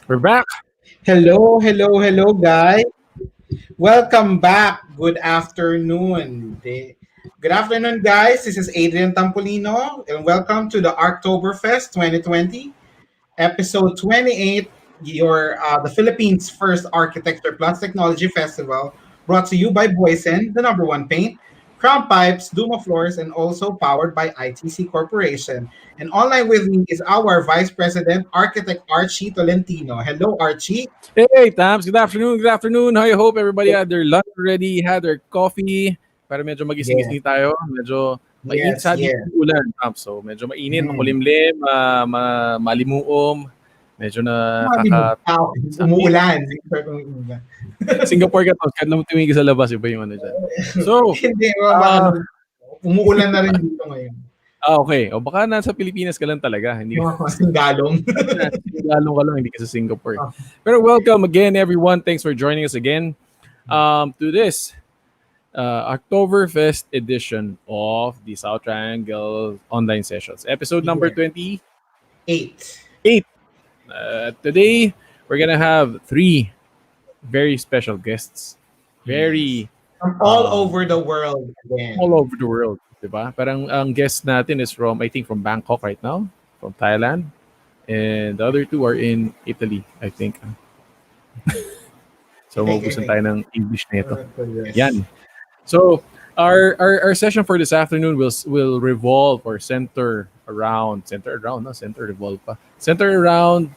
We're back. Hello, hello, hello, guys. Welcome back. Good afternoon. Good afternoon, guys. This is Adrian Tampolino, and welcome to the Arktoberfest 2020, episode 28, the Philippines' first Architecture Plus Technology Festival, brought to you by Boysen, the number one paint, Crown Pipes, Duma Floors, and also powered by ITC Corporation. And online with me is our Vice President, Architect Archie Tolentino. Hello, Archie. Hey, Tams. Good afternoon. Good afternoon. I hope everybody had their lunch already, had their coffee. Para medyo Yes, magising-gising tayo. Medyo mainit yes, sa dito yes. ulan, Tams. So, medyo mainit, Mm. makulimlim, malimuom. Medyo Sabi mo, nakaka-sakit. umuulan. Umuulan. Singapore ka, Tams. Kahit lang tumingin ka sa labas, iba yung ano dyan. So, Hindi, ah, ano, umuulan na rin dito ngayon. okay. O baka nasa Pilipinas ka lang talaga. Hindi Galong. Lalong ka lang, hindi ka sa Singapore. Pero welcome again, everyone. Thanks for joining us again to this Oktoberfest edition of the South Triangle online sessions, episode number Yeah. 28. 8. Today, we're gonna have three very special guests, Yes. very From all over the world again. all over the world, diba? Parang ang guest natin is from, I think, from Bangkok right now, from Thailand, and the other two are in Italy, I think. So, maubusan tayo ng English na ito. Yes. Yan. So, our session for this afternoon will revolve or center around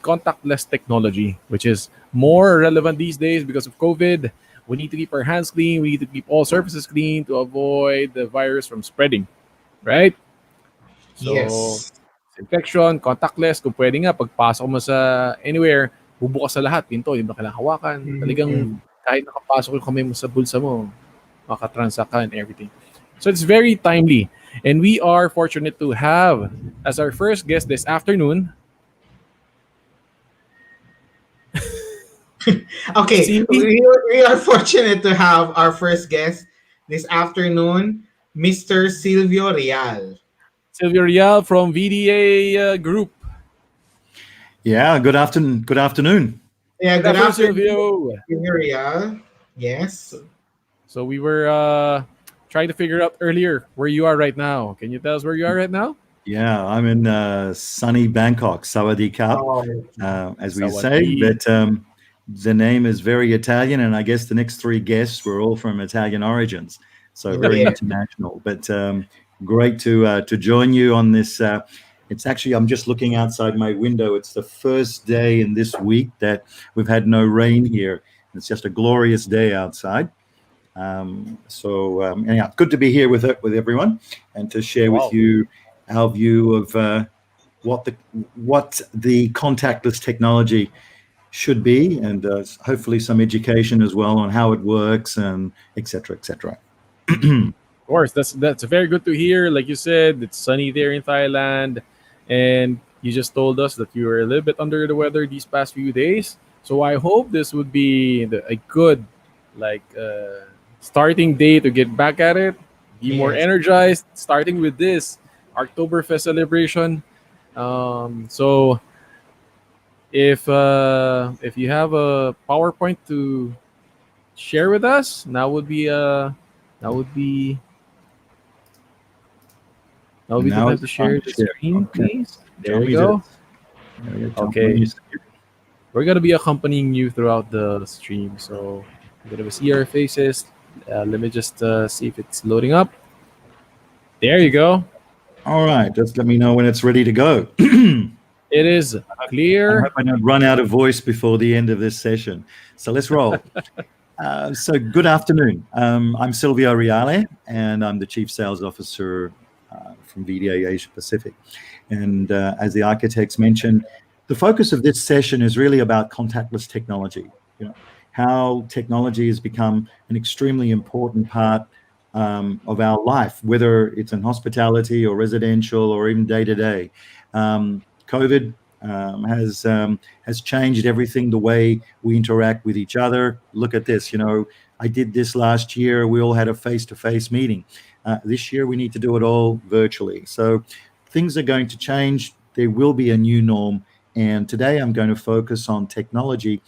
contactless technology, which is more relevant these days because of COVID. We need to keep our hands clean. We need to keep all surfaces clean to avoid the virus from spreading, right? So, Yes. infection, contactless, kung pwede nga, pagpasok mo sa anywhere, bubukas sa lahat, pinto, hindi mo kailangan hawakan. Talagang kahit nakapasok yung kamay mo sa bulsa mo, makatransact ka and everything. So it's very timely. And we are fortunate to have as our first guest this afternoon, Okay, si we are fortunate to have our first guest this afternoon, Mr. Silvio Real. Silvio Reale from VDA Group. Yeah, good afternoon. Good afternoon. Yeah, Good good afternoon, afternoon, Silvio. Silvio Real. Yes. So we were trying to figure out earlier where you are right now. Can you tell us where you are right now? Yeah, I'm in sunny Bangkok, Sawadee Cup, as we say. Sawadee. But the name is very Italian, and I guess the next three guests were all from Italian origins, so very Yeah. international. But great to join you on this. It's actually, I'm just looking outside my window. It's the first day in this week that we've had no rain here. It's just a glorious day outside. Anyhow, good to be here with everyone and to share Wow. with you our view of what the contactless technology should be, and hopefully some education as well on how it works and etc. etc. Of course, that's very good to hear. Like you said, it's sunny there in Thailand, and you just told us that you were a little bit under the weather these past few days. So I hope this would be a good, like, starting day to get back at it, be more Yes. energized. Starting with this Oktoberfest celebration. So if you have a PowerPoint to share with us, that would be the Now time it's to time share to the share. screen, Okay. please. There Tell we me go. Okay. We're gonna be accompanying you throughout the stream, so you're gonna see our faces. Let me just see if it's loading up. There you go. All right, just let me know when it's ready to go. It is I clear. hope I don't run out of voice before the end of this session. So let's roll. So good afternoon. I'm Silvio Reale, and I'm the Chief Sales Officer from VDA Asia Pacific. And as the architects mentioned, the focus of this session is really about contactless technology. How technology has become an extremely important part of our life, whether it's in hospitality or residential or even day to day. COVID has changed everything, the way we interact with each other. Look at this, I did this last year. We all had a face-to-face meeting. This year we need to do it all virtually. So things are going to change. There will be a new norm, And today I'm going to focus on technology,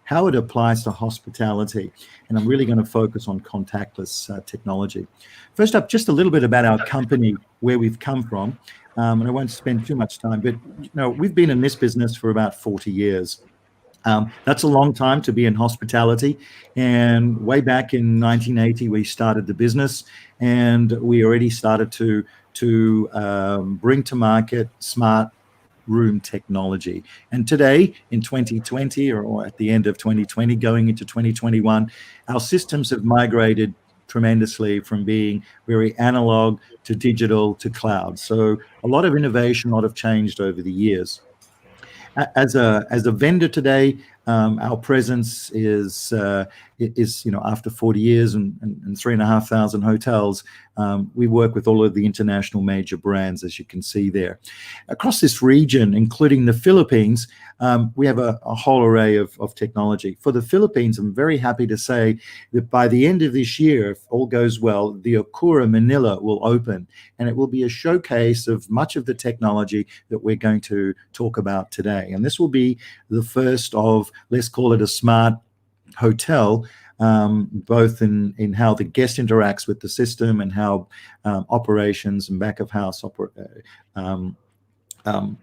how it applies to hospitality. And I'm really going to focus on contactless technology. First up, just a little bit about our company, where we've come from. And I won't spend too much time, but we've been in this business for about 40 years. That's a long time to be in hospitality. And way back in 1980, we started the business, and we already started to bring to market smart room technology. And today, in 2020, or at the end of 2020, going into 2021, our systems have migrated tremendously from being very analog to digital to cloud. So a lot of innovation, a lot of changed over the years. As a vendor today, our presence is after 40 years and 3,500 hotels, we work with all of the international major brands, as you can see there. Across this region, including the Philippines, we have a whole array of technology. For the Philippines, I'm very happy to say that by the end of this year, if all goes well, the Okura Manila will open, and it will be a showcase of much of the technology that we're going to talk about today. And this will be the first of, let's call it a smart hotel, both in how the guest interacts with the system and how operations and back of house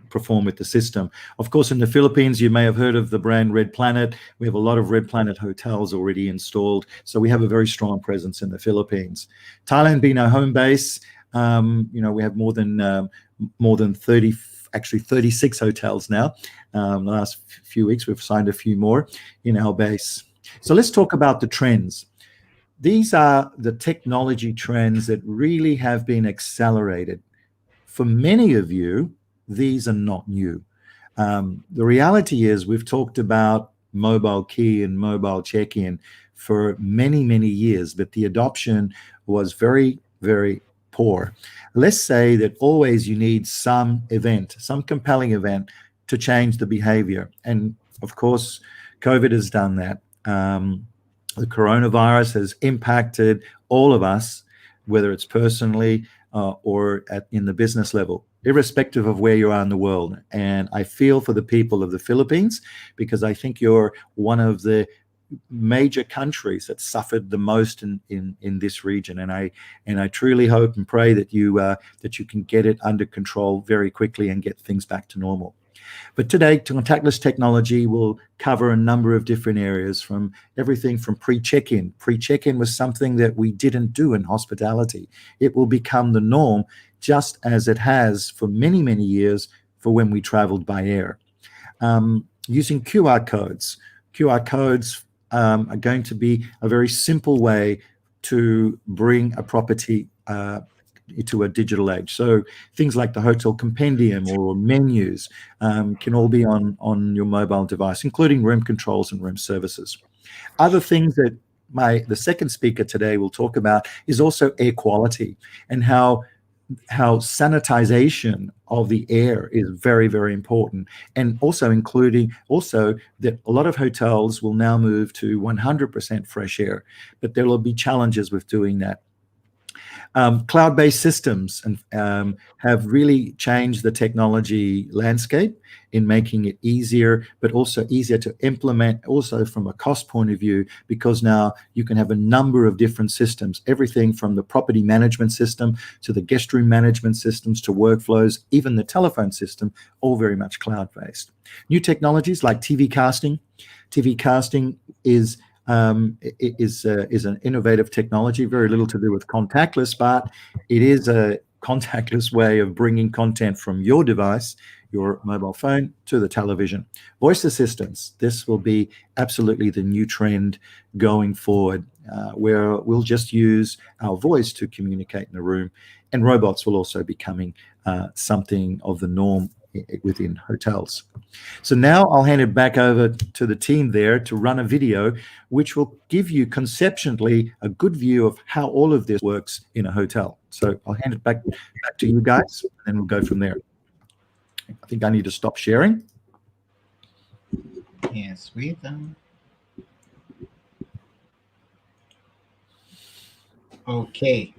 perform with the system. Of course, in the Philippines, you may have heard of the brand Red Planet. We have a lot of Red Planet hotels already installed, so we have a very strong presence in the Philippines. Thailand being our home base, we have more than 30, actually 36 hotels now. The last few weeks, we've signed a few more in our base. So let's talk about the trends. These are the technology trends that really have been accelerated. For many of you, these are not new. The reality is we've talked about mobile key and mobile check-in for many, many years, but the adoption was very, very poor. Let's say that always you need some event, some compelling event to change the behavior. And of course, COVID has done that. The coronavirus has impacted all of us, whether it's personally or in the business level, irrespective of where you are in the world. And I feel for the people of the Philippines, because I think you're one of the major countries that suffered the most in this region, and I truly hope and pray that you can get it under control very quickly and get things back to normal. But today, contactless technology will cover a number of different areas, from everything from pre-check-in. Pre-check-in was something that we didn't do in hospitality. It will become the norm, just as it has for many, many years for when we traveled by air. Using QR codes. QR codes are going to be a very simple way to bring a property to a digital age. So things like the hotel compendium or menus can all be on your mobile device, including room controls and room services. Other things that the second speaker today will talk about is also air quality, and how sanitization of the air is very, very important, and also including that a lot of hotels will now move to 100% fresh air, but there will be challenges with doing that. Cloud-based systems have really changed the technology landscape in making it easier, but also easier to implement, also from a cost point of view, because now you can have a number of different systems, everything from the property management system to the guest room management systems to workflows, even the telephone system, all very much cloud-based. New technologies like TV casting. TV casting is an innovative technology, very little to do with contactless, but it is a contactless way of bringing content from your device, your mobile phone, to the television. Voice assistants, this will be absolutely the new trend going forward, where we'll just use our voice to communicate in the room, and robots will also be becoming something of the norm within hotels. So now I'll hand it back over to the team there to run a video which will give you conceptually a good view of how all of this works in a hotel. So I'll hand it back to you guys, and then we'll go from there. I think I need to stop sharing. Yes, wait. Okay.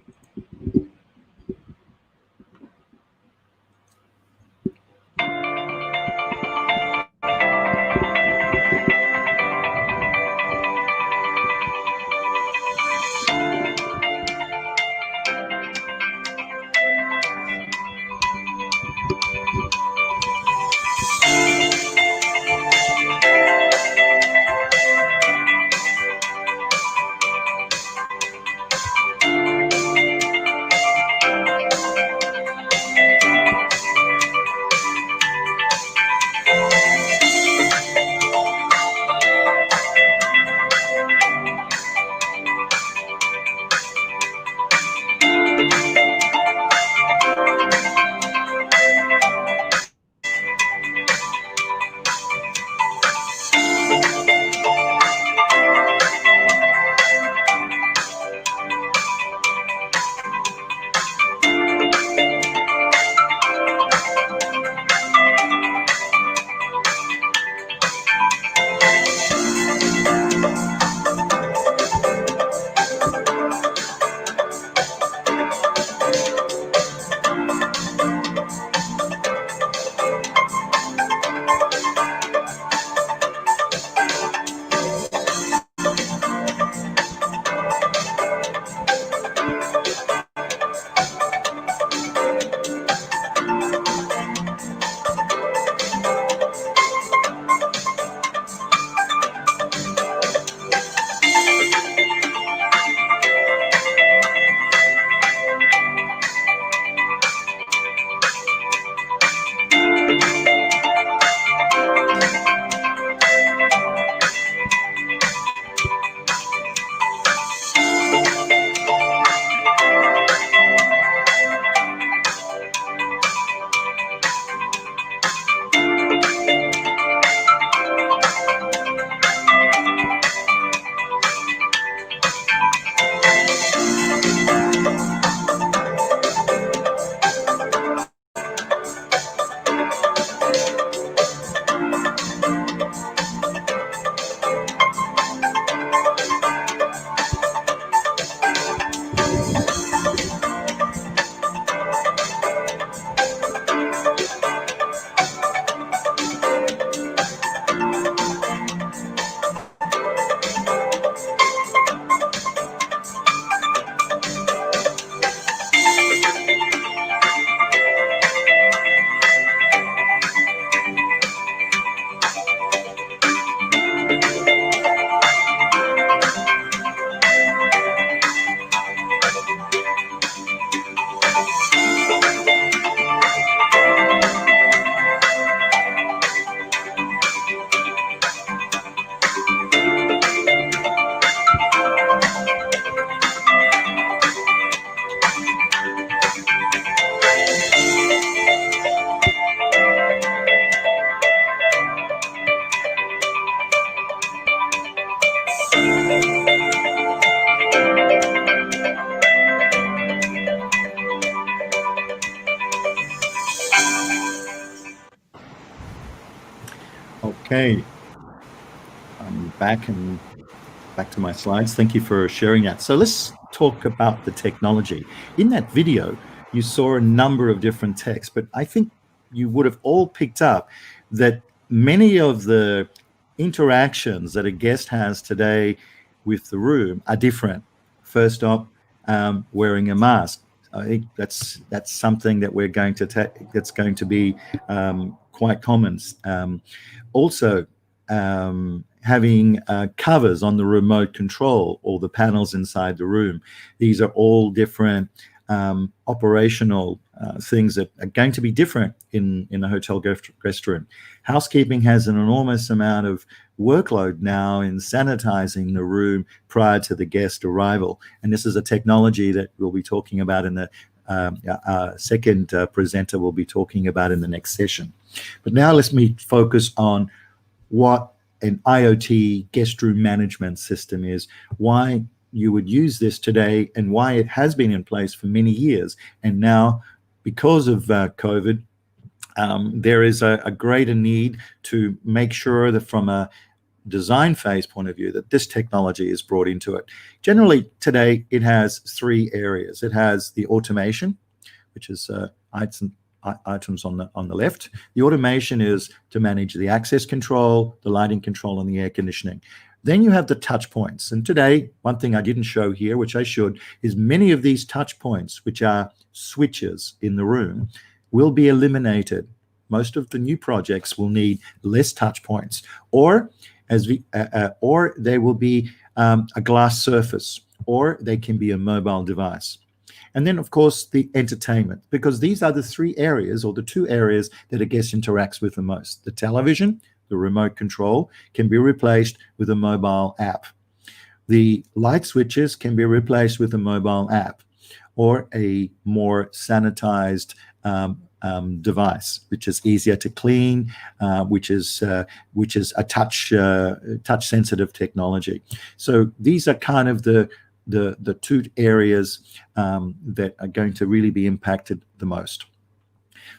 Okay, I'm back and back to my slides. Thank you for sharing that. So let's talk about the technology. In that video, you saw a number of different texts, but I think you would have all picked up that many of the interactions that a guest has today with the room are different. First up, wearing a mask. I think that's something that we're going to that's going to be quite common. Also, having covers on the remote control or the panels inside the room. These are all different operational things that are going to be different in a hotel guest room. Housekeeping has an enormous amount of workload now in sanitizing the room prior to the guest arrival. And this is a technology that we'll be talking about in the second presenter will be talking about in the next session. But now let me focus on what an IoT guest room management system is, why you would use this today, and why it has been in place for many years. And now, because of COVID, there is a greater need to make sure that from a design phase point of view that this technology is brought into it. Generally, today, it has three areas. It has the automation, which is items on the left. The automation is to manage the access control, the lighting control, and the air conditioning. Then you have the touch points. And today, one thing I didn't show here, which I should, is many of these touch points, which are switches in the room, will be eliminated. Most of the new projects will need less touch points, or they will be a glass surface, or they can be a mobile device. And then, of course, the entertainment, because these are the three areas or the two areas that a guest interacts with the most. The television, the remote control, can be replaced with a mobile app. The light switches can be replaced with a mobile app or a more sanitized device, which is easier to clean, which is a touch sensitive technology. So these are kind of the two areas that are going to really be impacted the most.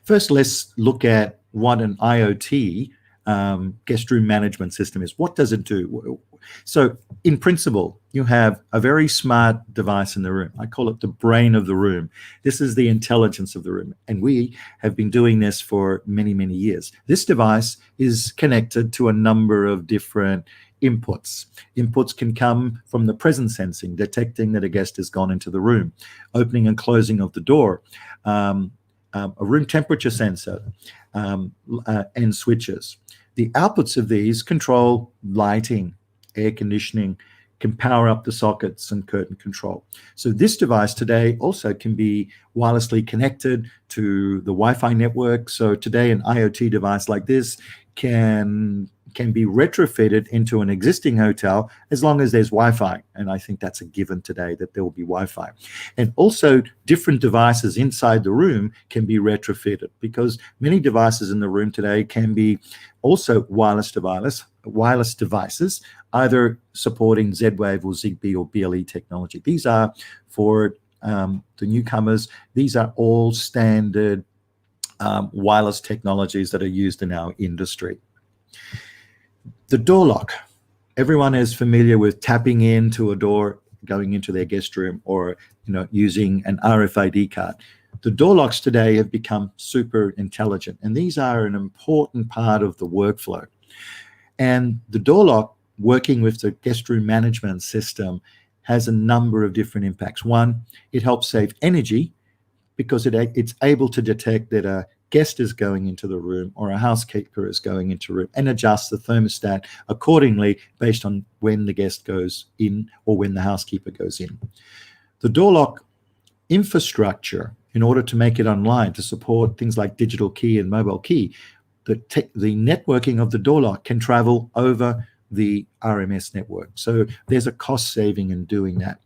First, let's look at what an IoT guest room management system is. What does it do? So in principle, you have a very smart device in the room. I call it the brain of the room. This is the intelligence of the room. And we have been doing this for many, many years. This device is connected to a number of different inputs. Inputs can come from the presence sensing, detecting that a guest has gone into the room, opening and closing of the door, a room temperature sensor, and switches. The outputs of these control lighting, air conditioning, can power up the sockets and curtain control. So this device today also can be wirelessly connected to the Wi-Fi network. So today an IoT device like this can be retrofitted into an existing hotel as long as there's Wi-Fi. And I think that's a given today that there will be Wi-Fi. And also different devices inside the room can be retrofitted, because many devices in the room today can be also wireless devices, either supporting Z-Wave or Zigbee or BLE technology. These are for the newcomers. These are all standard wireless technologies that are used in our industry. The door lock. Everyone is familiar with tapping into a door, going into their guest room, or using an RFID card. The door locks today have become super intelligent, and these are an important part of the workflow. And the door lock, working with the guest room management system, has a number of different impacts. One, it helps save energy because it's able to detect that a guest is going into the room or a housekeeper is going into a room and adjust the thermostat accordingly based on when the guest goes in or when the housekeeper goes in. The door lock infrastructure, in order to make it online, to support things like digital key and mobile key, the networking of the door lock can travel over the RMS network. So there's a cost saving in doing that.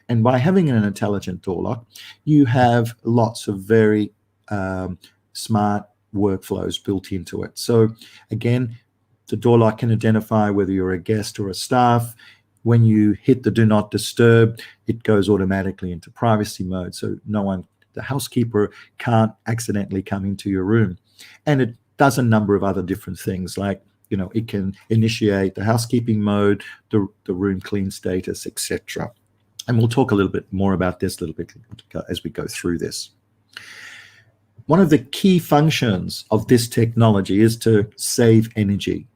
And by having an intelligent door lock, you have lots of very smart workflows built into it. So again, the door lock can identify whether you're a guest or a staff. When you hit the do not disturb, it goes automatically into privacy mode, so the housekeeper can't accidentally come into your room. And it does a number of other different things, like it can initiate the housekeeping mode, the room clean status, etc. And we'll talk a little bit more about this a little bit as we go through this. One of the key functions of this technology is to save energy.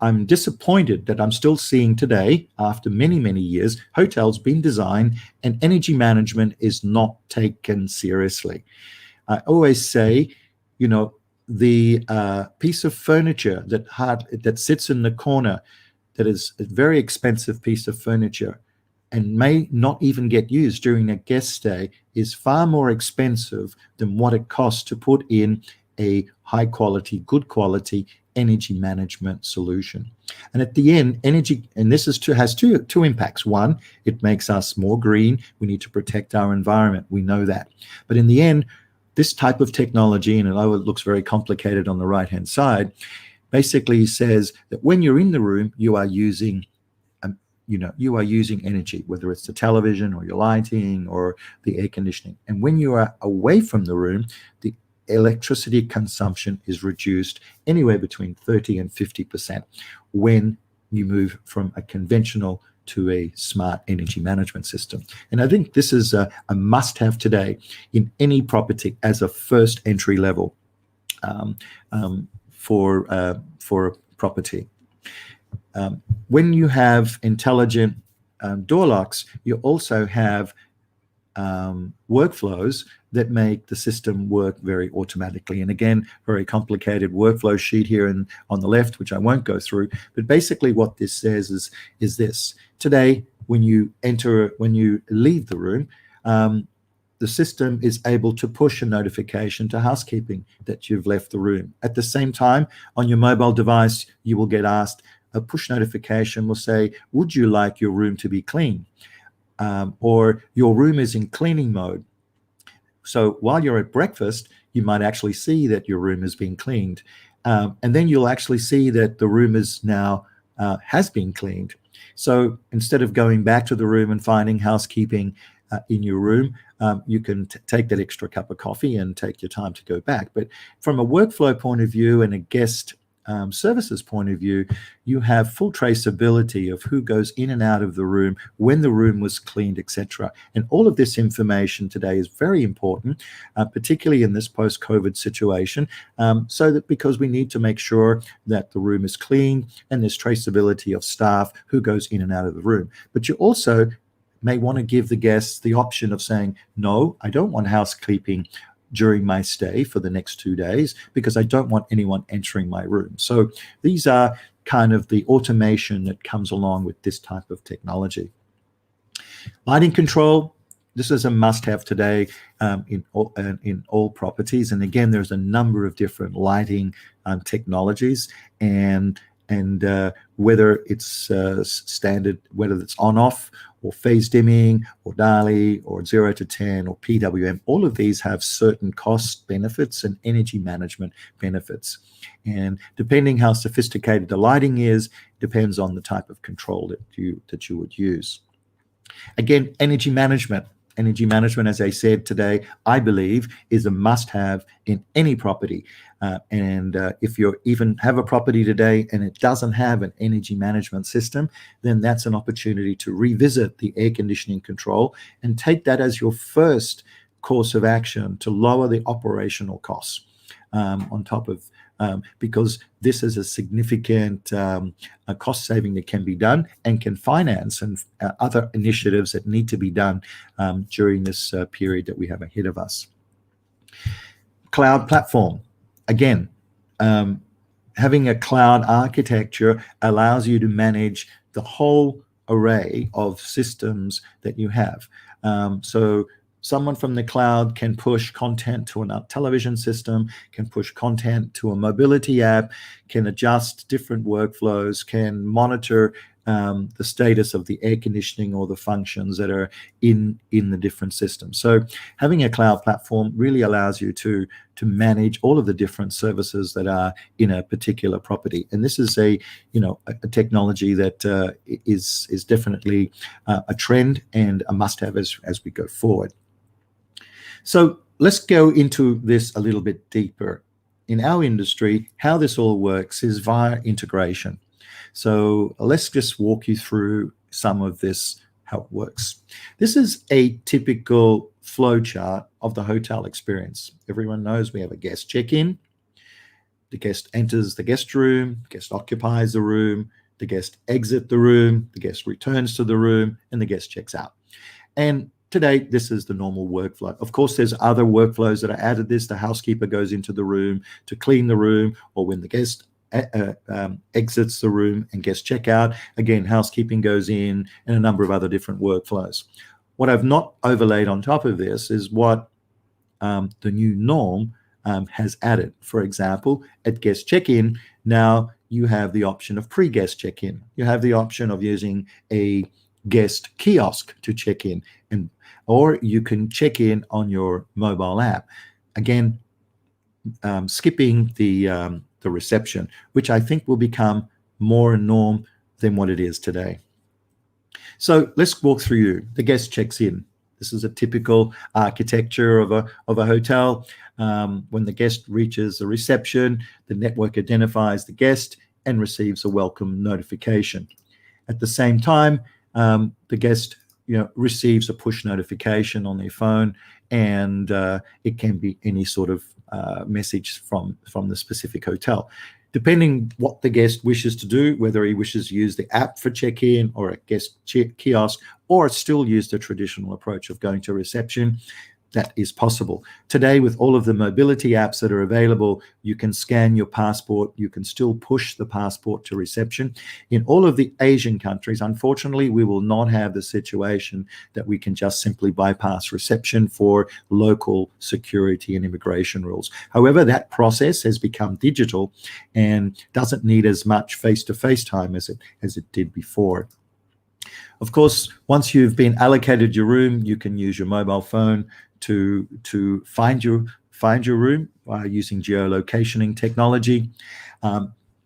I'm disappointed that I'm still seeing today, after many, many years, hotels being designed and energy management is not taken seriously. I always say, the piece of furniture that sits in the corner, that is a very expensive piece of furniture and may not even get used during a guest stay, is far more expensive than what it costs to put in a high quality, good quality energy management solution. And at the end, energy, and this has two impacts. One, it makes us more green. We need to protect our environment. We know that. But in the end, this type of technology, and although it looks very complicated on the right-hand side, basically says that when you're in the room, you are using energy, whether it's the television or your lighting or the air conditioning. And when you are away from the room, the electricity consumption is reduced anywhere between 30 and 50% when you move from a conventional to a smart energy management system. And I think this is a must-have today in any property as a first entry level for a property. When you have intelligent door locks, you also have workflows that make the system work very automatically. And again, very complicated workflow sheet here on the left, which I won't go through. But basically what this says is this. Today, when you leave the room, the system is able to push a notification to housekeeping that you've left the room. At the same time, on your mobile device, you will get asked, a push notification will say, would you like your room to be clean? Or your room is in cleaning mode. So while you're at breakfast, you might actually see that your room is being cleaned. And then you'll actually see that the room is now has been cleaned. So instead of going back to the room and finding housekeeping in your room, you can take that extra cup of coffee and take your time to go back. But from a workflow point of view and a guest services point of view, you have full traceability of who goes in and out of the room, when the room was cleaned, etc. And all of this information today is very important, particularly in this post-COVID situation, so that because we need to make sure that the room is clean and there's traceability of staff who goes in and out of the room. But you also may want to give the guests the option of saying, no, I don't want housekeeping during my stay for the next 2 days because I don't want anyone entering my room. So these are kind of the automation that comes along with this type of technology. Lighting control, this is a must-have today in all properties. And again, there's a number of different lighting technologies, and whether it's standard, whether it's on-off or phase dimming or DALI or 0 to 10 or PWM, all of these have certain cost benefits and energy management benefits. And depending how sophisticated the lighting is, depends on the type of control that you would use. Again, energy management. Energy management, as I said today, I believe is a must-have in any property. And if you even have a property today and it doesn't have an energy management system, then that's an opportunity to revisit the air conditioning control and take that as your first course of action to lower the operational costs on top of, because this is a significant cost saving that can be done and can finance and other initiatives that need to be done during this period that we have ahead of us. Cloud platform. Again, having a cloud architecture allows you to manage the whole array of systems that you have. So someone from the cloud can push content to a television system, can push content to a mobility app, can adjust different workflows, can monitor the status of the air conditioning or the functions that are in the different systems. So having a cloud platform really allows you to manage all of the different services that are in a particular property. And this is a technology that is definitely a trend and a must-have as we go forward. So let's go into this a little bit deeper. in our industry, how this all works is via integration. So let's just walk you through some of this, how it works. This is a typical flow chart of the hotel experience. Everyone knows we have a guest check-in. The guest enters the guest room, the guest occupies the room, the guest exits the room, the guest returns to the room, and the guest checks out. And today, this is the normal workflow. Of course, there's other workflows that are added this. The housekeeper goes into the room to clean the room, or when the guest exits the room and guests check out, again, housekeeping goes in, and a number of other different workflows. What I've not overlaid on top of this is what the new norm has added. For example, at guest check-in, now you have the option of pre-guest check-in. You have the option of using a guest kiosk to check in, or you can check in on your mobile app. Again, skipping the reception, which I think will become more a norm than what it is today. So let's walk through. The guest checks in. This is a typical architecture of a hotel. When the guest reaches the reception, the network identifies the guest and receives a welcome notification. At the same time, the guest receives a push notification on their phone, and it can be any sort of message from the specific hotel. Depending what the guest wishes to do, whether he wishes to use the app for check-in or a guest kiosk, or still use the traditional approach of going to reception, that is possible. Today, with all of the mobility apps that are available, you can scan your passport. You can still push the passport to reception. In all of the Asian countries, unfortunately, we will not have the situation that we can just simply bypass reception for local security and immigration rules. However, that process has become digital and doesn't need as much face-to-face time as it did before. Of course, once you've been allocated your room, you can use your mobile phone to find your room using geolocationing technology.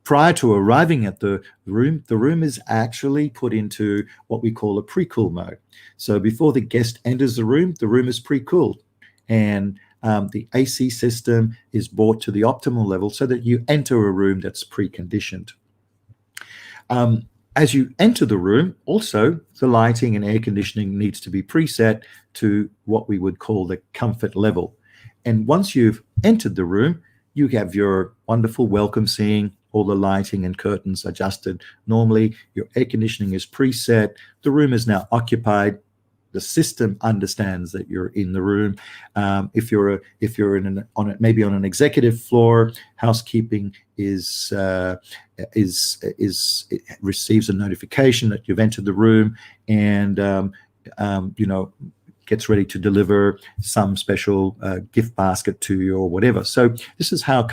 Prior to arriving at the room is actually put into what we call a pre-cool mode. So before the guest enters the room is pre-cooled, and the AC system is brought to the optimal level so that you enter a room that's preconditioned. As you enter the room, also, the lighting and air conditioning needs to be preset to what we would call the comfort level. And once you've entered the room, you have your wonderful welcome scene, all the lighting and curtains adjusted normally. Your air conditioning is preset. The room is now occupied. The system understands that you're in the room. If you're maybe on an executive floor, housekeeping it receives a notification that you've entered the room, and gets ready to deliver some special gift basket to you or whatever. So this is how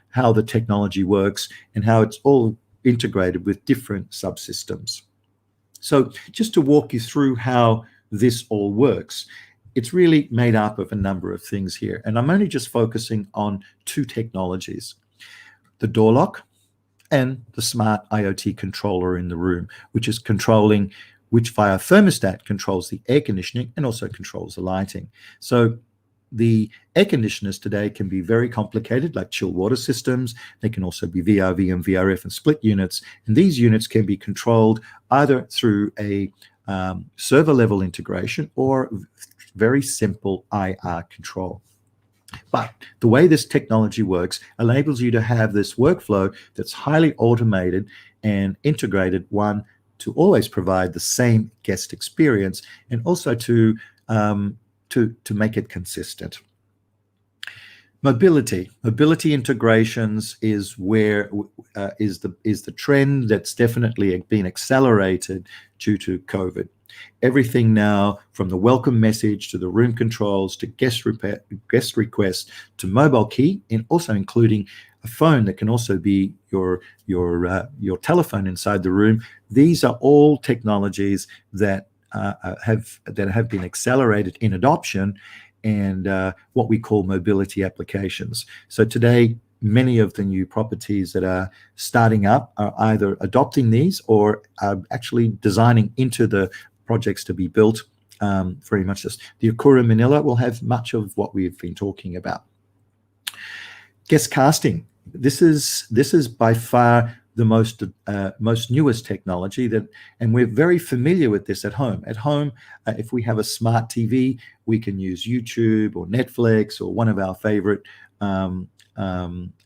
how the technology works and how it's all integrated with different subsystems. So just to walk you through how this all works, it's really made up of a number of things here. And I'm only just focusing on two technologies: the door lock and the smart IoT controller in the room, which is controlling, which via thermostat controls the air conditioning and also controls the lighting. So the air conditioners today can be very complicated, like chilled water systems. They can also be VRV and VRF and split units. And these units can be controlled either through a server level integration or very simple IR control. But the way this technology works enables you to have this workflow that's highly automated and integrated, one, to always provide the same guest experience, and also to make it consistent. Mobility integrations is where is the trend that's definitely been accelerated due to COVID. Everything now, from the welcome message to the room controls to guest requests to mobile key, and also including a phone that can also be your telephone inside the room. These are all technologies that have been accelerated in adoption and what we call mobility applications. So today, many of the new properties that are starting up are either adopting these or are actually designing into the projects to be built. Very much this. The Akura Manila will have much of what we've been talking about. Guest casting. This is by far the most newest technology and we're very familiar with this at home. At home, if we have a smart TV, we can use YouTube or Netflix or one of our favorite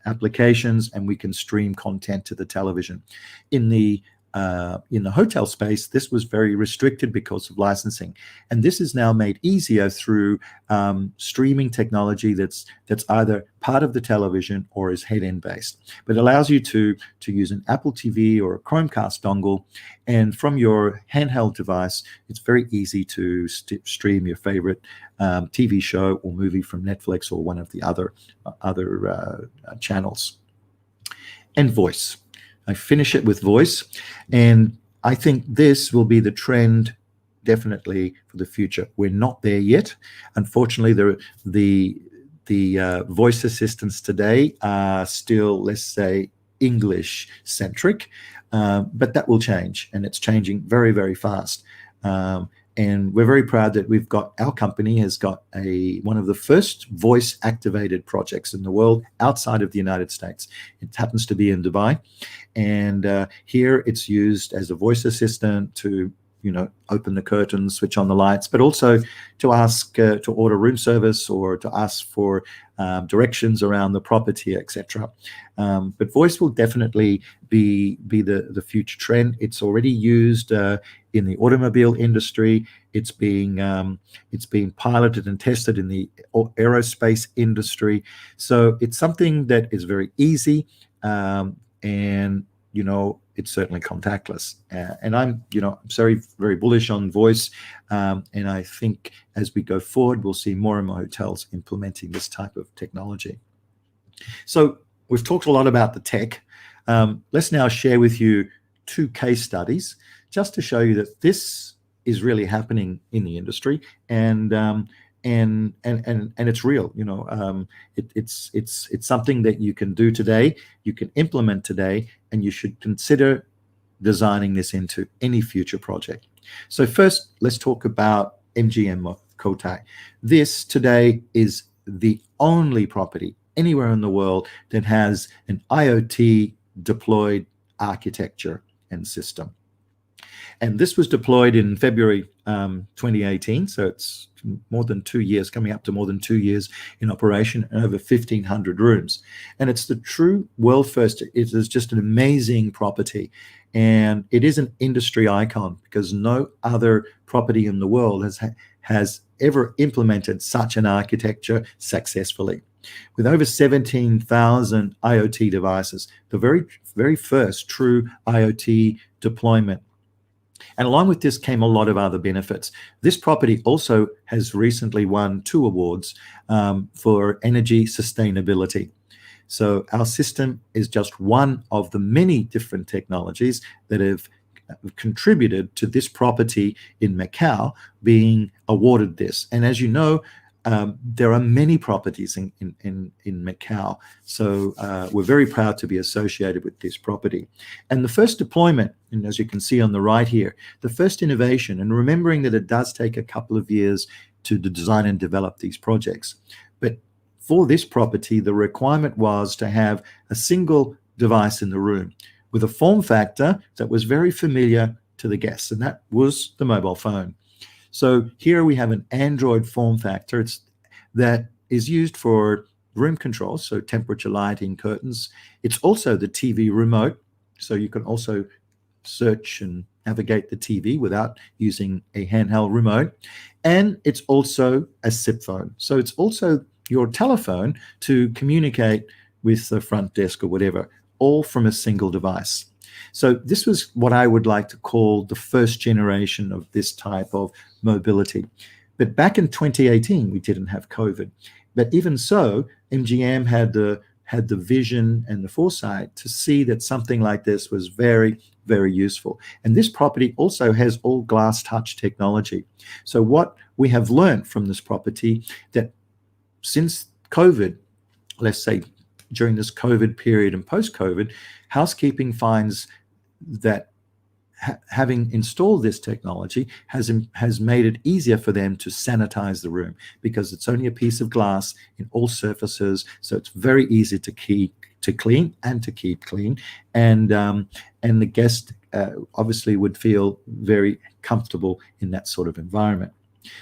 applications, and we can stream content to the television. In the hotel space, this was very restricted because of licensing, and this is now made easier through streaming technology that's either part of the television or is head-end based. But it allows you to use an Apple TV or a Chromecast dongle, and from your handheld device, it's very easy to stream your favorite TV show or movie from Netflix or one of the other channels. And voice. I finish it with voice, and I think this will be the trend definitely for the future. We're not there yet. Unfortunately, the voice assistants today are still, let's say, English centric, but that will change, and it's changing very, very fast. And we're very proud that our company has got one of the first voice activated projects in the world outside of the United States. It happens to be in Dubai. And here it's used as a voice assistant to, open the curtains, switch on the lights, but also to ask to order room service or to ask for directions around the property, etc. But voice will definitely be the future trend. It's already used in the automobile industry. It's being piloted and tested in the aerospace industry. So it's something that is very easy, and it's certainly contactless. And I'm very, very bullish on voice. And I think as we go forward, we'll see more and more hotels implementing this type of technology. So we've talked a lot about the tech. Let's now share with you 2 case studies just to show you that this is really happening in the industry, and it's real. It's something that you can do today, you can implement today, and you should consider designing this into any future project. So first, let's talk about MGM Cotai. This today is the only property anywhere in the world that has an IoT deployed architecture and system. And this was deployed in February 2018, so it's more than 2 years, coming up to more than 2 years in operation, and over 1,500 rooms. And it's the true world first. It is just an amazing property, and it is an industry icon because no other property in the world has ever implemented such an architecture successfully. With over 17,000 IoT devices, the very, very first true IoT deployment. And along with this came a lot of other benefits. This property also has recently won 2 awards for energy sustainability. So our system is just one of the many different technologies that have contributed to this property in Macau being awarded this. And as you know, there are many properties in Macau, so we're very proud to be associated with this property. And the first deployment, and as you can see on the right here, the first innovation, and remembering that it does take a couple of years to design and develop these projects, but for this property, the requirement was to have a single device in the room with a form factor that was very familiar to the guests, and that was the mobile phone. So here we have an Android form factor that is used for room control, so temperature, lighting, curtains. It's also the TV remote, so you can also search and navigate the TV without using a handheld remote. And it's also a SIP phone. So it's also your telephone to communicate with the front desk or whatever, all from a single device. So this was what I would like to call the first generation of this type of mobility. But back in 2018, we didn't have COVID. But even so, MGM had the vision and the foresight to see that something like this was very, very useful. And this property also has all glass touch technology. So what we have learned from this property, that since COVID, let's say during this COVID period and post-COVID, housekeeping finds that having installed this technology has made it easier for them to sanitize the room, because it's only a piece of glass in all surfaces, so it's very easy to clean and to keep clean, and the guest obviously would feel very comfortable in that sort of environment.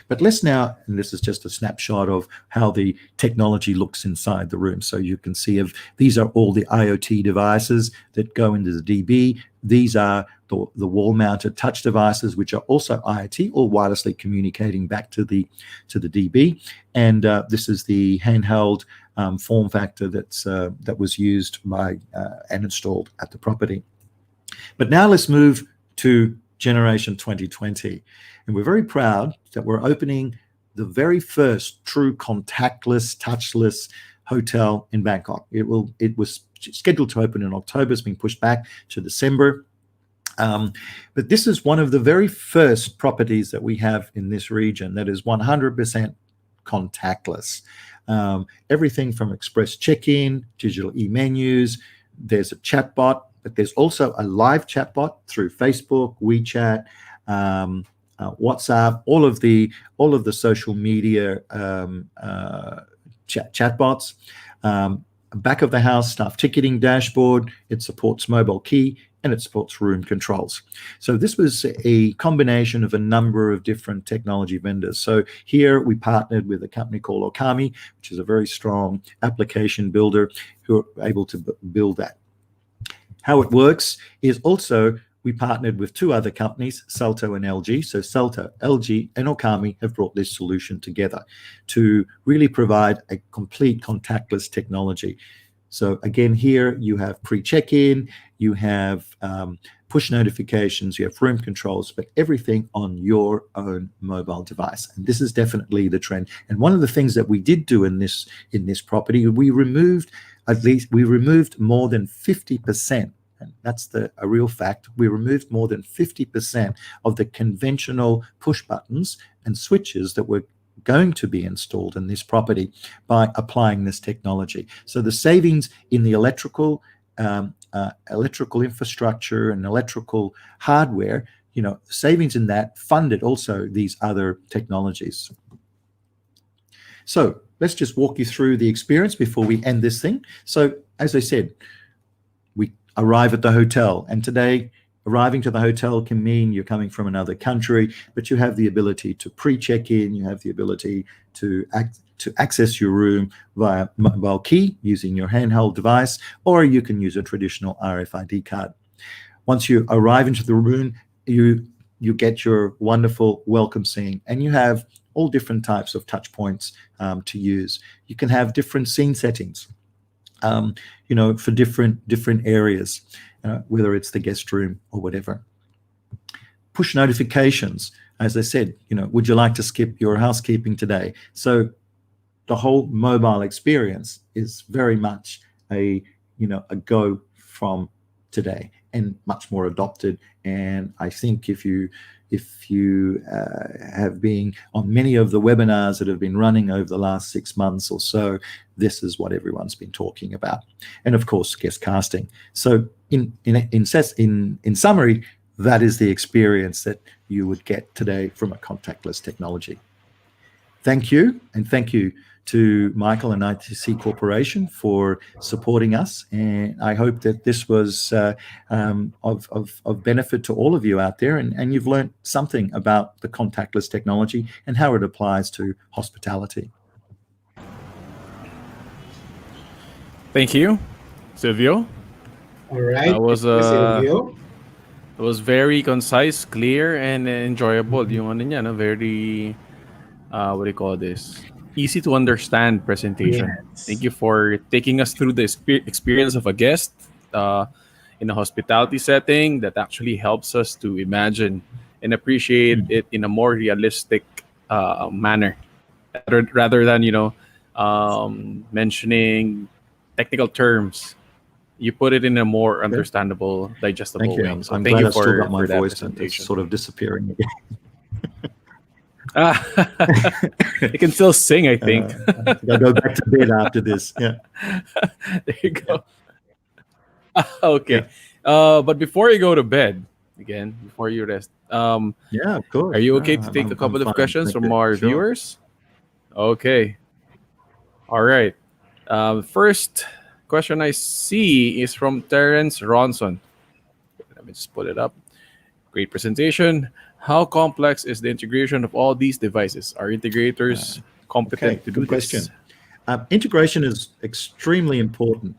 But let's now, and this is just a snapshot of how the technology looks inside the room. So you can see these are all the IoT devices that go into the DB. These are the wall-mounted touch devices, which are also IoT, all wirelessly communicating back to the DB. And this is the handheld form factor that was used by and installed at the property. But now let's move to Generation 2020. And we're very proud that we're opening the very first true contactless, touchless hotel in Bangkok. It was scheduled to open in October. It's been pushed back to December. But this is one of the very first properties that we have in this region that is 100% contactless. Everything from express check-in, digital e-menus, there's a chatbot, but there's also a live chatbot through Facebook, WeChat, WhatsApp, all of the social media chatbots. Back of the house staff ticketing dashboard. It supports mobile key and it supports room controls. So this was a combination of a number of different technology vendors. So here we partnered with a company called Okami, which is a very strong application builder who are able to build that. How it works is also we partnered with two other companies, Salto and LG. So Salto, LG, and Okami have brought this solution together to really provide a complete contactless technology. So again, here you have pre-check-in, you have push notifications, you have room controls, but everything on your own mobile device. And this is definitely the trend. And one of the things that we did do in this property, we removed more than 50%. And that's a real fact. We removed more than 50% of the conventional push buttons and switches that were going to be installed in this property by applying this technology. So the savings in the electrical infrastructure and electrical hardware, savings in that funded also these other technologies. So let's just walk you through the experience before we end this thing. So as I said, we arrive at the hotel, and today arriving to the hotel can mean you're coming from another country, but you have the ability to pre-check in, you have the ability to access your room via mobile key using your handheld device, or you can use a traditional RFID card. Once you arrive into the room, you get your wonderful welcome scene, and you have all different types of touch points to use. You can have different scene settings, for different areas, whether it's the guest room or whatever. Push notifications, as I said, would you like to skip your housekeeping today? So the whole mobile experience is very much a go from today, and much more adopted. And I think if you have been on many of the webinars that have been running over the last 6 months or so, this is what everyone's been talking about. And of course, guest casting. So in summary, that is the experience that you would get today from a contactless technology. Thank you, and thank you to Michael and ITC Corporation for supporting us. And I hope that this was of benefit to all of you out there, and you've learned something about the contactless technology and how it applies to hospitality. Thank you, Silvio. All right. That was Silvio. it was very concise, clear, and enjoyable. Yung ano niya, no? Very what do you call this? Easy to understand presentation. Yes. Thank you for taking us through the experience of a guest in a hospitality setting that actually helps us to imagine and appreciate it in a more realistic manner, rather than mentioning technical terms. You put it in a more understandable, digestible Thank you. way. So I'm thank glad you I've still got my for that voice and it's presentation. sort of disappearing again. You can still sing, I think. I'll go back to bed after this. Yeah. There you go. Okay. But before you go to bed, again before you rest. Yeah, of course. Are you No, okay to take a I'm couple of fine. questions Thank from you. our Sure. viewers? Okay. All right. First question I see is from Terrence Ronson. Let me just pull it up. Great presentation. How complex is the integration of all these devices? Are integrators Okay, competent to do good this? question. Integration is extremely important.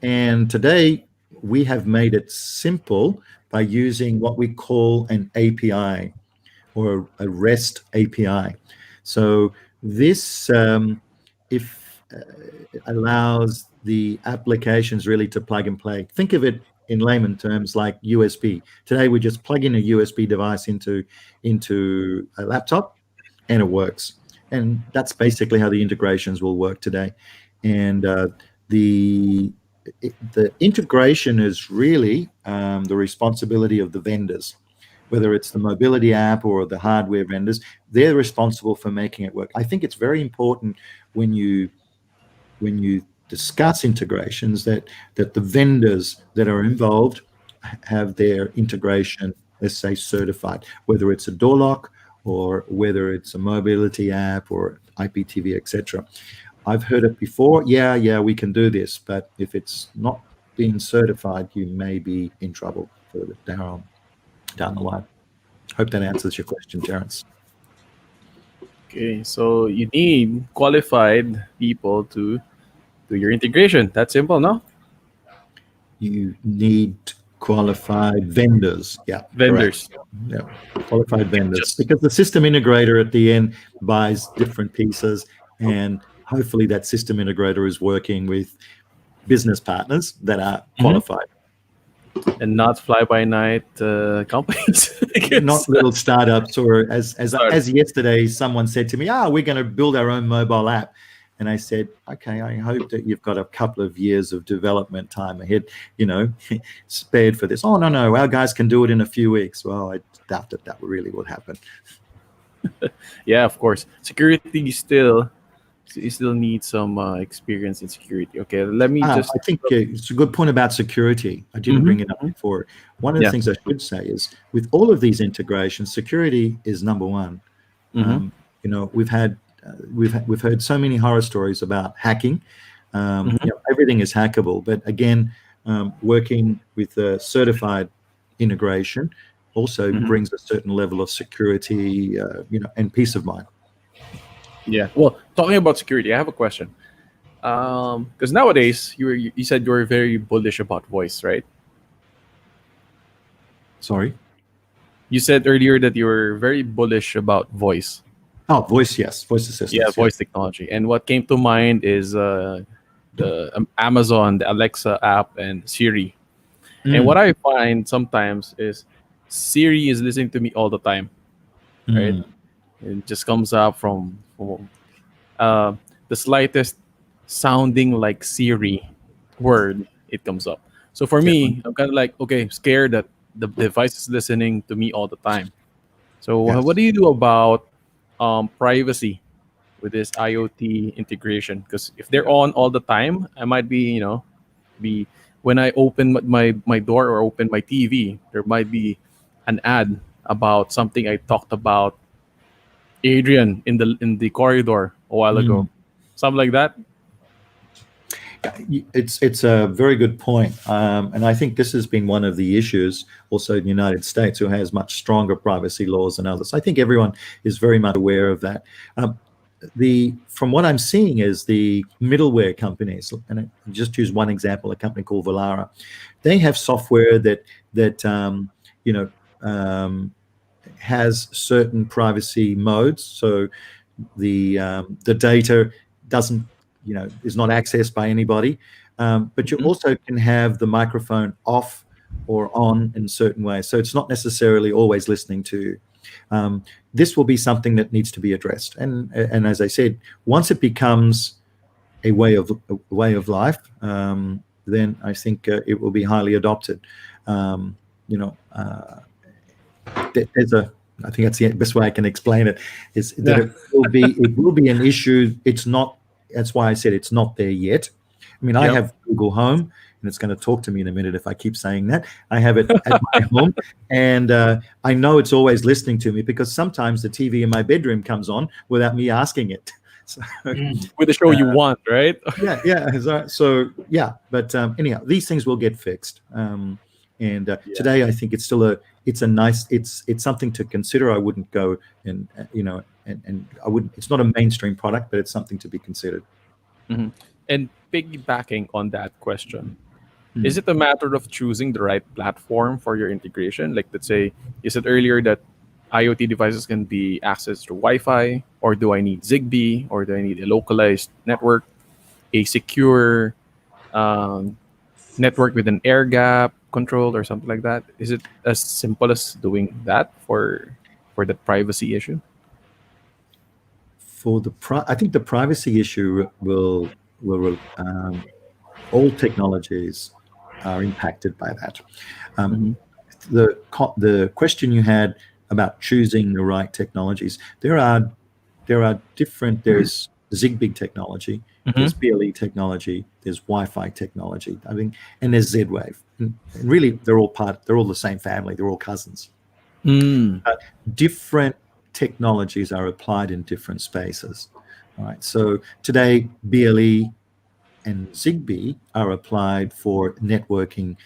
And today we have made it simple by using what we call an API or a REST API. So this, if allows the applications really to plug and play. Think of it in layman terms like USB. Today we just plug in a USB device into a laptop, and it works. And that's basically how the integrations will work today. And the the integration is really the responsibility of the vendors, whether it's the mobility app or the hardware vendors. They're responsible for making it work. I think it's very important when you discuss integrations that the vendors that are involved have their integration, let's say, certified, whether it's a door lock or whether it's a mobility app or IPTV, etc. I've heard it before. Yeah, we can do this, but if it's not being certified, you may be in trouble further down the line. Hope that answers your question, Terence. Okay, so you need qualified people to do your integration. That's simple, no? You need qualified vendors. Yeah, correct. Vendors. Yeah, qualified vendors. Just Because the system integrator at the end buys different pieces, and hopefully that system integrator is working with business partners that are Mhm. qualified. and not fly by night companies. I Not guess. little startups, or Start. as yesterday someone said to me, we're going to build our own mobile app. And I said, okay, I hope that you've got a couple of years of development time ahead, spared for this. Oh, no, our guys can do it in a few weeks. Well, I doubt that really will happen. Yeah, of course. Security still, you still need some experience in security. Okay, let me I just. think it's a good point about security. I didn't Mhm, bring it up mhm. before. One of the Yeah. things I should say is with all of these integrations, security is number one. Hmm. We've had we've heard so many horror stories about hacking. Hmm. Everything is hackable, but again, working with a certified integration also Hmm. brings a certain level of security, and peace of mind. Yeah. Well, talking about security, I have a question. Because nowadays you said you were very bullish about voice, right? Sorry. You said earlier that you were very bullish about voice. Oh, voice, yes, voice Yeah, assistants, yeah. voice technology. And what came to mind is the Amazon, the Alexa app, and Siri. And what Mm, I find sometimes is Siri is listening to me all the time, right? mm, It just comes up from uh, the slightest sounding like Siri word, it comes up. So for yeah, me, I'm kind of like, okay, scared that the device is listening to me all the time. So what yes. do you do about privacy with this IoT integration? Because if they're on all the time, I might be, be when I open my door or open my TV, there might be an ad about something I talked about Adrian in the corridor a while Mm. ago, something like that. It's a very good point, and I think this has been one of the issues also in the United States, who has much stronger privacy laws than others. I think everyone is very much aware of that. The From what I'm seeing is the middleware companies, and I just use one example, a company called Valara. They have software that you know um, has certain privacy modes, so the data doesn't is not accessed by anybody, but you Mhm. also can have the microphone off or on in certain ways, so it's not necessarily always listening to you. This will be something that needs to be addressed, and as I said, once it becomes a way of life, then I think it will be highly adopted. um, you know uh, there's a I think that's the best way I can explain it, is that Yeah. it will be an issue. It's not. That's why I said it's not there yet. I mean, I Yep. have Google Home, and it's going to talk to me in a minute if I keep saying that. I have it at my home, and I know it's always listening to me because sometimes the TV in my bedroom comes on without me asking it. So, Mm. With the show you want, right? so yeah. But anyhow, these things will get fixed. And Yeah. today, I think it's still it's something to consider. I wouldn't go and and I wouldn't. It's not a mainstream product, but it's something to be considered. Mhm. And piggybacking on that question, Hmm. is it a matter of choosing the right platform for your integration? Like, let's say, you said earlier that IoT devices can be accessed through Wi-Fi, or do I need Zigbee, or do I need a localized network, a secure um, network with an air gap control, or something like that? Is it as simple as doing that for the privacy issue? For I think the privacy issue will all technologies are impacted by that. Um, Mm-hmm. the question you had about choosing the right technologies, there are different. There's Zigbee technology, there's Mm-hmm. BLE technology, there's Wi-Fi technology. I mean, and there's Z-Wave. And really, they're all the same family. They're all cousins. Mm. Different technologies are applied in different spaces. All right. So today, BLE and Zigbee are applied for networking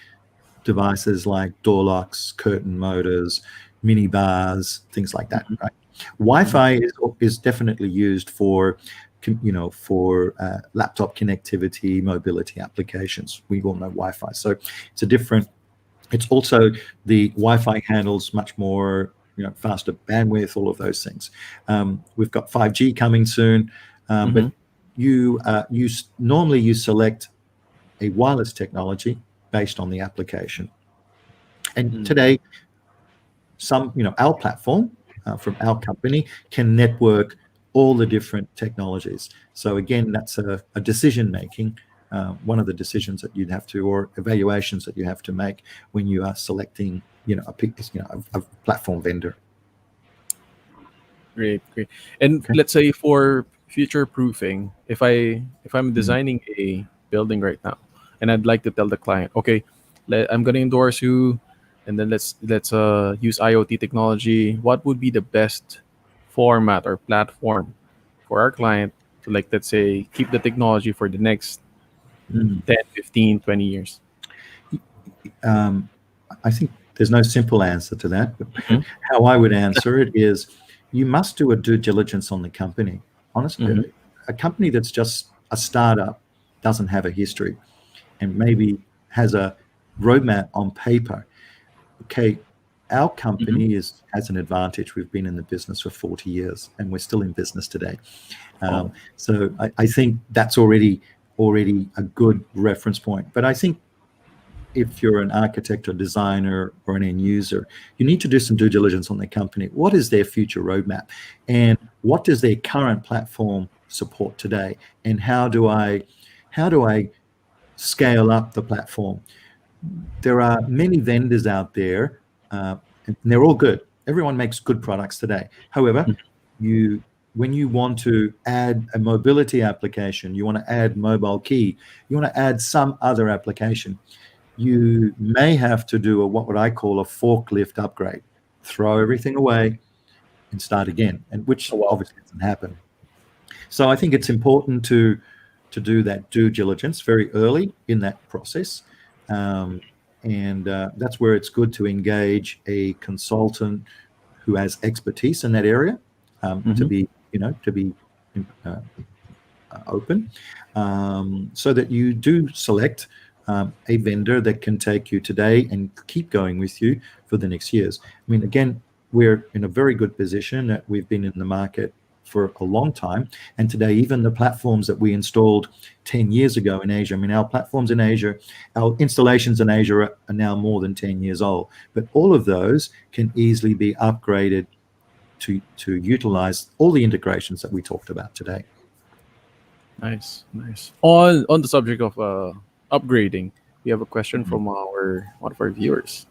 devices like door locks, curtain motors, mini bars, things like that. Right. Wi-Fi is definitely used for laptop connectivity, mobility applications. We all know Wi-Fi, so it's a different. It's also the Wi-Fi handles much more, faster bandwidth, all of those things. We've got 5G coming soon, Mm-hmm. but normally you select a wireless technology based on the application. And Mm. today, our platform from our company can network all the different technologies. So again, that's a decision making. One of the decisions that you'd have to, or evaluations that you have to make when you are selecting, a platform vendor. Great, great. And Okay. let's say for future proofing, if I'm Mhm. designing a building right now, and I'd like to tell the client, okay, I'm gonna endorse you, and then let's use IoT technology. What would be the best format or platform for our client to, like, let's say, keep the technology for the next Mhm. 10, 15, 20 years? Um, I think there's no simple answer to that, but Hmm. how I would answer it is you must do a due diligence on the company. Honestly, Hmm. a company that's just a startup doesn't have a history and maybe has a roadmap on paper. Okay, our Hmm. company has an advantage. We've been in the business for 40 years and we're still in business today. Oh. So I think that's already a good reference point. But I think if you're an architect or designer or an end user, you need to do some due diligence on their company. What is their future roadmap? And what does their current platform support today? And how do I scale up the platform? There are many vendors out there, and they're all good. Everyone makes good products today. However, you when you want to add a mobility application, you want to add mobile key, you want to add some other application, you may have to do what would I call a forklift upgrade. Throw everything away and start again, and which Oh, wow. obviously doesn't happen. So I think it's important to do that due diligence very early in that process, um, and that's where it's good to engage a consultant who has expertise in that area, to Hmm. be uh, open, so that you do select a vendor that can take you today and keep going with you for the next years. I mean, again, we're in a very good position that we've been in the market for a long time. And today, even the platforms that we installed 10 years ago in Asia, I mean, our platforms in Asia, our installations in Asia are now more than 10 years old. But all of those can easily be upgraded to utilize all the integrations that we talked about today. Nice, nice. On the subject of upgrading, we have a question Mhm. from our one of our viewers.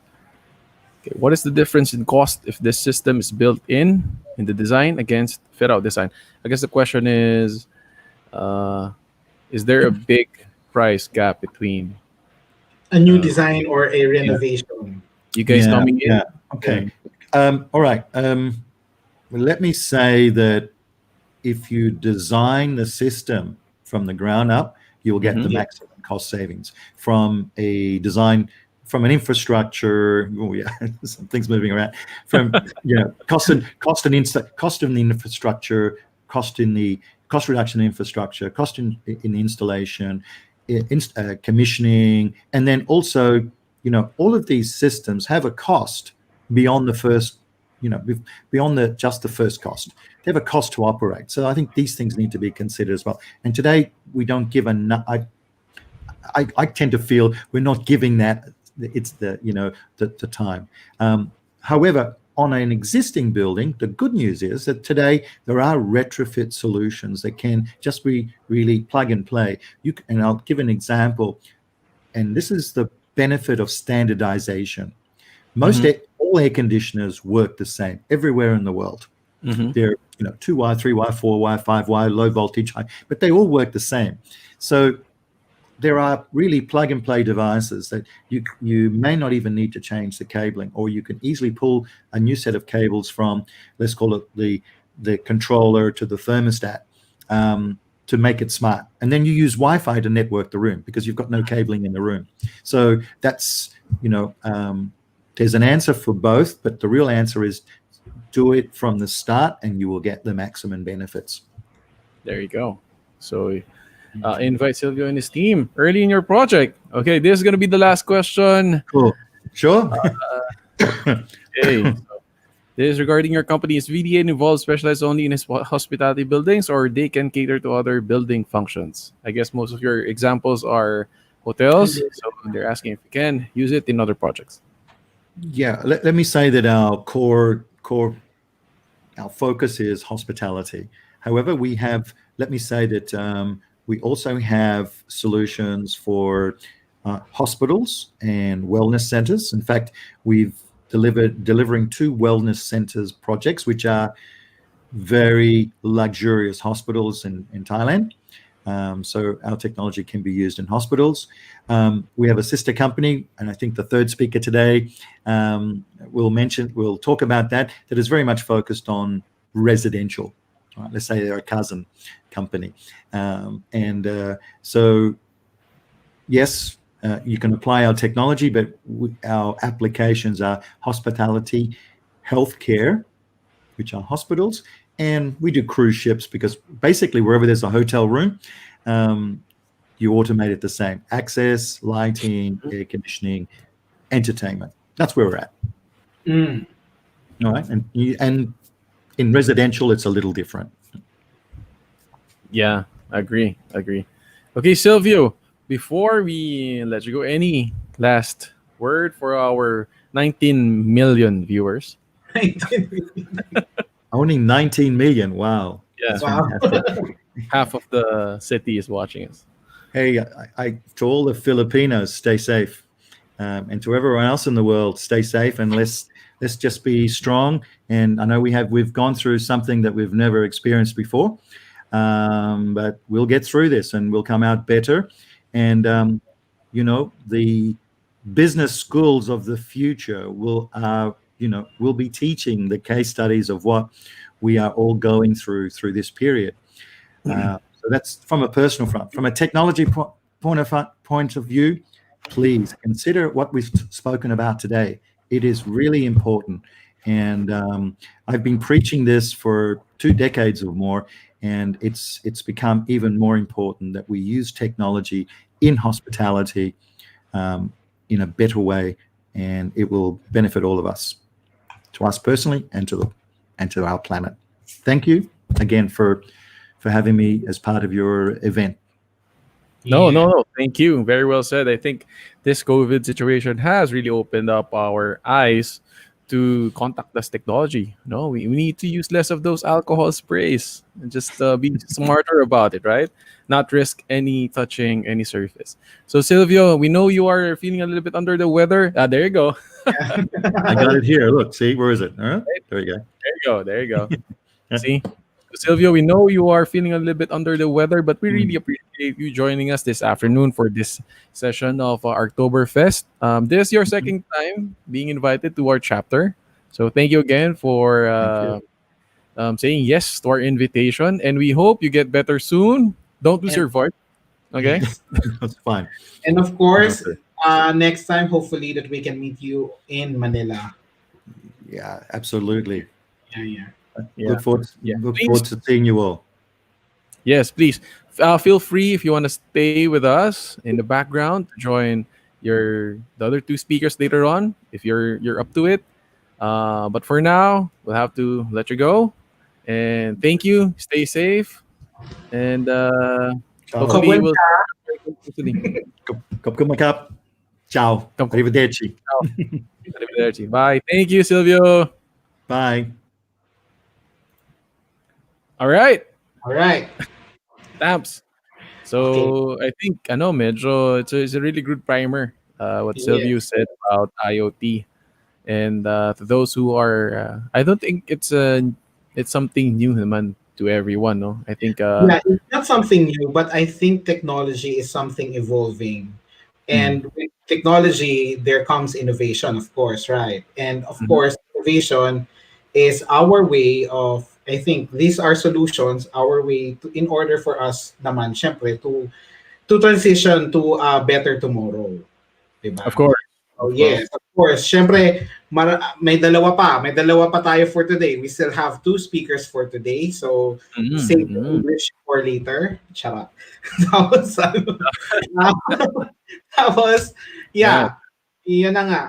Okay, what is the difference in cost if this system is built in the design against fit out design? I guess the question is there a big price gap between A new Uh, design or a Yeah, renovation. you guys yeah, coming yeah. in? Yeah. Okay. All right. Well, let me say that if you design the system from the ground up, you will get Mm-hmm. the Yeah. maximum cost savings from a design, from an infrastructure. Oh yeah, something's moving around. From cost in the infrastructure, cost in the cost reduction in infrastructure, cost in installation, commissioning, and then also all of these systems have a cost beyond the first, beyond the just the first cost. They have a cost to operate. So I think these things need to be considered as well. And today we don't give enough. I tend to feel we're not giving that. It's the time. However, on an existing building, the good news is that today there are retrofit solutions that can just be really plug and play. And I'll give an example. And this is the benefit of standardization. Mm-hmm. All air conditioners work the same everywhere in the world. Mm-hmm. They're 2 wire, 3 wire, 4 wire, 5 wire, low voltage, high, but they all work the same. So there are really plug and play devices that you may not even need to change the cabling, or you can easily pull a new set of cables from, let's call it the controller to the thermostat, to make it smart. And then you use Wi-Fi to network the room because you've got no cabling in the room. So that's there's an answer for both, but the real answer is do it from the start and you will get the maximum benefits. There you go. So invite Silvio and his team early in your project. Okay, this is gonna be the last question. Cool. Sure. Okay. So this is regarding your company's VDA involved specialized only in hospitality buildings, or they can cater to other building functions. I guess most of your examples are hotels, so they're asking if you can use it in other projects. Yeah, let me say that our our focus is hospitality. However, let me say that we also have solutions for hospitals and wellness centers. In fact, we've delivering 2 wellness centers projects, which are very luxurious hospitals in Thailand. So our technology can be used in hospitals. We have a sister company, and I think the third speaker today we'll talk about that is very much focused on residential. Right? Let's say they're a cousin company. So, yes, you can apply our technology, but our applications are hospitality, healthcare, which are hospitals, and we do cruise ships because basically wherever there's a hotel room, you automate it the same. Access, lighting, air conditioning, entertainment. That's where we're at. All right, and in residential, it's a little different. Yeah, agree. Okay, Silvio, before we let you go, any last word for our 19 million viewers? Only 19 million. Wow. Yeah. That's Wow. fantastic. Half of the city is watching us. Hey, to all the Filipinos, stay safe, and to everyone else in the world, stay safe, and let's just be strong. And I know we've gone through something that we've never experienced before, but we'll get through this and we'll come out better. And the business schools of the future will be teaching the case studies of what we are all going through this period. So that's from a personal front. From a technology point of view, please consider what we've spoken about today. It is really important. And I've been preaching this for 2 decades or more, and it's become even more important that we use technology in hospitality in a better way, and it will benefit all of us, to us personally and to our planet. Thank you again for having me as part of your event. No. Thank you. Very well said. I think this COVID situation has really opened up our eyes to contactless technology. No, we need to use less of those alcohol sprays and just be smarter about it, right? Not risk touching any surface. So, Silvio, we know you are feeling a little bit under the weather. There you go. I got it here. Look, see, where is it? All right, there you go. There you go. See? Silvio, we know you are feeling a little bit under the weather, but we really Mm. appreciate you joining us this afternoon for this session of Arktoberfest. This is your Mhm. second time being invited to our chapter. So thank you again for Thank you. saying yes to our invitation. And we hope you get better soon. Don't lose And your voice. Okay. yes. That's fine. And of course, Okay. next time, hopefully, that we can meet you in Manila. Yeah, absolutely. Yeah, yeah. Yeah. Yeah. Look Please. forward to seeing you all. Yes, please. Feel free if you want to stay with us in the background to join the other two speakers later on if you're up to it. But for now, we'll have to let you go. And thank you. Stay safe. And Ciao. hopefully Kabuen we'll ka. very closely. Kapag Ciao. Come, come. Arrivederci. Ciao. Arrivederci. Bye. Thank you, Silvio. Bye. All right. All right. Thanks. Okay. So I think medyo it's a really good primer. What Silvio Yes. said about IoT, and to those who are, I don't think it's something new naman to everyone. No, I think Yeah, it's not something new, but I think technology is something evolving. mm, And with technology, there comes innovation, of course, right? And of mhm. course, innovation is our way of, I think these are solutions, our way to, in order for us naman, syempre, to transition to a better tomorrow. Of Diba? course, Oh, of yes, course. of course. Siyempre, may dalawa pa. May dalawa pa tayo for today. We still have two speakers for today. So, Mm, save the mm. English for later. Charot. Tapos, tapos, Right. yeah. Iyan na nga.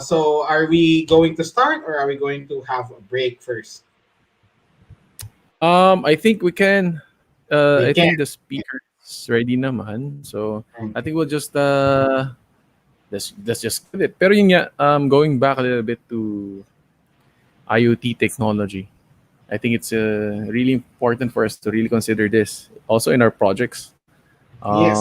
So, are we going to start or are we going to have a break first? I think we can. We I can. think the speaker's ready naman. So I think we'll just let's just give it. Pero yun nga, going back a little bit to IoT technology. I think it's really important for us to really consider this also in our projects. Yes.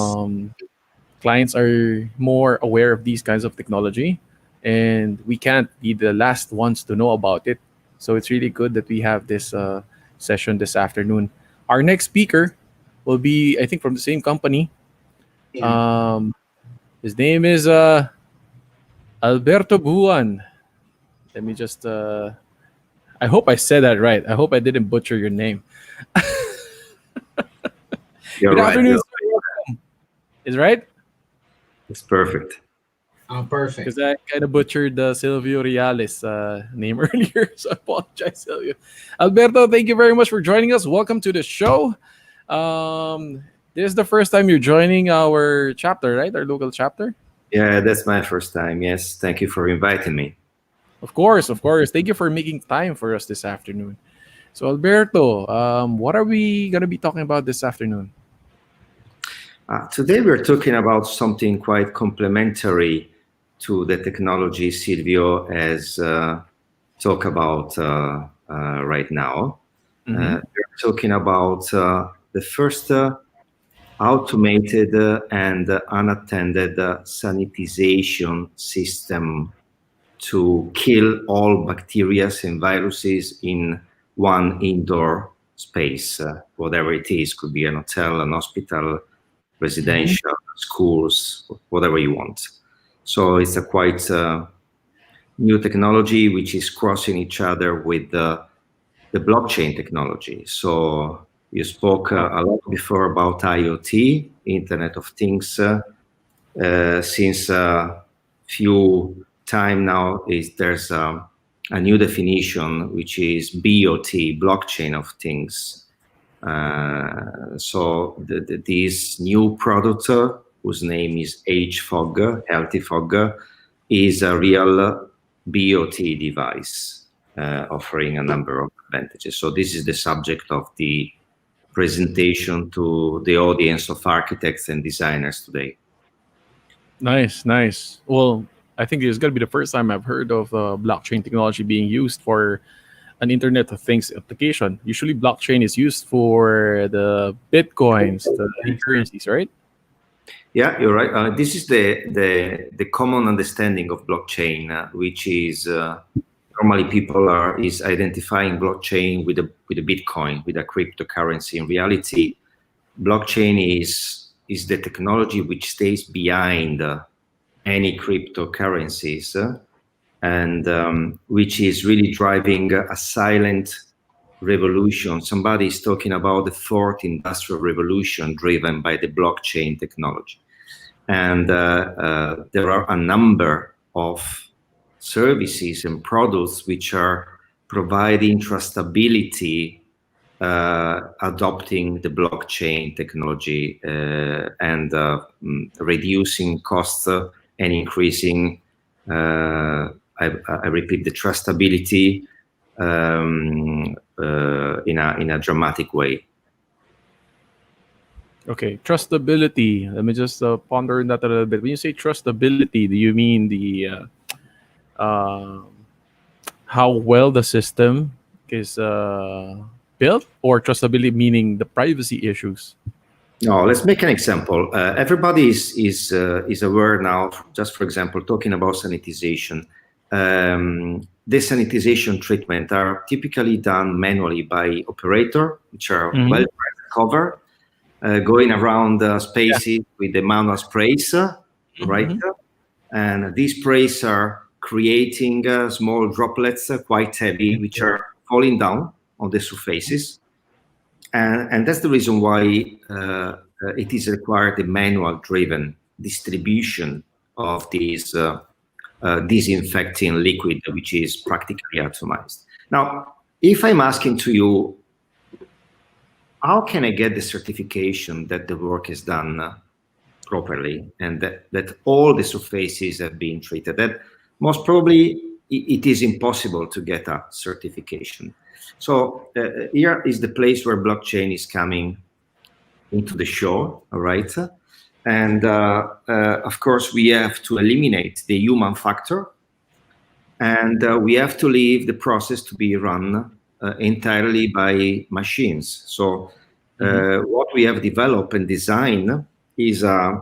Clients are more aware of these kinds of technology, and we can't be the last ones to know about it. So it's really good that we have this session this afternoon. Our next speaker will be, I think, from the same company. Yeah. Um, his name is Alberto Vuan. Let me just. I hope I said that right. I hope I didn't butcher your name. You're Good right. afternoon, sir. Welcome. Is right? It's perfect. Perfect. Because I kind of butchered Silvio Reale's name earlier, so I apologize, Silvio. Alberto, thank you very much for joining us. Welcome to the show. This is the first time you're joining our chapter, right? Our local chapter. Yeah, that's my first time. Yes, thank you for inviting me. Of course, of course. Thank you for making time for us this afternoon. So, Alberto, what are we going to be talking about this afternoon? Today we're talking about something quite complementary to the technology Silvio has talked about right now. Mm-hmm. We're talking about the first automated and unattended sanitization system to kill all bacteria and viruses in one indoor space, whatever it is. Could be an hotel, an hospital, Mhm. residential, schools, whatever you want. So it's a quite new technology which is crossing each other with the blockchain technology. So you spoke a lot before about IoT, Internet of Things. Since few time now there's a new definition which is BOT, blockchain of things. So this new product whose name is HFog, Healthy Fog, is a real BOT device offering a number of advantages. So this is the subject of the presentation to the audience of architects and designers today. Nice, nice. Well, I think this is going to be the first time I've heard of blockchain technology being used for an Internet of Things application. Usually, blockchain is used for the bitcoins, the currencies, right? Yeah, you're right. This is the common understanding of blockchain, which is normally people is identifying blockchain with a Bitcoin, with a cryptocurrency. In reality, blockchain is the technology which stays behind any cryptocurrencies, and which is really driving a silent revolution. Somebody is talking about the fourth industrial revolution driven by the blockchain technology. And there are a number of services and products which are providing trustability, adopting the blockchain technology, and reducing costs and increasing, I repeat, the trustability in a dramatic way. Okay, trustability. Let me just ponder on that a little bit. When you say trustability, do you mean the how well the system is built, or trustability meaning the privacy issues? No, let's make an example. Everybody is aware now. Just for example, talking about sanitization. Desanitization treatment are typically done manually by operator, which are well covered. Going around spaces with the manual sprays, right? And these sprays are creating small droplets, quite heavy, which are falling down on the surfaces. And that's the reason why it is required a manual-driven distribution of these disinfecting liquid, which is practically atomized. Now, if I'm asking to you, how can I get the certification that the work is done properly and that all the surfaces have been treated? That most probably it is impossible to get a certification. So here is the place where blockchain is coming into the show, all right? And of course, we have to eliminate the human factor, and we have to leave the process to be run entirely by machines. So what we have developed and designed is a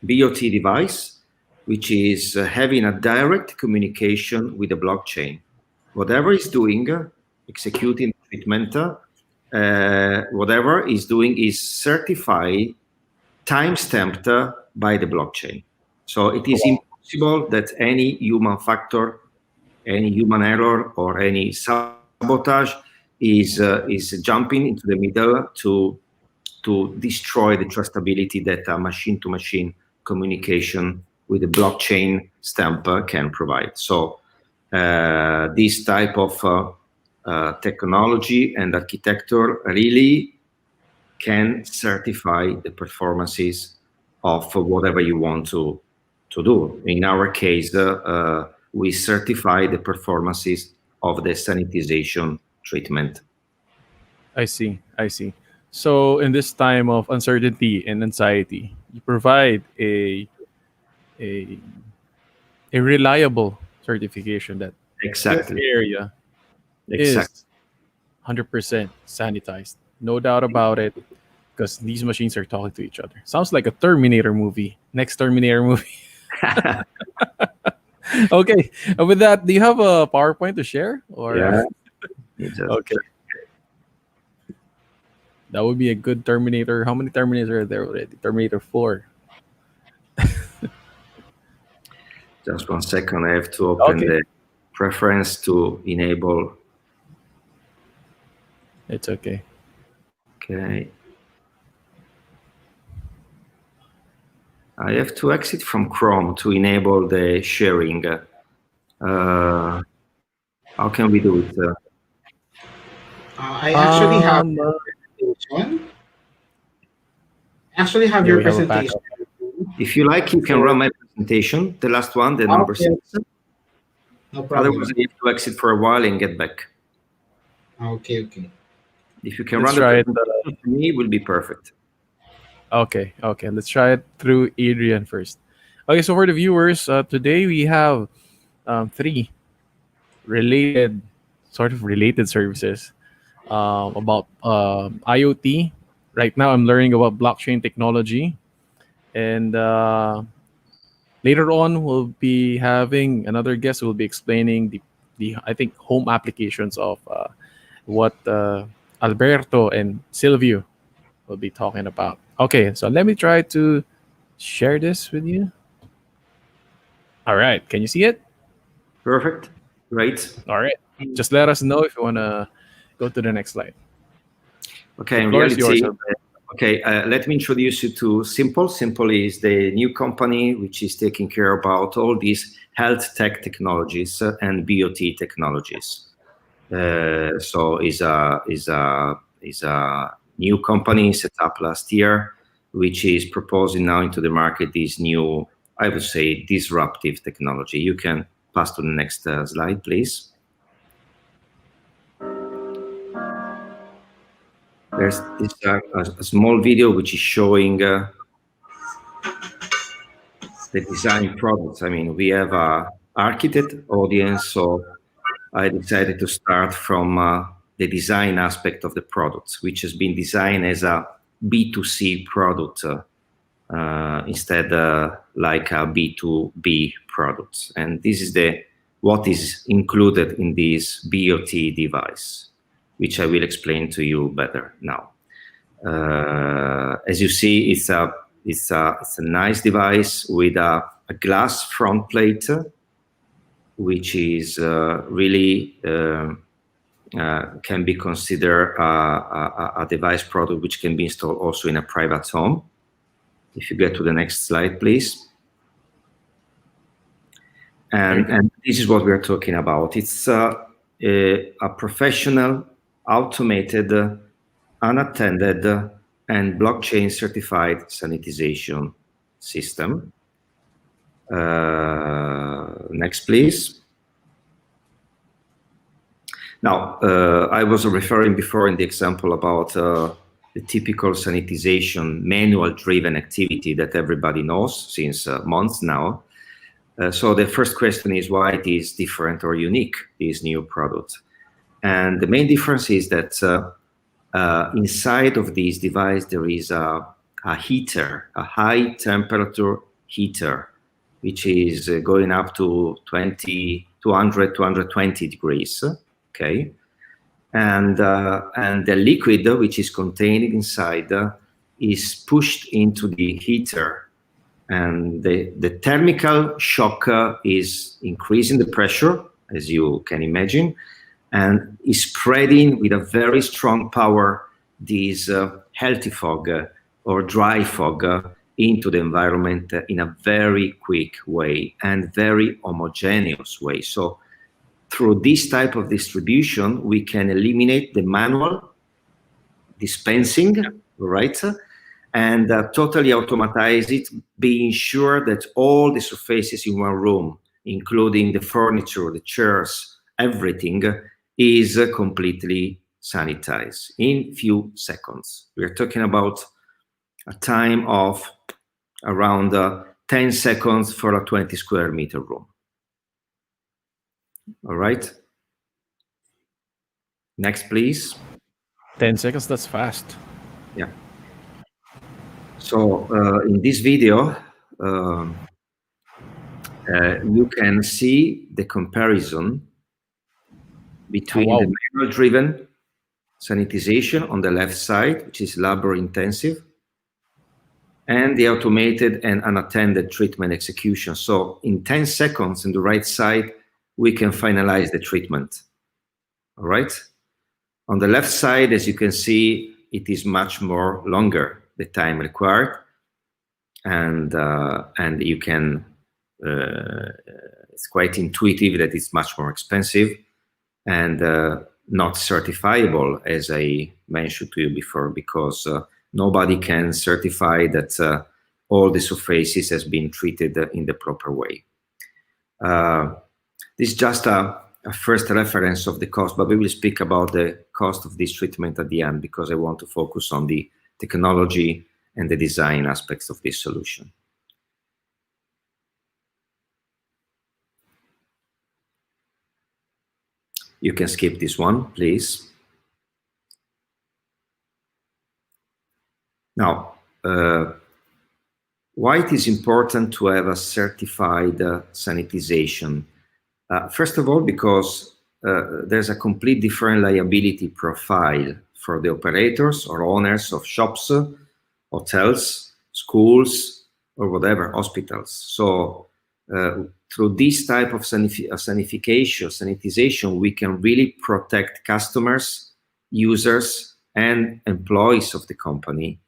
BOT device, which is having a direct communication with the blockchain. Whatever it's doing, executing treatment, whatever it's doing is certified, time-stamped by the blockchain. So it is impossible that any human factor, any human error, or any sabotage is jumping into the middle to destroy the trustability that a machine-to-machine communication with the blockchain stamp can provide. So this type of technology and architecture really can certify the performances of whatever you want to do. In our case, we certify the performances of the sanitization treatment. I see. So in this time of uncertainty and anxiety, you provide a reliable certification that Exactly. this area Exactly. is 100% sanitized. No doubt about it, because these machines are talking to each other. Sounds like a Terminator movie. Next Terminator movie. Okay. With that, do you have a PowerPoint to share? Or Yeah. okay. That would be a good Terminator. How many Terminators are there already? Terminator 4. Just 1 second. I have to open the preference to enable. It's okay. Okay. I have to exit from Chrome to enable the sharing. How can we do it? I actually have your presentation. Your we have a presentation. If you like, you can run my presentation, the last one, the number 6. No problem. Otherwise, I have to exit for a while and get back. Okay. If you can Let's run try the it. presentation to me, it will be perfect. Okay. Let's try it through Adrian first. Okay, so for the viewers, today we have 3 sort of related services about IoT. Right now, I'm learning about blockchain technology, and later on, we'll be having another guest who will be explaining the the, I think, home applications of what Alberto and Silvio will be talking about. Okay, so let me try to share this with you. All right, can you see it? Perfect. Great. All right, just let us know if you want to go to the next slide. Okay, The in floor is yours, reality, Alberto. okay, let me introduce you to Simple. Simple is the new company which is taking care about all these health tech technologies and BOT technologies. So is a new company set up last year, which is proposing now into the market this new, I would say, disruptive technology. You can pass to the next slide, please. There's this a small video which is showing the design products. I mean, we have a architect audience, so I decided to start from the design aspect of the products, which has been designed as a B2C product instead like a B2B product. And this is what is included in this BOT device, which I will explain to you better now. As you see, it's a nice device with a glass front plate, which is really can be considered a device product which can be installed also in a private home. If you get to the next slide, please. And this is what we're talking about. It's a professional, automated, unattended, and blockchain certified sanitization system. Next, please. Now, I was referring before in the example about the typical sanitization manual-driven activity that everybody knows since months now. So the first question is why it is different or unique, this new product. And the main difference is that inside of this device, there is a heater, a high temperature heater, which is going up to 200, 220 degrees, okay? And the liquid which is contained inside is pushed into the heater, and the thermal shock is increasing the pressure, as you can imagine, and is spreading with a very strong power this healthy fog or dry fog into the environment in a very quick way and very homogeneous way. So through this type of distribution, we can eliminate the manual dispensing, right? And totally automatize it, being sure that all the surfaces in one room, including the furniture, the chairs, everything, is completely sanitized in few seconds. We're talking about a time of around 10 seconds for a 20 square meter room. All right. Next, please. 10 seconds, that's fast. Yeah. So in this video, you can see the comparison between the manual-driven sanitization on the left side, which is labor-intensive, and the automated and unattended treatment execution. So in 10 seconds on the right side, we can finalize the treatment. All right. On the left side, as you can see, it is much more longer, the time required, and you can. It's quite intuitive that it's much more expensive and not certifiable, as I mentioned to you before, because nobody can certify that all the surfaces has been treated in the proper way. This is just a first reference of the cost, but we will speak about the cost of this treatment at the end, because I want to focus on the technology and the design aspects of this solution. You can skip this one, please. Now, why it is important to have a certified sanitization? First of all, because there's a complete different liability profile for the operators or owners of shops, hotels, schools, or whatever, hospitals. So through this type of sanitization, we can really protect customers, users, and employees of the company.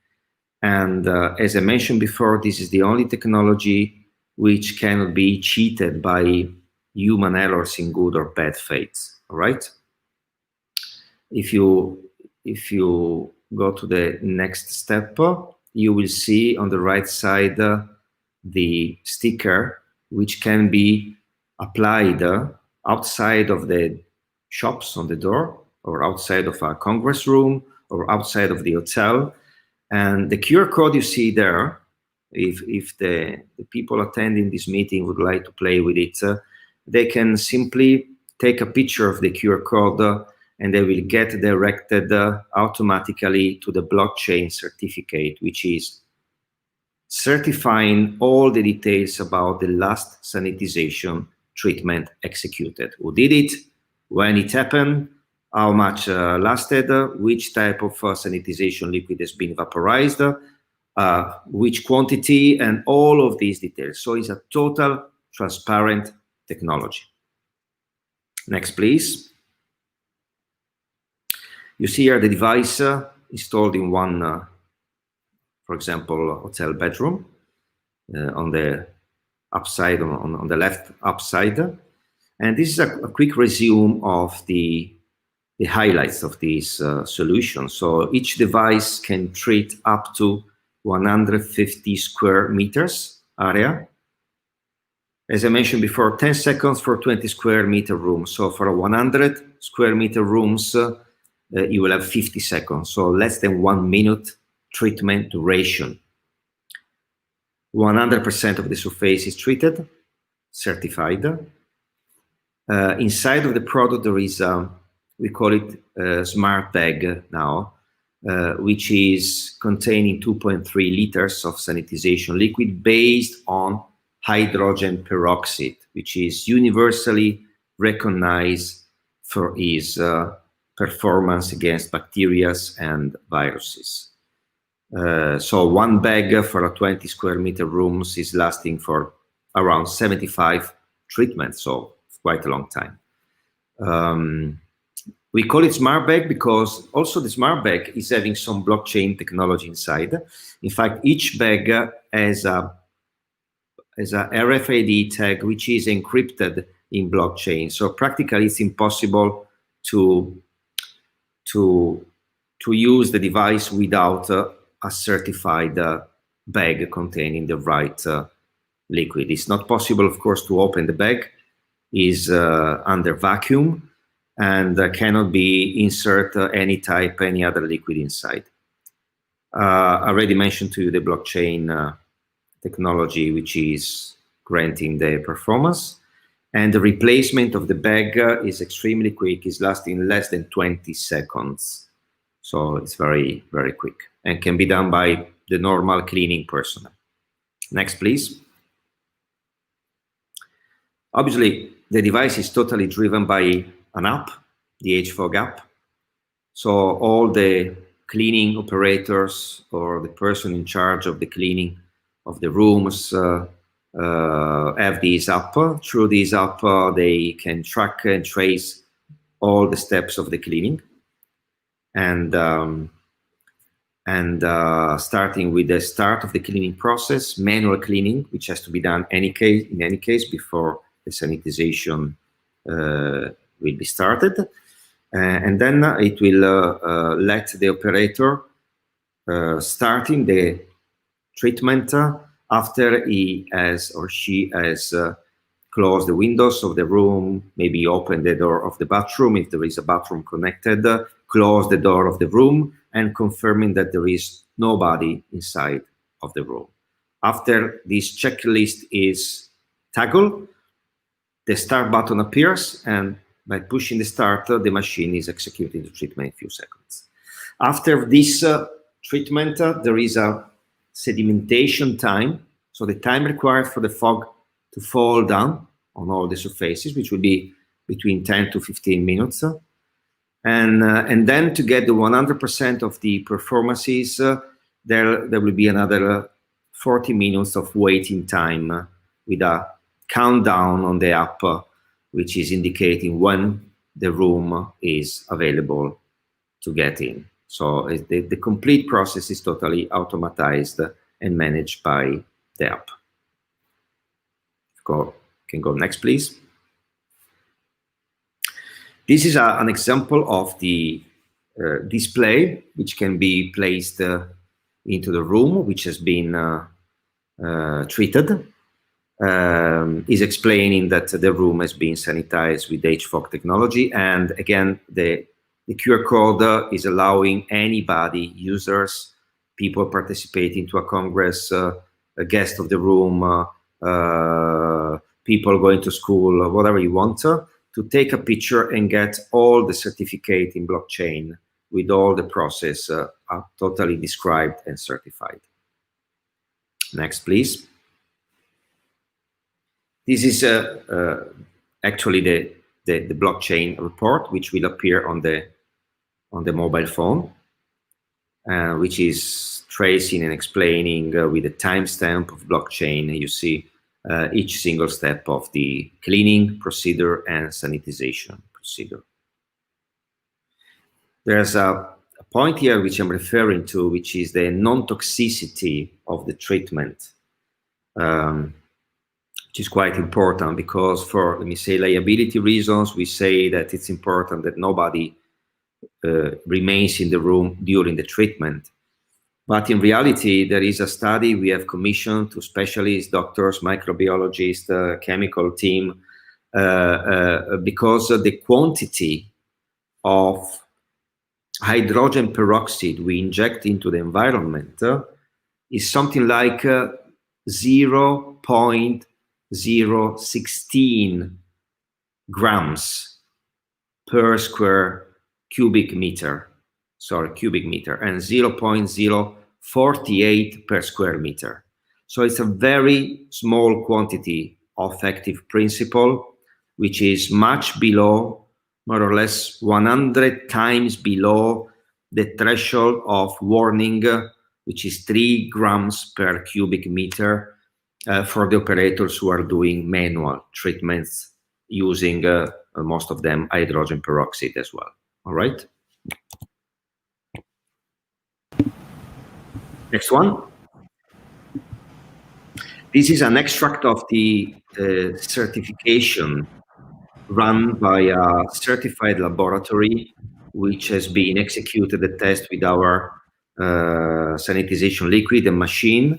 And as I mentioned before, this is the only technology which cannot be cheated by human errors in good or bad faith. All right. If you go to the next step, you will see on the right side the sticker which can be applied outside of the shops on the door, or outside of a congress room, or outside of the hotel. And the QR code you see there, if the people attending this meeting would like to play with it, they can simply take a picture of the QR code and they will get directed automatically to the blockchain certificate, which is certifying all the details about the last sanitization treatment executed. Who did it, when it happened, how much lasted, which type of sanitization liquid has been vaporized, which quantity, and all of these details. So it's a total transparent technology. Next, please. You see here the device installed in one, for example, hotel bedroom on the upside, on the left upside. And this is a quick resume of the highlights of this solution. So each device can treat up to 150 square meters area. As I mentioned before, 10 seconds for 20 square meter room. So for 100 square meter rooms, you will have 50 seconds. So less than 1 minute treatment duration. 100% of the surface is treated, certified. Inside of the product, there is, we call it a smart bag now, which is containing 2.3 liters of sanitization liquid based on hydrogen peroxide, which is universally recognized for its performance against bacteria and viruses. So one bag for a 20 square meter rooms is lasting for around 75 treatments, so quite a long time. We call it smart bag because also the smart bag is having some blockchain technology inside. In fact, each bag has a RFID tag which is encrypted in blockchain. So practically it's impossible to use the device without a certified bag containing the right liquid. It's not possible, of course, to open the bag. Is under vacuum and cannot be insert any other liquid inside. I already mentioned to you the blockchain technology, which is granting the performance, and the replacement of the bag is extremely quick. It's lasting less than 20 seconds. So it's very, very quick and can be done by the normal cleaning personnel. Next, please. Obviously, the device is totally driven by an app, the HFOG app. So all the cleaning operators or the person in charge of the cleaning of the rooms have this app. Through this app, they can track and trace all the steps of the cleaning. And starting with the start of the cleaning process, manual cleaning, which has to be done in any case before the sanitization will be started, and then it will let the operator starting the treatment after he has or she has closed the windows of the room, maybe open the door of the bathroom if there is a bathroom connected, close the door of the room, and confirming that there is nobody inside of the room. After this checklist is toggled, the start button appears, and by pushing the start, the machine is executing the treatment in a few seconds. After this treatment, there is a sedimentation time, so the time required for the fog to fall down on all the surfaces, which will be between 10 to 15 minutes. And then to get the 100% of the performances, there will be another 40 minutes of waiting time with a countdown on the app, which is indicating when the room is available to get in. So the complete process is totally automatized and managed by the app. Can go next, please. This is an example of the display, which can be placed into the room, which has been treated. Is explaining that the room has been sanitized with HVAC technology. And again, the QR code is allowing anybody, users, people participating to a congress, a guest of the room, people going to school, whatever you want to take a picture and get all the certificate in blockchain with all the process totally described and certified. Next, please. This is actually the blockchain report, which will appear on the mobile phone, which is tracing and explaining with a timestamp of blockchain. You see each single step of the cleaning procedure and sanitization procedure. There's a point here which I'm referring to, which is the non-toxicity of the treatment. Which is quite important because for, let me say, liability reasons, we say that it's important that nobody remains in the room during the treatment. But in reality, there is a study we have commissioned to specialists, doctors, microbiologists, chemical team, because the quantity of hydrogen peroxide we inject into the environment is something like 0.016 grams per cubic meter, and 0.048 per square meter. So it's a very small quantity of active principle, which is much below, more or less 100 times below the threshold of warning, which is 3 grams per cubic meter for the operators who are doing manual treatments using, most of them, hydrogen peroxide as well. All right. Next one. This is an extract of the certification run by a certified laboratory, which has been executed the test with our sanitization liquid and machine.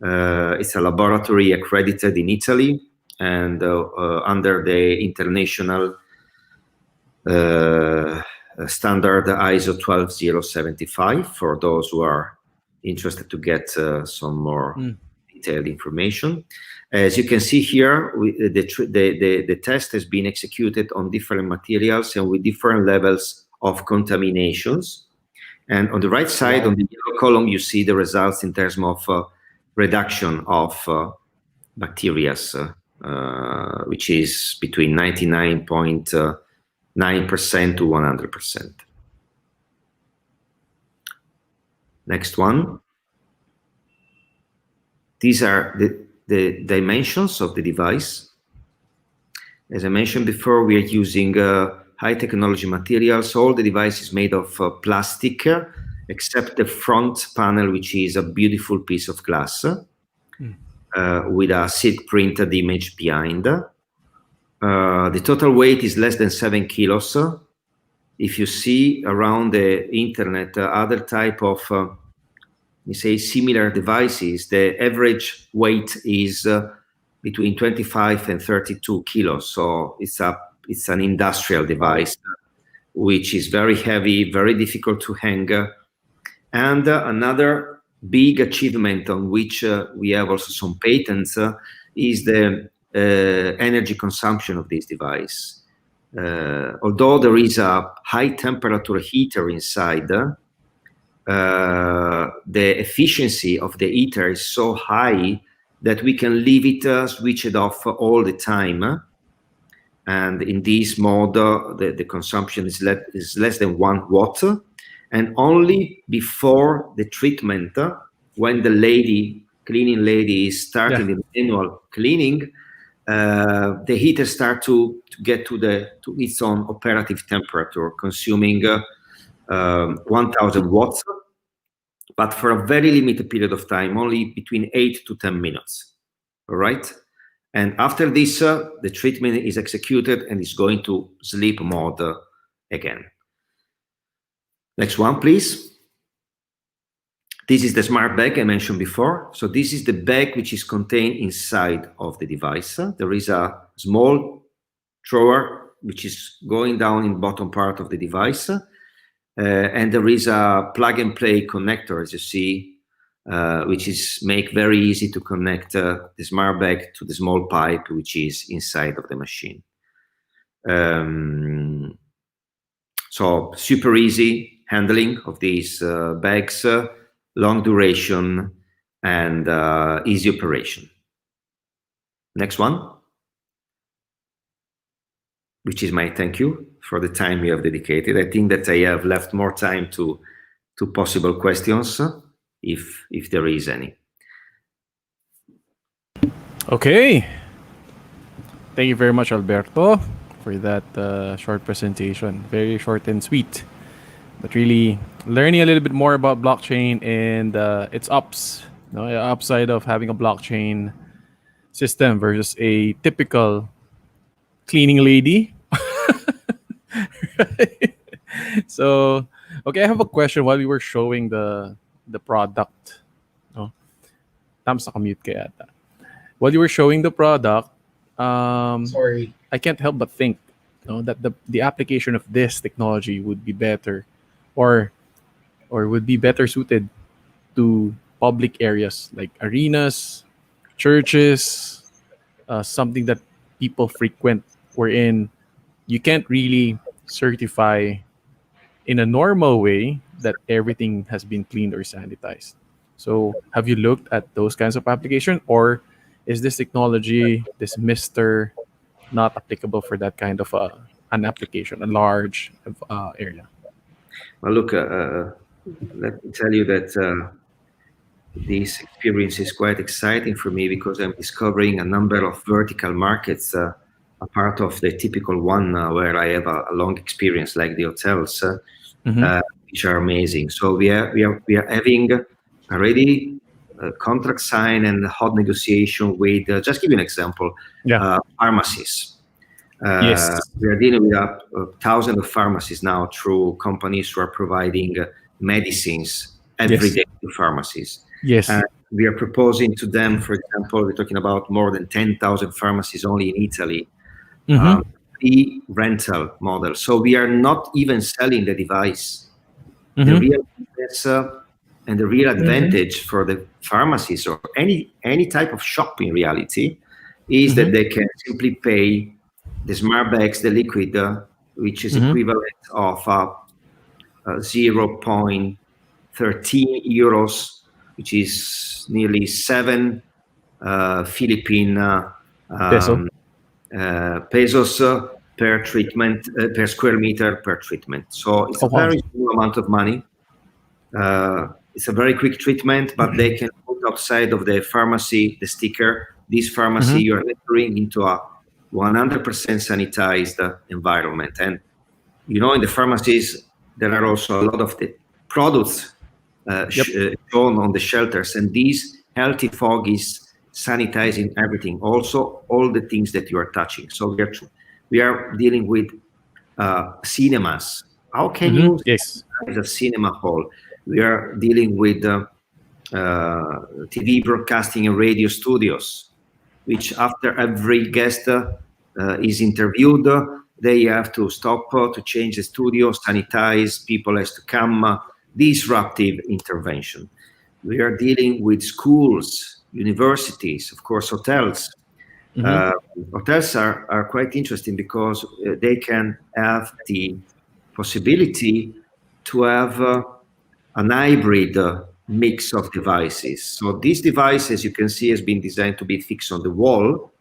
It's a laboratory accredited in Italy and under the international standard ISO 12075 for those who are interested to get some more detailed information. As you can see here, the test has been executed on different materials and with different levels of contaminations. And on the right side, on the yellow column, you see the results in terms of reduction of bacteria, which is between 99.9% to 100%. Next one. These are the dimensions of the device. As I mentioned before, we are using high technology materials. All the device is made of plastic, except the front panel, which is a beautiful piece of glass with a silk printed image behind. The total weight is less than 7 kilos. If you see around the internet other type of similar devices, the average weight is between 25 and 32 kilos. So it's an industrial device, which is very heavy, very difficult to hang. And another big achievement on which we have also some patents is the energy consumption of this device. Although there is a high temperature heater inside, the efficiency of the heater is so high that we can leave it switched off all the time. And in this mode, the consumption is less than 1 watt. And only before the treatment, when the cleaning lady is starting the manual cleaning, the heater start to get to its own operative temperature, consuming 1000 watts, but for a very limited period of time, only between 8 to 10 minutes. All right. And after this, the treatment is executed and is going to sleep mode again. Next one, please. This is the smart bag I mentioned before. So this is the bag which is contained inside of the device. There is a small drawer which is going down in the bottom part of the device. And there is a plug and play connector, as you see, which is make very easy to connect the smart bag to the small pipe which is inside of the machine. So super easy handling of these bags, long duration, and easy operation. Next one, which is my thank you for the time you have dedicated. I think that I have left more time to possible questions, if there is any. Okay. Thank you very much, Alberto, for that short presentation. Very short and sweet, but really learning a little bit more about blockchain and its upside of having a blockchain system versus a typical cleaning lady. Right? So, okay, I have a question while we were showing the product. Oh, tams nakamute ka yata. While you were showing the product, Sorry. I can't help but think, that the application of this technology would be better, or would be better suited to public areas like arenas, churches, something that people frequent, wherein you can't really certify in a normal way that everything has been cleaned or sanitized. So have you looked at those kinds of application, or is this technology, this Mister, not applicable for that kind of an application, a large area? Well, look, let me tell you that this experience is quite exciting for me because I'm discovering a number of vertical markets, a part of the typical one where I have a long experience, like the hotels, which are amazing. So we are having already contract signed and hot negotiation with, just give you an example, pharmacies. Yes. We are dealing with thousands of pharmacies now through companies who are providing medicines every day to pharmacies. Yes. We are proposing to them, for example, we're talking about more than 10,000 pharmacies only in Italy, the rental model. So we are not even selling the device. The real business and the real advantage for the pharmacies or any type of shop in reality is that they can simply pay the smart bags, the liquid, which is equivalent of 0.13 euros, which is nearly 7 Philippine pesos per treatment, per square meter per treatment. So it's a very small amount of money. It's a very quick treatment, but they can put outside of the pharmacy the sticker. This pharmacy, you are entering into a 100% sanitized environment. And, in the pharmacies, there are also a lot of the products shown on the shelters. And this healthy fog is sanitizing everything, also all the things that you are touching. So we are dealing with cinemas. How can you sanitize a cinema hall? We are dealing with TV broadcasting and radio studios, which after every guest is interviewed, they have to stop to change the studio, sanitize, people has to come, disruptive intervention. We are dealing with schools, universities, of course, hotels. Hotels are quite interesting because they can have the possibility to have an hybrid mix of devices. So this device, as you can see, has been designed to be fixed on the wall.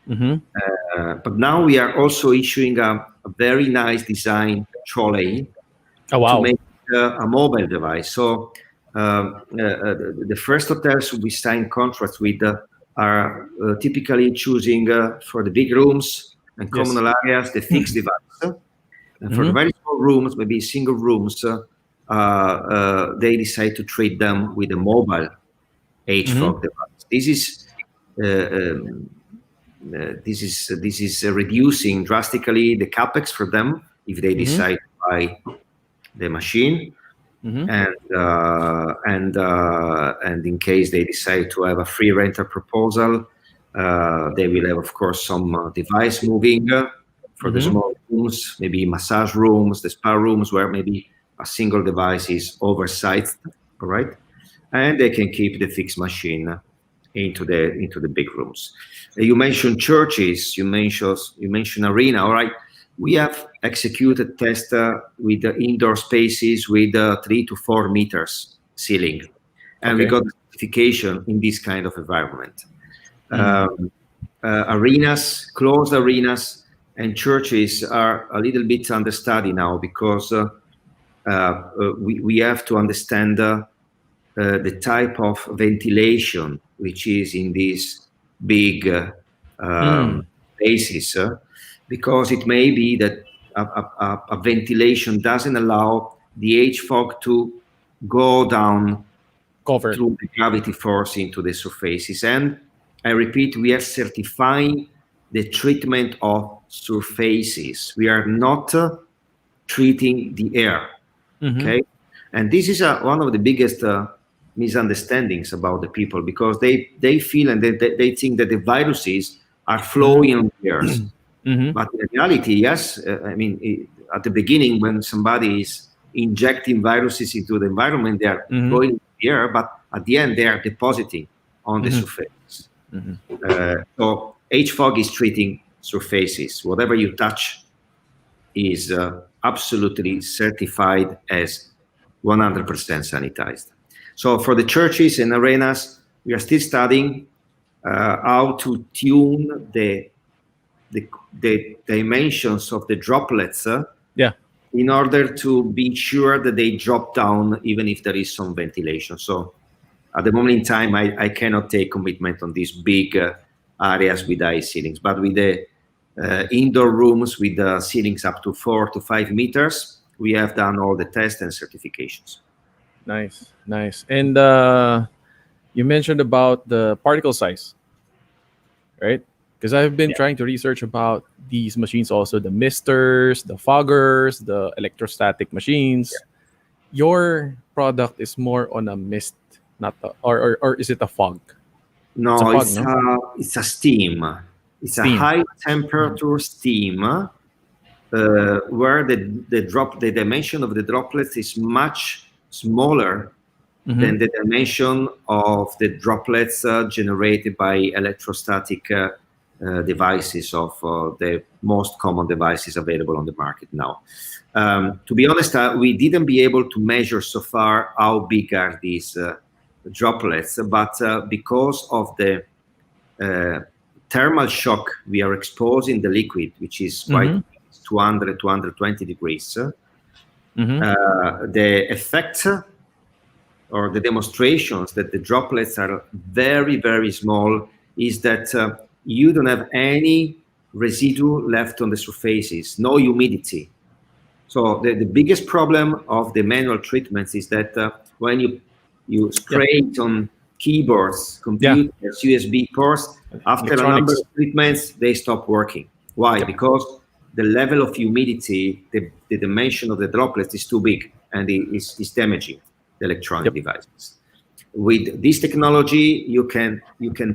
But now we are also issuing a very nice design trolley Oh to wow. make a mobile device. So the first hotels we sign contracts with are typically choosing for the big rooms and Yes. communal areas the fixed device. And for the very small rooms, maybe single rooms, they decide to treat them with a mobile HVAC device. This is reducing drastically the capex for them if they decide to buy the machine, and in case they decide to have a free rental proposal, they will have, of course, some device moving for the small rooms, maybe massage rooms, the spa rooms where maybe a single device is oversized, all right, and they can keep the fixed machine into the big rooms. You mentioned churches, you mentioned arena, all right. We have executed tests with the indoor spaces with 3 to 4 meters ceiling, and we got certification in this kind of environment. Arenas, closed arenas, and churches are a little bit understudy now because we have to understand the type of ventilation which is in these big spaces, because it may be that a ventilation doesn't allow the HVAC to go down through the gravity force into the surfaces. And I repeat, we are certifying the treatment of surfaces. We are not treating the air. Okay, and this is one of the biggest misunderstandings about the people, because they feel and they think that the viruses are flowing on the air. But in reality, yes, I mean, at the beginning, when somebody is injecting viruses into the environment, they are going in the air, but at the end, they are depositing on the surface. So HVAC is treating surfaces. Whatever you touch is absolutely certified as 100% sanitized. So for the churches and arenas, we are still studying how to tune the dimensions of the droplets in order to be sure that they drop down even if there is some ventilation. So at the moment in time, I cannot take commitment on these big areas with high ceilings, but with the indoor rooms with ceilings up to 4 to 5 meters, we have done all the tests and certifications. Nice. And you mentioned about the particle size, right? Because I've been trying to research about these machines also, the misters, the foggers, the electrostatic machines. Your product is more on a mist, not or is it a fog? No, it's a steam. It's a high temperature steam where the dimension of the droplets is much smaller than the dimension of the droplets generated by electrostatic devices of the most common devices available on the market now. To be honest, we didn't be able to measure so far how big are these droplets, but because of the thermal shock we are exposing the liquid, which is quite 200, 220 degrees, the effect or the demonstrations that the droplets are very, very small is that you don't have any residue left on the surfaces, no humidity. So the biggest problem of the manual treatments is that when you spray it on keyboards, computers, USB ports, after a number of treatments, they stop working. Why? Because the level of humidity, the dimension of the droplets is too big, and it's damaging the electronic devices. With this technology, you can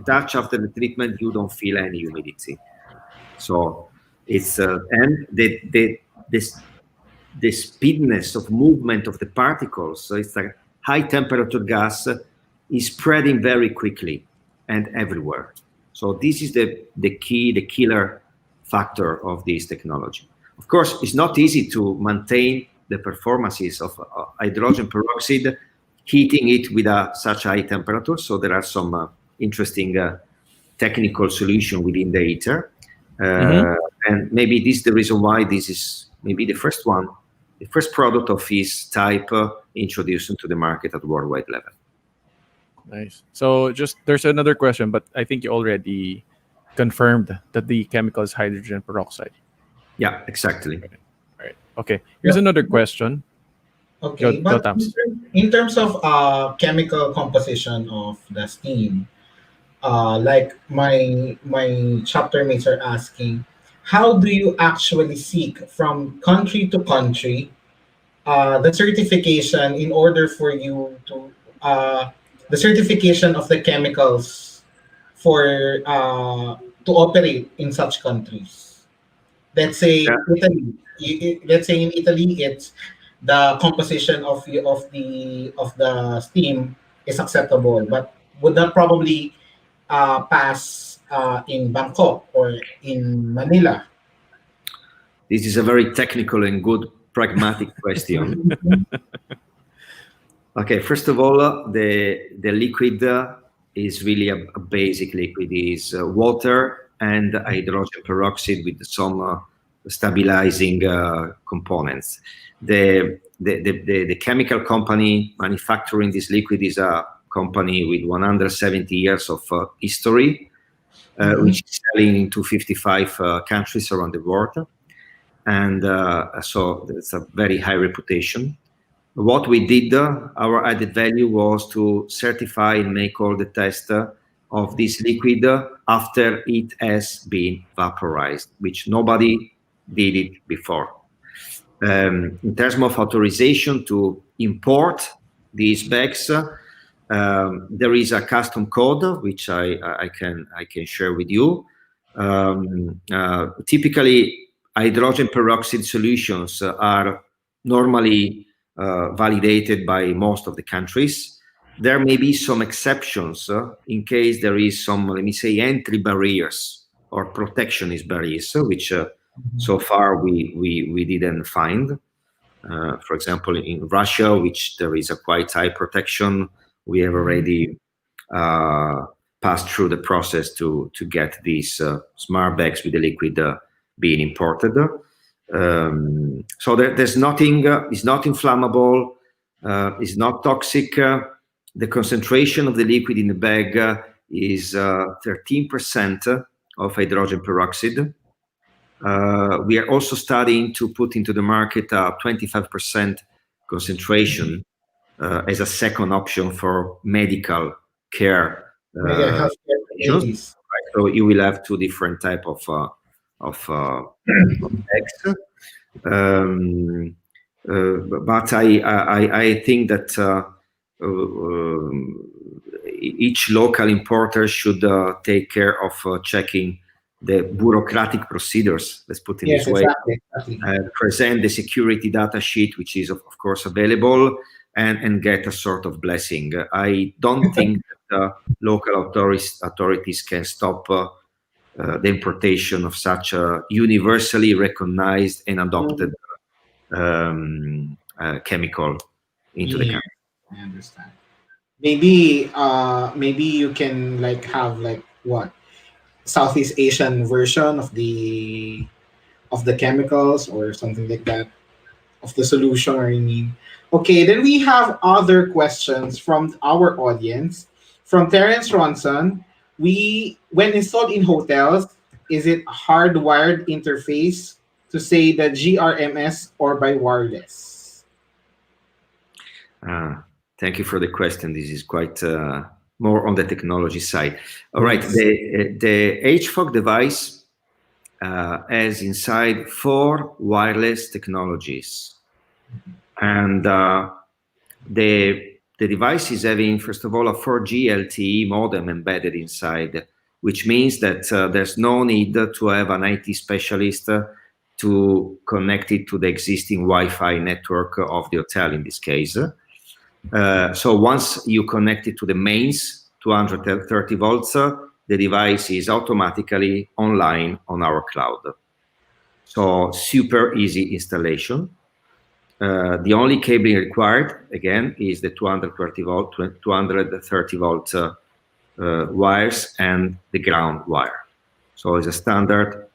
touch after the treatment, you don't feel any humidity. So it's and the speediness of movement of the particles, so it's like high temperature gas is spreading very quickly and everywhere. So this is the killer factor of this technology. Of course, it's not easy to maintain the performances of hydrogen peroxide heating it with such high temperature. So there are some interesting technical solution within the heater. And maybe this is the reason why this is maybe the first product of his type introduced into the market at worldwide level. Nice. So there's another question, but I think you already confirmed that the chemical is hydrogen peroxide. Yeah, exactly. Right. Okay. Here's another question. Okay, Go, but Tams. in terms of chemical composition of the steam, like my chapter mates are asking, how do you actually seek from country to country the certification in order for you to the certification of the chemicals for to operate in such countries? Let's say Yeah. Italy. Let's say in Italy, it's the composition of the steam is acceptable, but would that probably pass in Bangkok or in Manila? This is a very technical and good pragmatic question. Okay, first of all, the liquid is really a basic liquid. Is water and hydrogen peroxide with some stabilizing components. The chemical company manufacturing this liquid is a company with 170 years of history, which is selling into 55 countries around the world. And so it's a very high reputation. What we did, our added value was to certify and make all the tests of this liquid after it has been vaporized, which nobody did it before. In terms of authorization to import these bags, there is a custom code which I can share with you. Typically, hydrogen peroxide solutions are normally validated by most of the countries. There may be some exceptions in case there is some, let me say, entry barriers or protectionist barriers, which so far we didn't find. For example, in Russia, which there is a quite high protection, we have already passed through the process to get these smart bags with the liquid being imported. So there's nothing, it's not inflammable, it's not toxic. The concentration of the liquid in the bag is 13% of hydrogen peroxide. We are also studying to put into the market a 25% concentration as a second option for medical care. Healthcare. So you will have two different type of bags. But I think that each local importer should take care of checking the bureaucratic procedures, let's put it this way, exactly. present the security data sheet, which is of course available, and get a sort of blessing. I don't think that local authorities can stop the importation of such a universally recognized and adopted chemical into the country. I understand. Maybe you can have what Southeast Asian version of the chemicals or something like that, of the solution, I mean. Okay, then we have other questions from our audience. From Terence Ronson, when installed in hotels, is it hardwired interface to say the GRMS or by wireless? Thank you for the question. This is quite more on the technology side. All right, the HFOG device has inside 4 wireless technologies, and the device is having, first of all, a 4G LTE modem embedded inside, which means that there's no need to have an IT specialist to connect it to the existing Wi-Fi network of the hotel in this case. So once you connect it to the mains 230 volts, the device is automatically online on our cloud. So super easy installation. The only cabling required, again, is the 230 volt, 230 volt wires and the ground wire. So it's a standard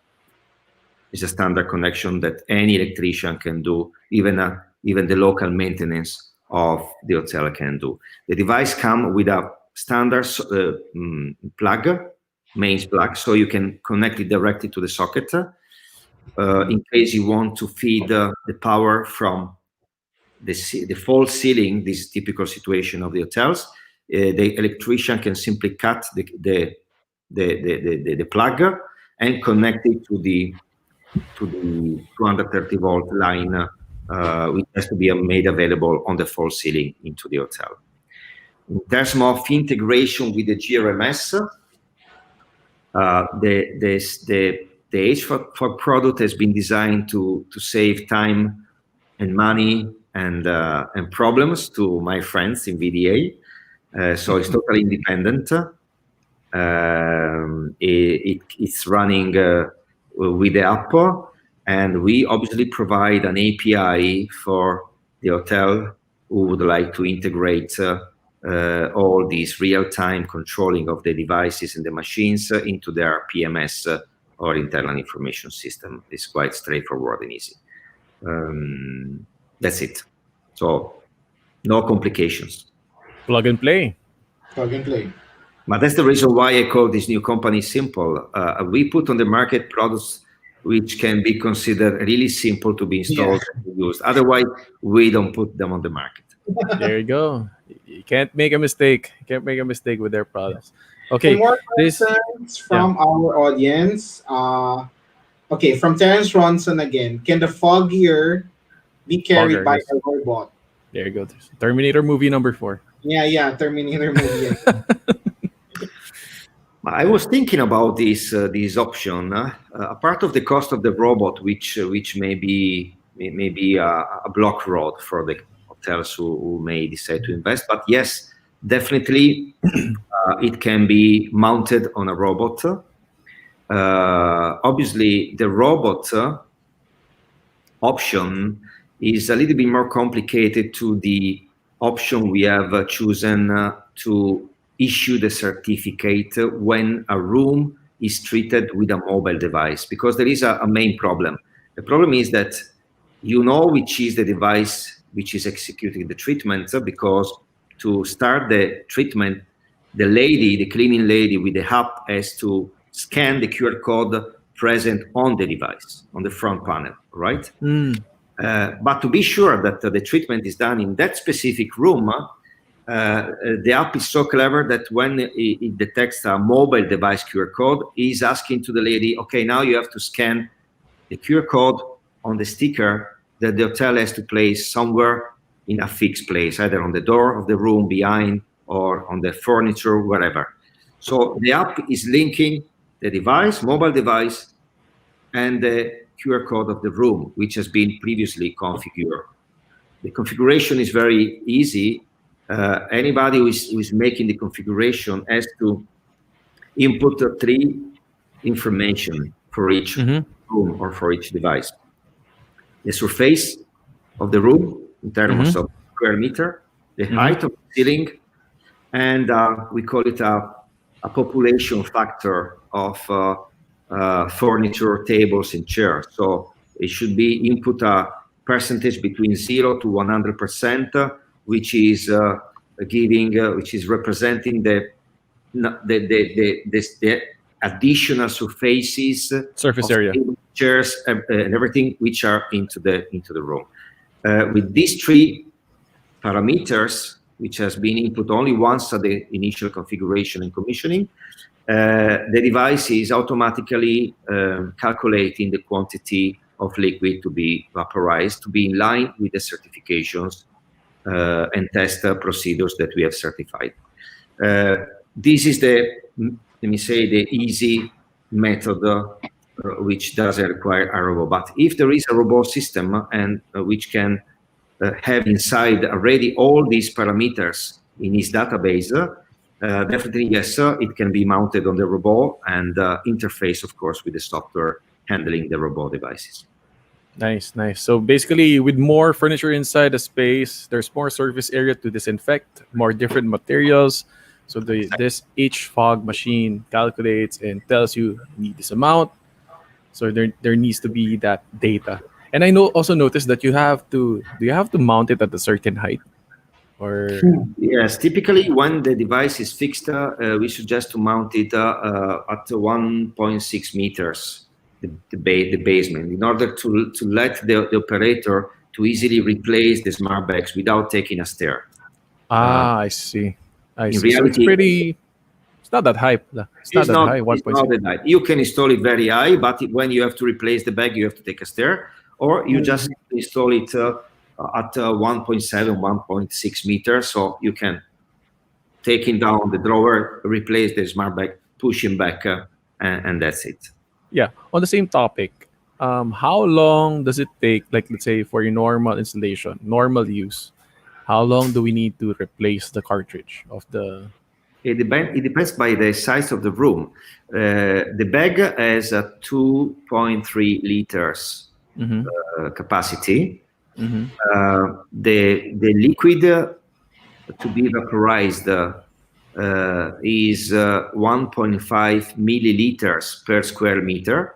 connection that any electrician can do, even the local maintenance of the hotel can do. The device comes with a standard plug, mains plug, so you can connect it directly to the socket. In case you want to feed the power from the false ceiling, this typical situation of the hotels, the electrician can simply cut the plug and connect it to the 230 volt line, which has to be made available on the false ceiling into the hotel. In terms of integration with the GRMS, the HVAC product has been designed to save time and money and problems to my friends in VDA. So it's totally independent. It's running with the app, and we obviously provide an API for the hotel who would like to integrate all these real-time controlling of the devices and the machines into their PMS or internal information system. It's quite straightforward and easy. That's it. So no complications. Plug and play. Plug and play. But that's the reason why I call this new company simple. We put on the market products which can be considered really simple to be installed and used. Otherwise, we don't put them on the market. There you go. You can't make a mistake. You can't make a mistake with their products. Okay. More questions from our audience. Okay, from Terence Ronson again. Can the fog gear be carried by a robot? There you go. Terminator movie number 4. Yeah, Terminator movie. I was thinking about this option. A part of the cost of the robot, which may be a block road for the hotels who may decide to invest. But yes, definitely, it can be mounted on a robot. Obviously, the robot option is a little bit more complicated to the option we have chosen to issue the certificate when a room is treated with a mobile device, because there is a main problem. The problem is that you know which is the device which is executing the treatment, because to start the treatment, the cleaning lady with the app has to scan the QR code present on the device, on the front panel, right? But to be sure that the treatment is done in that specific room, the app is so clever that when it detects a mobile device QR code, is asking to the lady, okay, now you have to scan the QR code on the sticker that the hotel has to place somewhere in a fixed place, either on the door of the room, behind, or on the furniture, wherever. So the app is linking the device, mobile device, and the QR code of the room, which has been previously configured. The configuration is very easy. Anybody who is making the configuration has to input 3 information for each room or for each device. The surface of the room in terms of square meter, the height of the ceiling, and we call it a population factor of furniture, tables, and chairs. So it should be input a percentage between 0 to 100%, which is representing the additional surface area, chairs, and everything which are into the room. With these 3 parameters, which has been input only once at the initial configuration and commissioning, the device is automatically calculating the quantity of liquid to be vaporized to be in line with the certifications and test procedures that we have certified. This is the easy method which doesn't require a robot. But if there is a robot system and which can have inside already all these parameters in his database, definitely yes, it can be mounted on the robot and interface, of course, with the software handling the robot devices. Nice, nice. So basically, with more furniture inside the space, there's more surface area to disinfect, more different materials. So this each fog machine calculates and tells you need this amount. So there needs to be that data. And I know also notice that you have to mount it at a certain height or Yes, typically when the device is fixed, we suggest to mount it at 1.6 meters, the basement, in order to let the operator to easily replace the smart bags without taking a stair. I see. I In see. So it's reality, pretty it's not that high. It's not that high, it's not 1.6. that high. You can install it very high, but when you have to replace the bag, you have to take a stair, or you just install it at 1.7, 1.6 meters, so you can taking down the drawer, replace the smart bag, push him back, and that's it. Yeah. On the same topic, how long does it take, like let's say for your normal installation, normal use, how long do we need to replace the cartridge of the It depends by the size of the room. The bag has a 2.3 liters Mhm. capacity. Mhm. The liquid to be vaporized is 1.5 milliliters per square meter.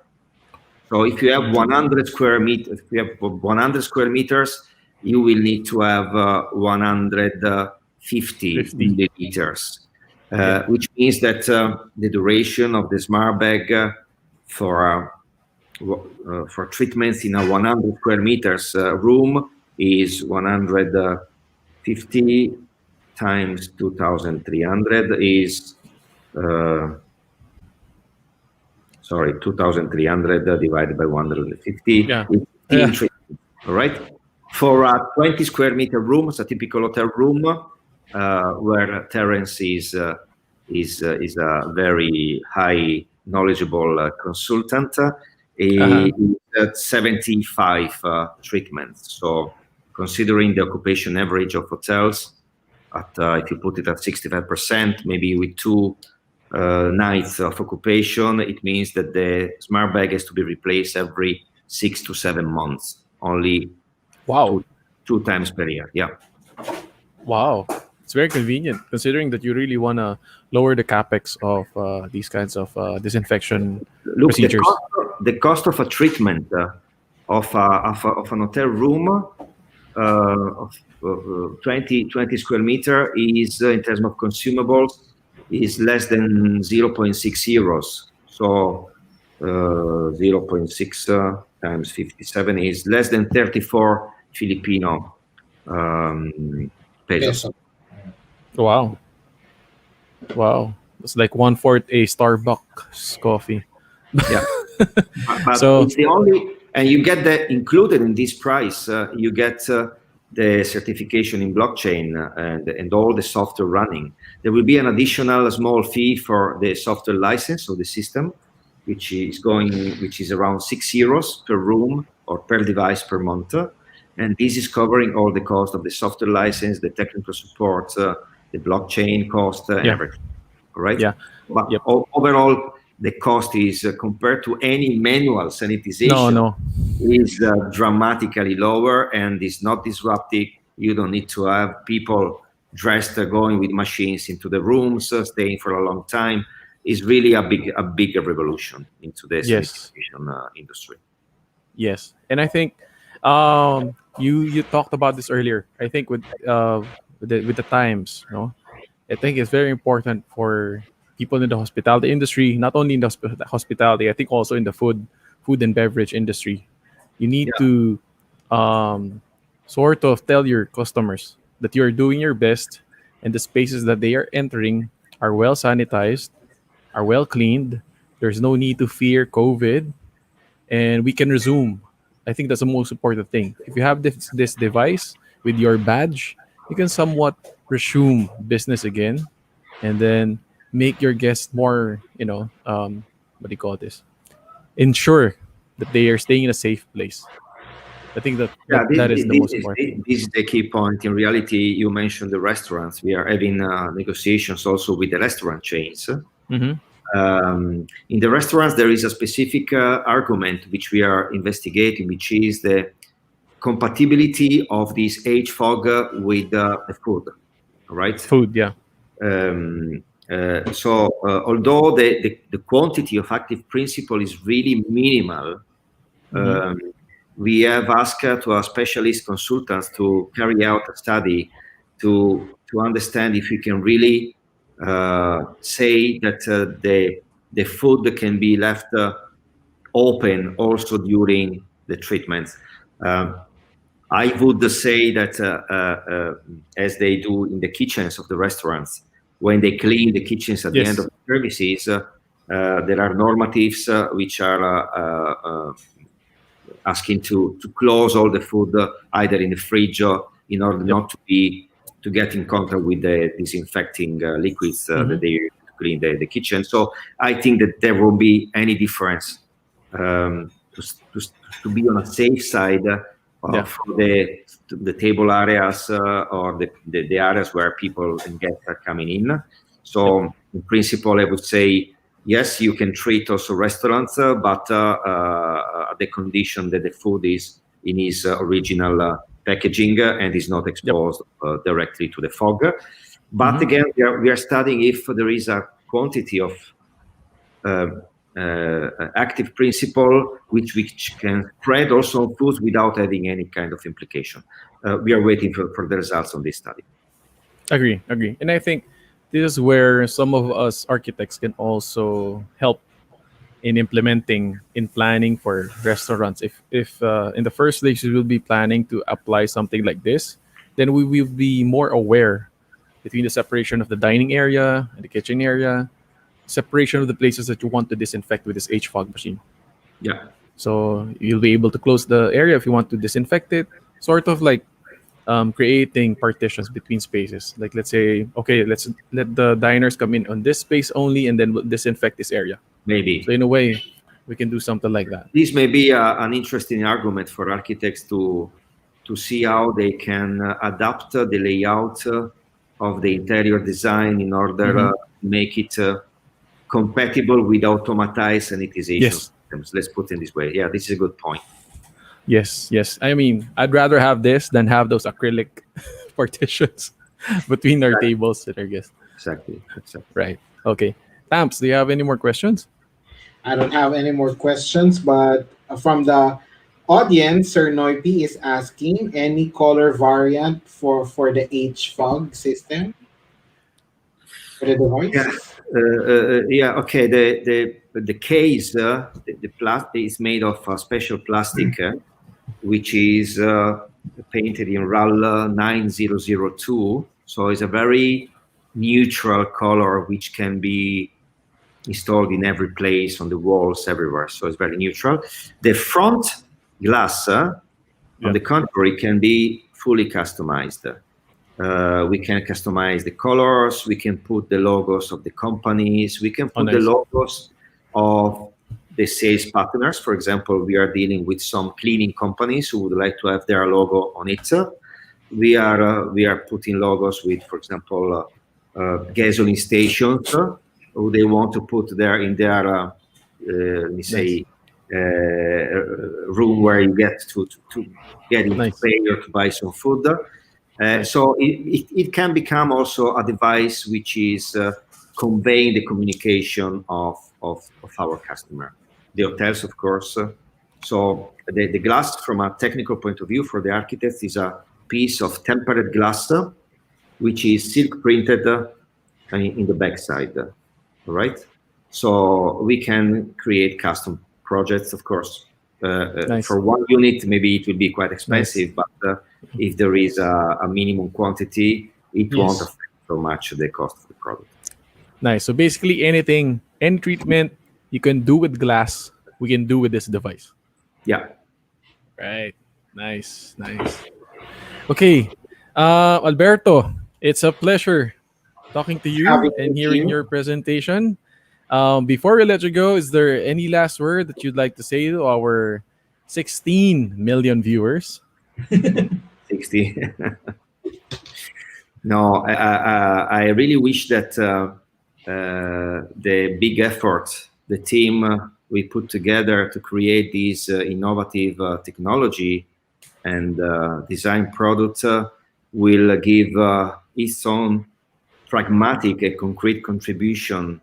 So if you have 100 square meters, if you have 100 square meters, you will need to have 150 50. milliliters, Yeah. which means that the duration of the smart bag for treatments in a 100 square meters room is 150 times 2,300 is sorry, 2,300 divided by 150 Yeah. is 15 Yeah. treatments. All right. For a 20 square meter room, it's a typical hotel room where Terence is a very high knowledgeable consultant. Uh-huh. Is at 75 treatments. So considering the occupation average of hotels, if you put it at 65%, maybe with two nights of occupation, it means that the smart bag has to be replaced every 6 to 7 months, only Wow. two times per year. Yeah. Wow. It's very convenient considering that you really want to lower the capex of these kinds of disinfection Look, procedures. the cost of a treatment of an hotel room of 20 square meter is in terms of consumables is less than 0.6 euros. So 0.6 times 57 is less than 34 Filipino pesos. Peso. Wow. Wow. It's like one fourth a Starbucks coffee. Yeah. But So it's the only, and you get that included in this price. You get the certification in blockchain and all the software running. There will be an additional small fee for the software license of the system, which is around 6 euros per room or per device per month. And this is covering all the cost of the software license, the technical support, the blockchain cost, and yeah. everything. All right. Yeah. But Yep. overall, the cost is compared to any manual No, sanitization no. is dramatically lower and is not disruptive. You don't need to have people dressed going with machines into the rooms, staying for a long time. It's really a big revolution into the Yes. sanitization industry. Yes. And I think you talked about this earlier. I think with the times, no? I think it's very important for people in the hospitality industry, not only in the hospitality, I think also in the food and beverage industry. You need Yeah. to um, sort of tell your customers that you're doing your best and the spaces that they are entering are well sanitized, are well cleaned. There's no need to fear COVID, and we can resume. I think that's the most important thing. If you have this device with your badge, you can somewhat resume business again, and then make your guests more, what do you call this? Ensure that they are staying in a safe place. I think Yeah, that is the most important thing. this is the key point. In reality, you mentioned the restaurants. We are having negotiations also with the restaurant chains. Mm-hmm. In the restaurants, there is a specific argument which we are investigating, which is the compatibility of this HFOG with the food, right? Food, yeah. Although the quantity of active principle is really minimal, we have asked to our specialist consultants to carry out a study to understand if we can really say that the food can be left open also during the treatment. I would say that as they do in the kitchens of the restaurants, when they clean the kitchens at the end of the services, there are normatives which are asking to close all the food either in the fridge in order not to get in contact with the disinfecting liquids that they use to clean the kitchen. So I think that there won't be any difference to be on a safe side for the table areas or the areas where people and guests are coming in. So in principle, I would say, yes, you can treat also restaurants, but the condition that the food is in its original packaging and is not exposed directly to the fog. But again, we are studying if there is a quantity of active principle which can spread also on foods without having any kind of implication. We are waiting for the results on this study. Agree. And I think this is where some of us architects can also help in implementing, in planning for restaurants. If in the first place we will be planning to apply something like this, then we will be more aware between the separation of the dining area and the kitchen area, separation of the places that you want to disinfect with this HFOG machine. Yeah. So you'll be able to close the area if you want to disinfect it, sort of like creating partitions between spaces. Like let's say, okay, let's let the diners come in on this space only, and then we'll disinfect this area. Maybe. So in a way, we can do something like that. This may be an interesting argument for architects to see how they can adapt the layout of the interior design in order to make it compatible with automatized sanitization systems. Let's put it this way. Yeah, this is a good point. Yes. I mean, I'd rather have this than have those acrylic partitions between our tables and our guests. Exactly. Right. Okay. Tamps, do you have any more questions? I don't have any more questions, but from the audience, Sir Noipi is asking any color variant for the HFOG system for the device. Okay. The case, the plastic is made of a special plastic, which is painted in Reale 9002. So it's a very neutral color, which can be installed in every place, on the walls, everywhere. So it's very neutral. The front glass, on the contrary, can be fully customized. We can customize the colors. We can put the logos of the companies. We can put the logos of the sales partners. For example, we are dealing with some cleaning companies who would like to have their logo on it. We are putting logos with, for example, gasoline stations who they want to put there in their let me say room where you get to get in to pay or to buy some food. So it can become also a device which is conveying the communication of our customer. The hotels, of course. So the glass, from a technical point of view, for the architects, is a piece of tempered glass, which is silk printed in the backside. All right. So we can create custom projects, of course. For one unit, maybe it will be quite expensive, but if there is a minimum quantity, it won't affect so much the cost of the product. Nice. So basically, any treatment you can do with glass, we can do with this device. Yeah. Right. Nice. Okay. Alberto, it's a pleasure talking to you and hearing your presentation. Before we let you go, is there any last word that you'd like to say to our 16 million viewers? 16. No, I really wish that the big effort, the team we put together to create this innovative technology and design product will give its own pragmatic and concrete contribution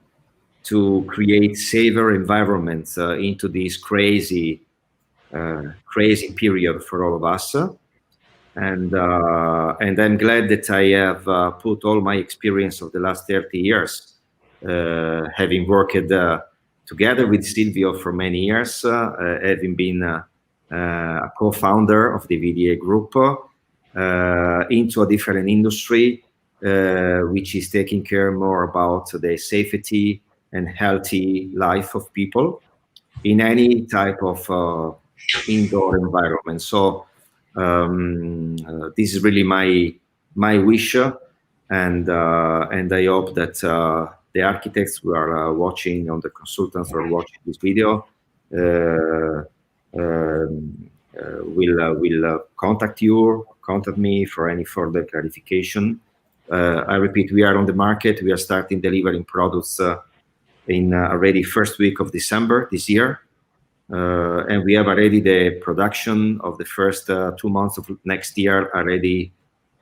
to create safer environments into this crazy period for all of us. And I'm glad that I have put all my experience of the last 30 years, having worked together with Silvio for many years, having been a co-founder of the VDA group, into a different industry, which is taking care more about the safety and healthy life of people in any type of indoor environment. So this is really my wish, and I hope that the architects who are watching, or the consultants who are watching this video, will contact me for any further clarification. I repeat, we are on the market. We are starting delivering products in already first week of December this year. And we have already the production of the first 2 months of next year already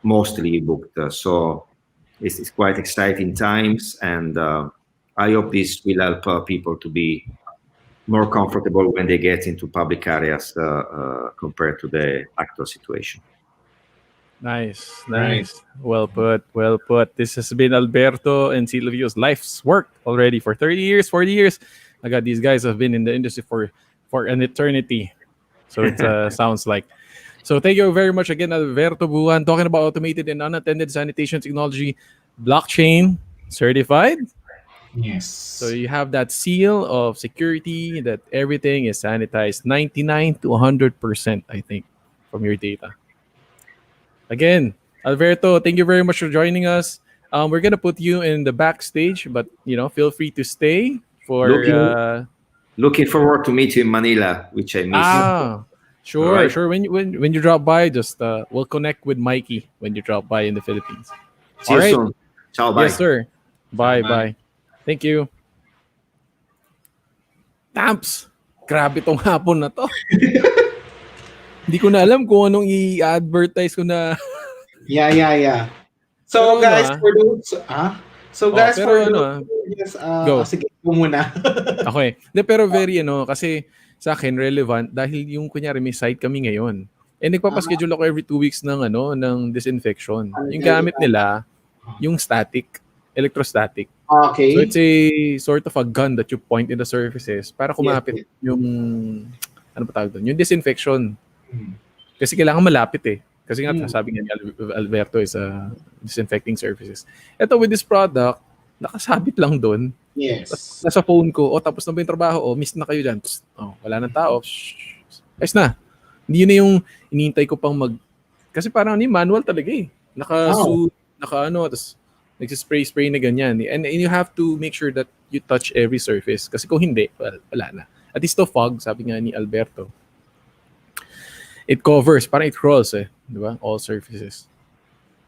mostly booked. So it's quite exciting times, and I hope this will help people to be more comfortable when they get into public areas compared to the actual situation. Nice. Well put. This has been Alberto and Silvio's life's work already for 30 years, 40 years. I got these guys have been in the industry for an eternity. So it sounds like. So thank you very much again, Alberto Vuan, talking about automated and unattended sanitation technology, blockchain certified. Yes. So you have that seal of security that everything is sanitized 99 to 100%, I think, from your data. Again, Alberto, thank you very much for joining us. We're gonna put you in the backstage, but feel free to stay for. Looking forward to meet you in Manila, which I miss. Sure, right. sure. When you drop by, just we'll connect with Mikey when you drop by in the Philippines. See you soon. Ciao, bye. Yes, sir. Bye. Bye. Thank you. Tamps! Grabe tong hapon na to. Hindi ko na alam kung anong i-advertise ko na. Yeah. So Pero guys, for those pero go. Sige, go muna. Okay. Pero very kasi sa akin relevant dahil yung kunyari may site kami ngayon. Nagpapaschedule ako every 2 weeks ng disinfection. Yung gamit nila, yung electrostatic. Okay. So it's a sort of a gun that you point in the surfaces para kumapit yung ano pa tawag doon? Yung disinfection. Kasi kailangan malapit eh. Kasi nga sabi nga ni Alberto is disinfecting surfaces. Ito with this product, nakasabit lang doon. Yes. Nasa phone ko, tapos na ba yung trabaho? Miss na kayo dyan. Wala nang tao. Ayos na. Hindi yun na yung inintay ko pang kasi parang manual talaga eh. Naka-suit, tapos nagsispray na ganyan. And you have to make sure that you touch every surface. Kasi kung hindi, wala na. At least the fog, sabi nga ni Alberto, it covers, parang it crawls di ba? All surfaces.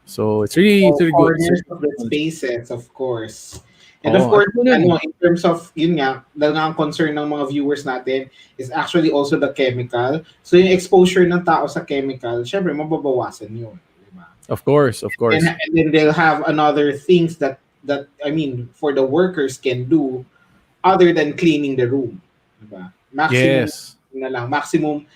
So it's really good. Of the spaces, of course. And of course, in terms of, yun nga, ang concern ng mga viewers natin is actually also the chemical. So yung exposure ng tao sa chemical, syempre, mababawasan yun. Diba? Of course. And then they'll have another things that for the workers can do other than cleaning the room. Diba? Maximum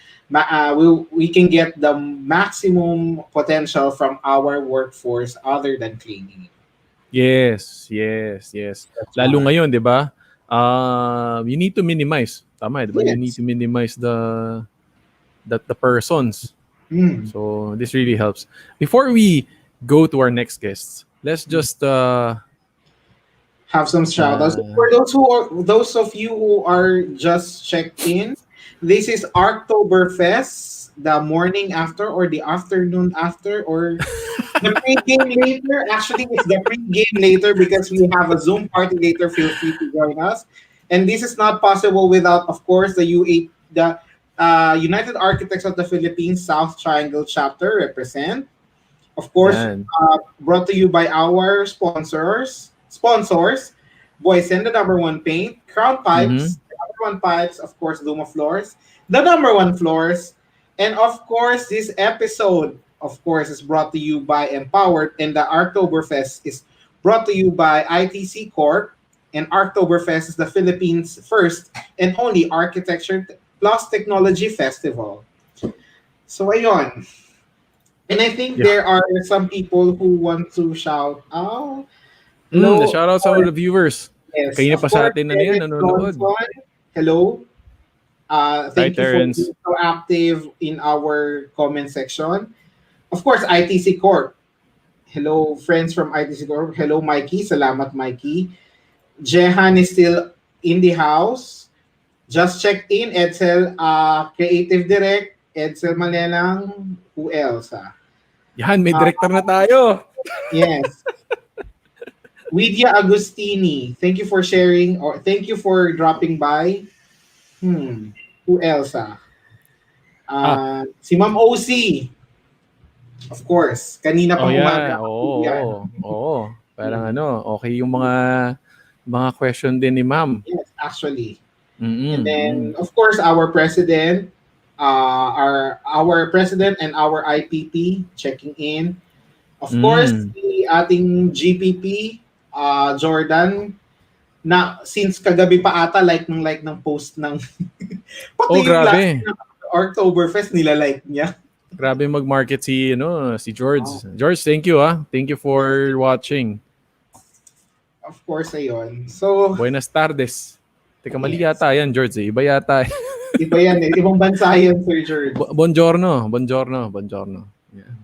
we can get the maximum potential from our workforce other than cleaning it. Yes. Lalo ngayon, 'di ba? You need to minimize. Tama, 'di ba? Yes. You need to minimize the persons. So this really helps. Before we go to our next guests, let's just have some shout-outs. For those of you who are just checked in, this is Arktoberfest, the morning after or the afternoon after or the pre-game later. Actually, it's the pre-game later because we have a Zoom party later. Feel free to join us. And this is not possible without, of course, the United Architects of the Philippines South Triangle Chapter represent. Of course, brought to you by our sponsors, Boysen, the number one paint. Crown Mm-hmm. Pipes, the number one pipes. Of course, Luma Floors, the number one floors. And of course, this episode, of course, is brought to you by Empowered, and the Arktoberfest is brought to you by ITC Corp. And Arktoberfest is the Philippines' first and only architecture plus technology festival. So, ayun. And I think Yeah. there are some people who want to shout out. The Hello, shout out sa mga viewers. yes, Kanina of pa sa course, atin na yan, Terence nanonood. Johnson. Hello. Hi, Thank you for Terrence. being so active in our comment section. Of course, ITC Corp. Hello, friends from ITC Corp. Hello, Mikey. Salamat, Mikey. Jehan is still in the house. Just checked in. Edsel, Creative Direct. Edsel Malelang. Who else? Yan, may director na tayo. Yes. Widya Agustini. Thank you for sharing or thank you for dropping by. Who else? Si Ma'am OC. Of course. Kanina Oh pang yeah, umaga. oo, oo. Parang Hmm. okay yung mga question din ni Ma'am. Yes, actually. And Mm-mm. then, of course, our president, our president and our IPP checking in. Of course, Mm. the ating GPP, Jordan, na since kagabi pa ata like ng post ng pati Oh, yung last grabe. na Arktoberfest nila-like niya. Grabe mag-market si George. Wow. George, thank you ah. Thank you for watching. Of course, ayun. So, Buenas tardes. Teka, mali yes. yata yan, George. Iba yata. Iba yan eh. Ibang bansa yan, Sir George. Buongiorno. Buongiorno. Buongiorno. Yeah.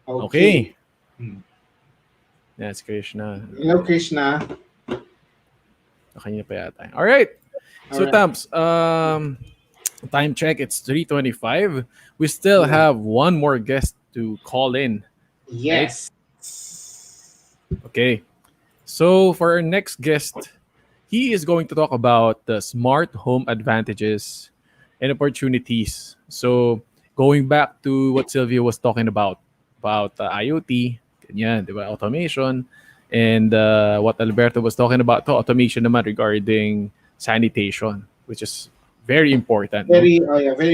Okay. Yes, Krishna. Hello, Krishna. Kanina pa yata. All right. So, Alright. Tamps, time check. It's 3:25. We still have one more guest to call in. Yes. Okay. So, for our next guest, he is going to talk about the smart home advantages and opportunities. So, going back to what Sylvia was talking about IoT, ganyan, di ba? Automation, and what Alberto was talking about, to automation naman regarding sanitation, which is very important Very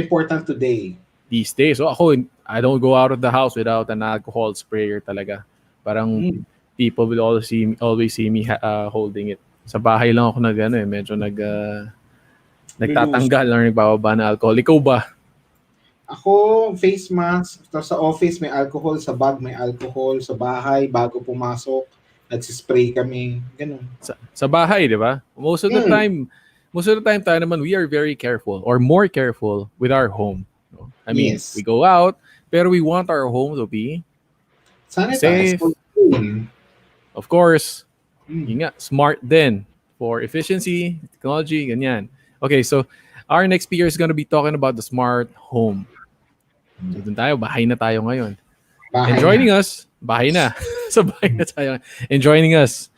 important today. these days. So ako, I don't go out of the house without an alcohol sprayer talaga. Parang people will always see me holding it. Sa bahay lang ako medyo nagtatanggal or nagbababa ng alcohol. Ikaw ba? Ako, face mask. Tapos sa office, may alcohol. Sa bag, may alcohol. Sa bahay, bago pumasok, nagsispray kami. Ganun. Sa bahay, di ba? Most of the time tayo naman, we are very careful or more careful with our home. No? I mean, Yes. we go out, pero we want our home to be Sanitize. safe. Of course, yun nga, smart din for efficiency, technology, ganyan. Okay, so our next speaker is going to be talking about the smart home. So dun tayo, bahay na tayo ngayon. Bahay And joining na. us, bahay na. So bahay na tayo. And joining us,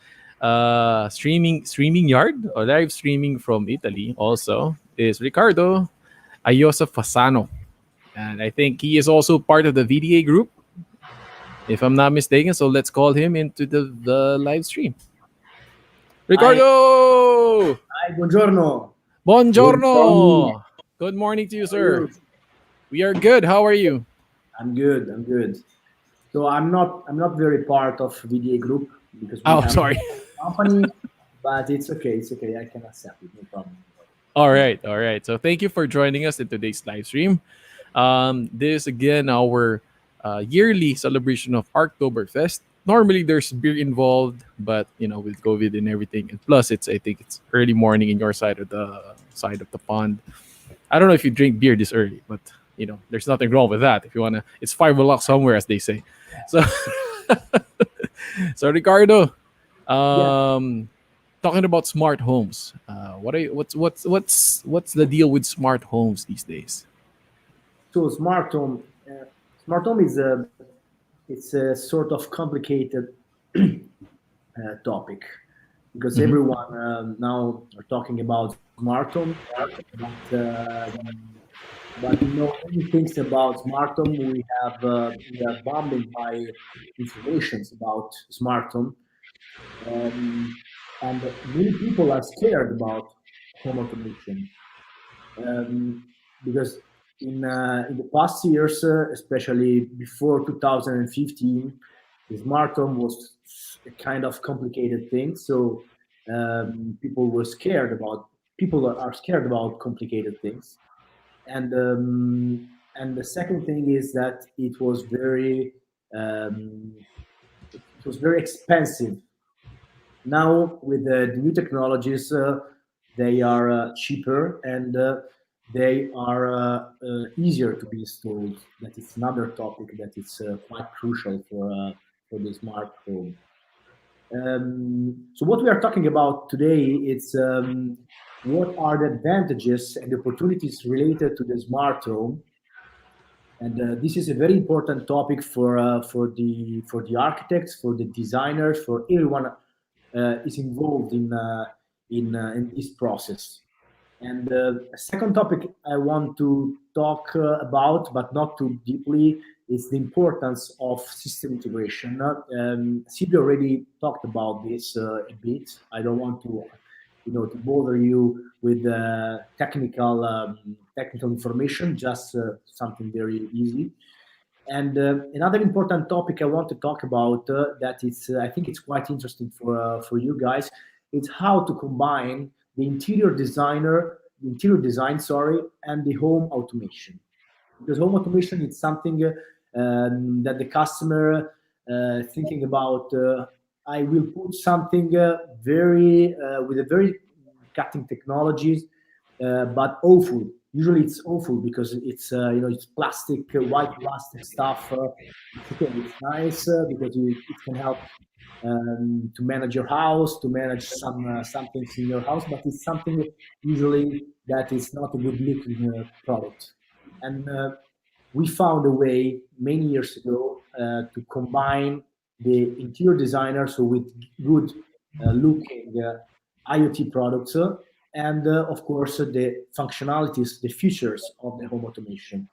streaming yard or live streaming from Italy also is Riccardo Ayosa Fasano. And I think he is also part of the VDA group, if I'm not mistaken. So let's call him into the live stream. Riccardo! Hi, buongiorno. Buongiorno! Good morning to you, sir. We are good. How are you? I'm good. So I'm not very part of VDA group because we have sorry. a company, but it's okay. I can accept it. No problem. All right. So thank you for joining us in today's live stream. This is again our yearly celebration of Arktoberfest. Normally there's beer involved, but with COVID and everything, and plus I think it's early morning in your side of the pond. I don't know if you drink beer this early, but there's nothing wrong with that. If you wanna, it's 5 o'clock somewhere, as they say. So, so Ricardo, talking about smart homes. What's the deal with smart homes these days? So smart home it's a sort of complicated topic because everyone now are talking about smart home, but many things about smart home we are bombarded by informations about smart home. and many people are scared about home automation, because in the past years, especially before 2015, the smart home was a kind of complicated thing. So people were scared about people are scared about complicated things, and the second thing is that um, it was very expensive. Now with the new technologies, they are cheaper, and they are easier to be installed. That is another topic that is quite crucial for the smart home. So what we are talking about today is what are the advantages and opportunities related to the smart home, and this is a very important topic for the architects, for the designers, for everyone is involved in this process. And a second topic I want to talk about, but not too deeply, is the importance of system integration. Silvio already talked about this a bit. I don't want to, to bother you with technical information. Just something very easy. And another important topic I want to talk about that is, I think it's quite interesting for you guys. It's how to combine the interior design, sorry, and the home automation. Because home automation is something that the customer thinking about. I will put something very with a very cutting technologies, but awful. Usually it's awful because it's it's plastic, white plastic stuff. It's okay, it's nice because it can help to manage your house, to manage some things in your house, but it's something usually that is not a good looking product. And we found a way many years ago to combine the interior designer, so with good looking IoT products, and of course the functionalities, the features of the home automation.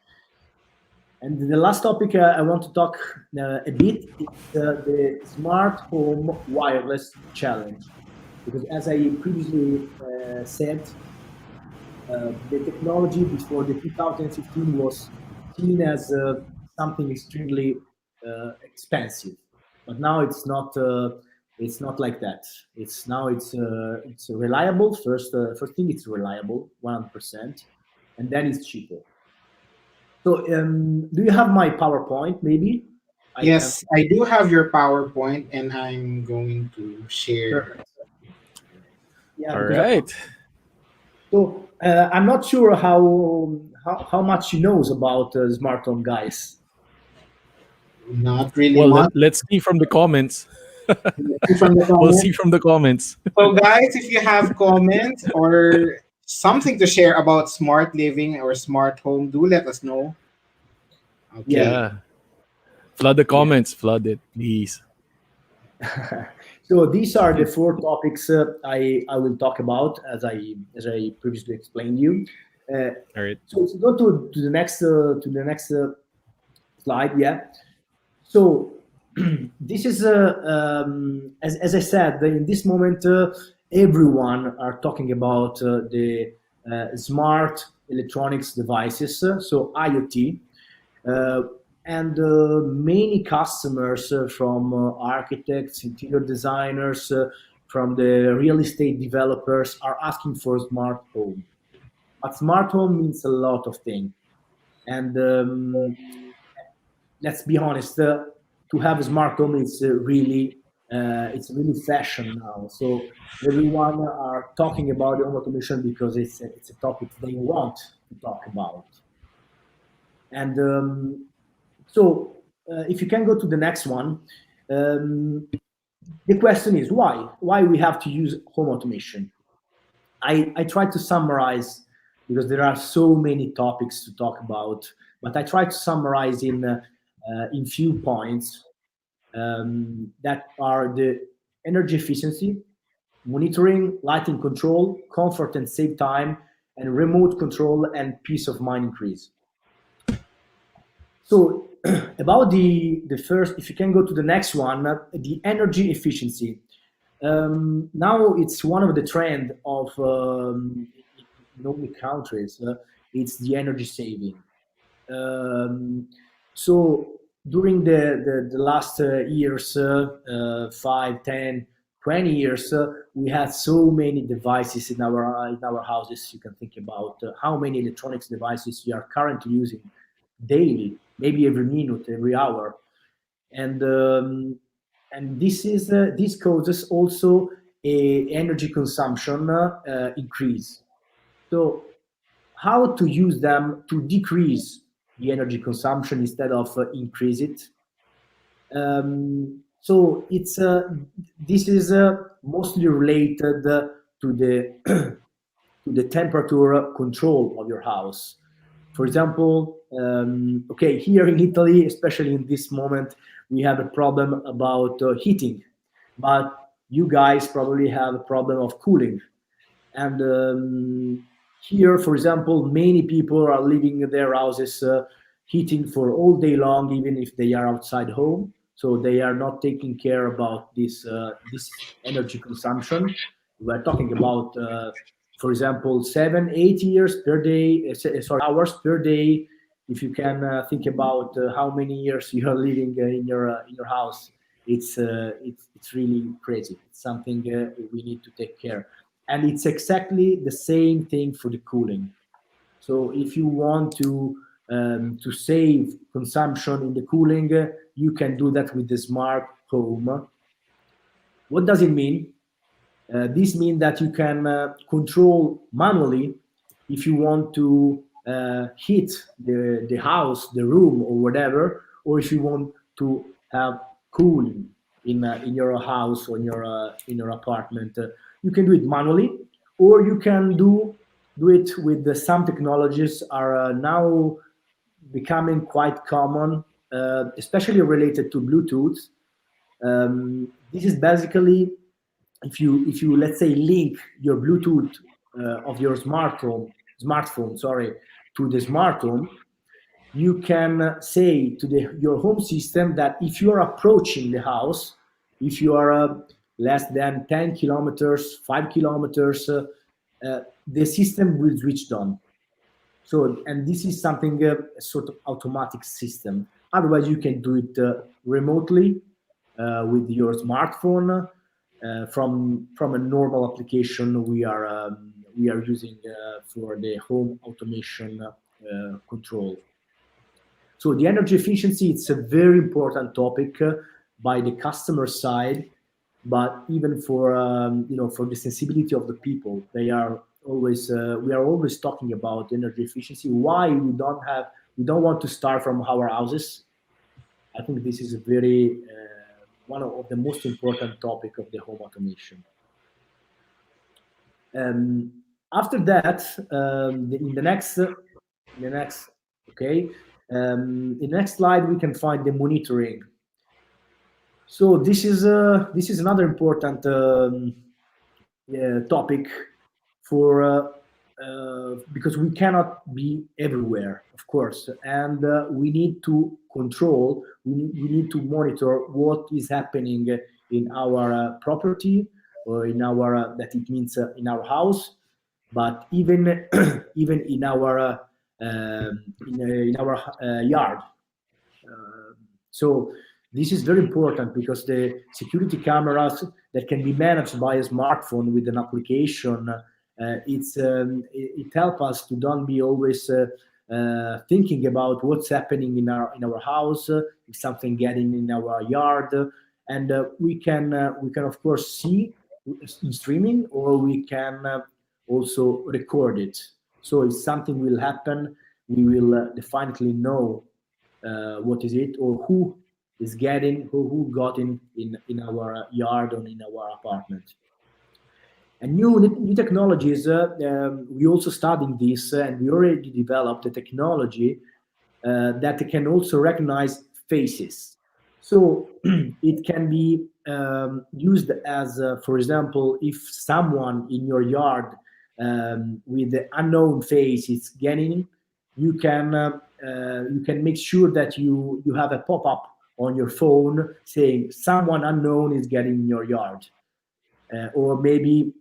And the last topic I want to talk a bit is the smart home wireless challenge, because as I previously said, the technology before the 2015 was seen as something extremely expensive, but now it's not. It's not like that. It's reliable. First thing, it's reliable, 100%, and then it's cheaper. So, do you have my PowerPoint? Maybe I can. Yes, I do have your PowerPoint, and I'm going to share. Perfect. Yeah, All because right. so I'm not sure how much he knows about smart home, guys. Not really Well, much let's see from the comments. from the We'll see comments. from the comments. So, guys, if you have comments or something to share about smart living or smart home, do let us know. Yeah. Okay. Yeah. Flood the comments. Flood it, please. So these are the four topics I will talk about as I previously explained you. All right. So if you go to the next slide, yeah. So this is as I said, in this moment everyone are talking about the smart electronics devices, so IoT. Uh, and many customers from architects, interior designers, from the real estate developers are asking for smart home. But smart home means a lot of things. And let's be honest, to have a smart home is it's really fashion now. So everyone are talking about the home automation because it's a topic they want to talk about. And so, if you can go to the next one, the question is why? Why we have to use home automation? I try to summarize because there are so many topics to talk about, but I try to summarize in few points that are the energy efficiency, monitoring, lighting control, comfort and save time, and remote control and peace of mind increase. So about the first, if you can go to the next one, the energy efficiency. Now it's one of the trend of in all the countries. It's the energy saving. Um, so during the last years, 5, 10, 20 years, we had so many devices in our houses. You can think about how many electronics devices we are currently using daily, maybe every minute, every hour, and this causes also a energy consumption increase. So how to use them to decrease the energy consumption instead of increase it. So it's this is mostly related to the to the temperature control of your house. For example, okay, here in Italy, especially in this moment, we have a problem about heating, but you guys probably have a problem of cooling. And here, for example, many people are living in their houses heating for all day long, even if they are outside home. So they are not taking care about this energy consumption. We're talking about, for example, 7, 8 years per day, sorry, hours per day. If you can think about how many years you are living in your house, it's really crazy. It's something we need to take care, and it's exactly the same thing for the cooling. So if you want to save consumption in the cooling, you can do that with the smart home. What does it mean? This means that you can control manually if you want to heat the house, the room, or whatever, or if you want to have cooling in your house or in your apartment. You can do it manually, or you can do it with some technologies are now becoming quite common, especially related to Bluetooth. This is basically if you let's say link your Bluetooth of your smartphone, sorry, to the smart home, you can say to your home system that if you are approaching the house, if you are less than 10 kilometers, 5 kilometers, the system will switch on. So, and this is something a sort of automatic system. Otherwise, you can do it remotely with your smartphone from a normal application we are using for the home automation control. So the energy efficiency, it's a very important topic by the customer side, but even for for the sensibility of the people, they are always we are always talking about energy efficiency. Why we don't want to start from our houses? I think this is a very one of the most important topic of the home automation. After that, in the next okay, in the next slide we can find the monitoring. So this is another important topic for because we cannot be everywhere, of course, and we need to control. We need to monitor what is happening in our property or in our that it means in our house, but even even in our yard. So this is very important because the security cameras that can be managed by a smartphone with an application, it helps us to don't be always thinking about what's happening in our house, if something getting in our yard, and we can of course see in streaming, or we can also record it. So if something will happen, we will definitely know what is it, or who is getting who got in our yard or in our apartment. And new technologies, we also studying this, and we already developed a technology that can also recognize faces. So it can be used as, for example, if someone in your yard with the unknown face is getting, you can make sure that you have a pop-up on your phone saying someone unknown is getting in your yard. or maybe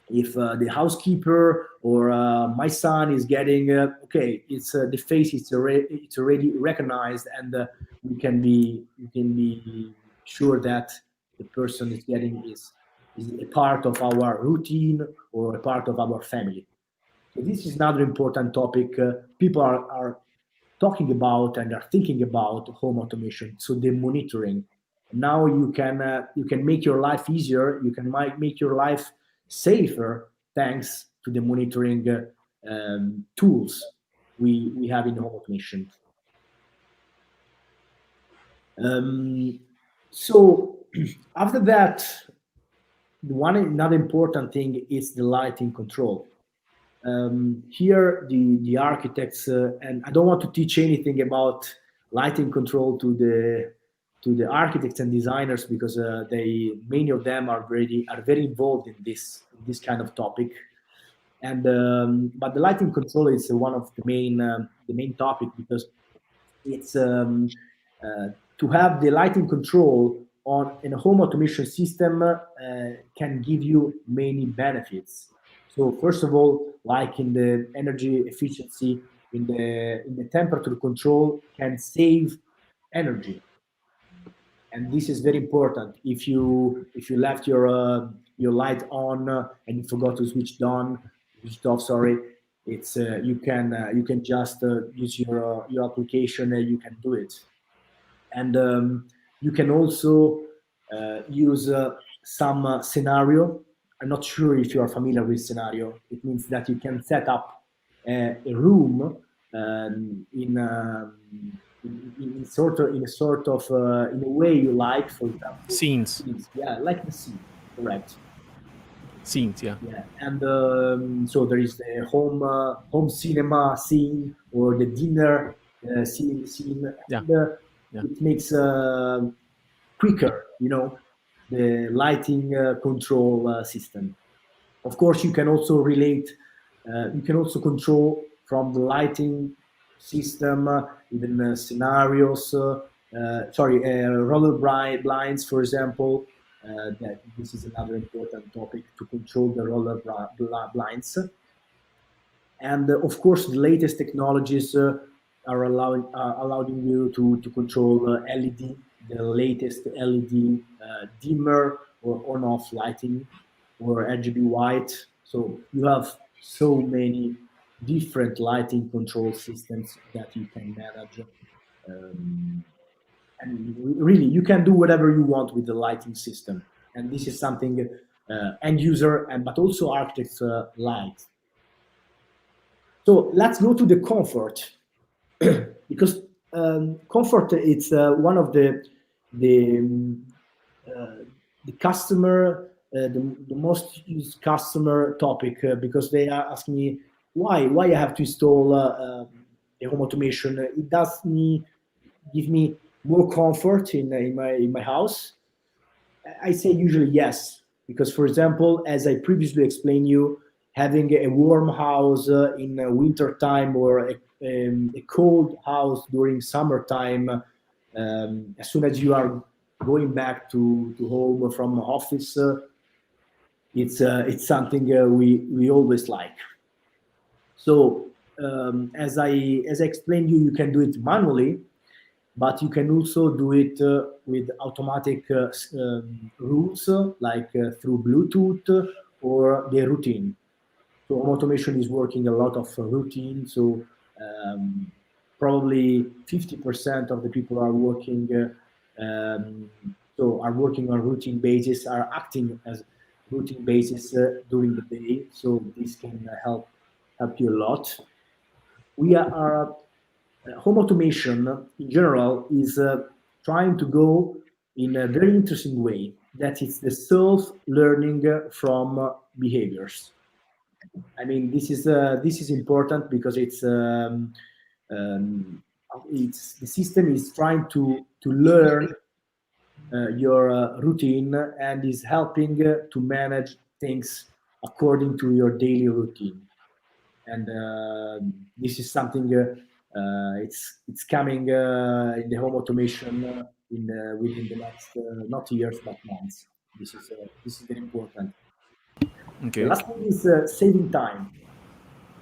if the housekeeper or my son is getting okay, it's the face it's already recognized, and we can be sure that the person is getting is a part of our routine or a part of our family. So this is another important topic people are talking about and are thinking about home automation. So the monitoring. Now you can make your life easier. You can make your life safer thanks to the monitoring tools we have in home automation. Um, so after that, another important thing is the lighting control. Here the architects and I don't want to teach anything about lighting control to the architects and designers, because they many of them are very involved in this kind of topic. And but the lighting control is one of the main topic, because it's to have the lighting control on in a home automation system can give you many benefits. So first of all, like in the energy efficiency, in the temperature control, can save energy, and this is very important. If you left your light on and you forgot to switch it off, sorry, it's you can just use your application and you can do it. And you can also use some scenario. I'm not sure if you are familiar with scenario. It means that you can set up a room in a sort of in a way you like, for example. Scenes. Yeah, like the scene, correct. Scenes, yeah. Yeah, and so there is the home cinema scene or the dinner scene. Yeah. And, Yeah. it makes quicker, the lighting control system. Of course, you can also relate. You can also control from the lighting system, even scenarios. Roller blinds, for example. That this is another important topic, to control the roller blinds. And of course, the latest technologies are allowing you to control LED, the latest LED dimmer or on-off lighting, or RGB white. So you have so many different lighting control systems that you can manage. And really, you can do whatever you want with the lighting system. And this is something end user and but also architects like. So let's go to the comfort, because comfort it's one of the um, uh, the customer the most used customer topic, because they are asking me why I have to install a home automation. It does me give me more comfort in my house. I say usually yes, because for example, as I previously explained you, having a warm house in winter time, or a cold house during summertime, as soon as you are going back to home from office, it's something we always like. So as I explained you, you can do it manually, but you can also do it with automatic rules, like through Bluetooth or the routine. So home automation is working a lot of routine. So um, probably 50% of the people are working. Are working on routine basis, are acting as routine basis during the day. So this can help you a lot. We are home automation in general is trying to go in a very interesting way, that it's the self-learning from behaviors. I mean, this is important because um, it's the system is trying to learn your routine, and is helping to manage things according to your daily routine. And this is something it's coming in the home automation within the next not years but months. This is very important. Okay. The last thing is saving time.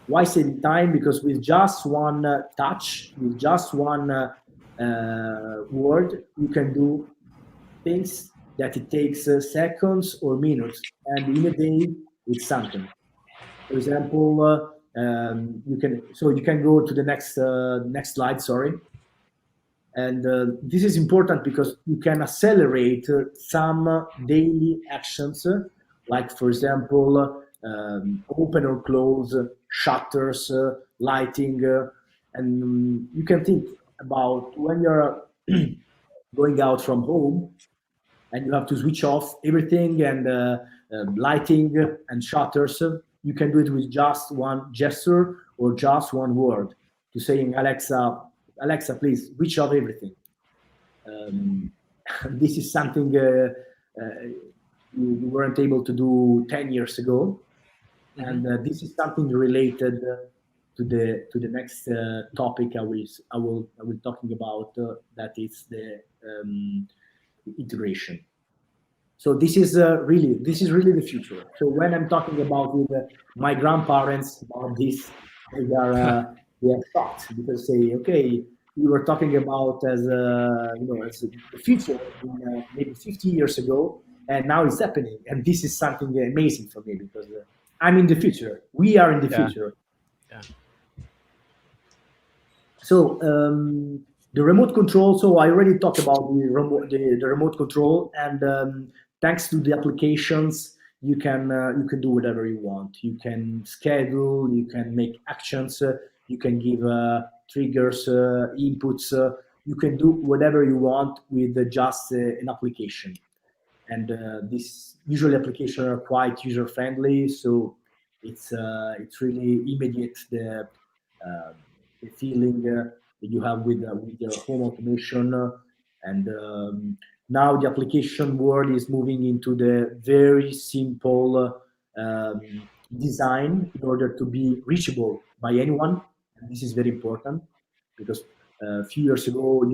Why saving time? Because with just one touch, with just one word, you can do things that it takes seconds or minutes, and in a day it's something. For example, you can go to the next slide. Sorry. And this is important because you can accelerate some daily actions, like, for example, open or close shutters, lighting, and you can think about when you're going out from home and you have to switch off everything and lighting and shutters. You can do it with just one gesture or just one word to saying, Alexa, please switch off everything. This is something you weren't able to do 10 years ago. And this is something related to the next topic I will talking about. That is the integration. So this is really the future. So when I'm talking about with my grandparents about this, they are shocked because say, okay, we were talking about as as the future in, maybe 50 years ago, and now it's happening, and this is something amazing for me because I'm in the future. We are in the future. Yeah. So the remote control. So I already talked about the remote control, and thanks to the applications, you can do whatever you want. You can schedule, you can make actions, you can give triggers, inputs. You can do whatever you want with just an application. And these usually applications are quite user friendly, so it's really immediate the feeling that you have with your home automation. And now the application world is moving into the very simple design in order to be reachable by anyone. And this is very important because a few years ago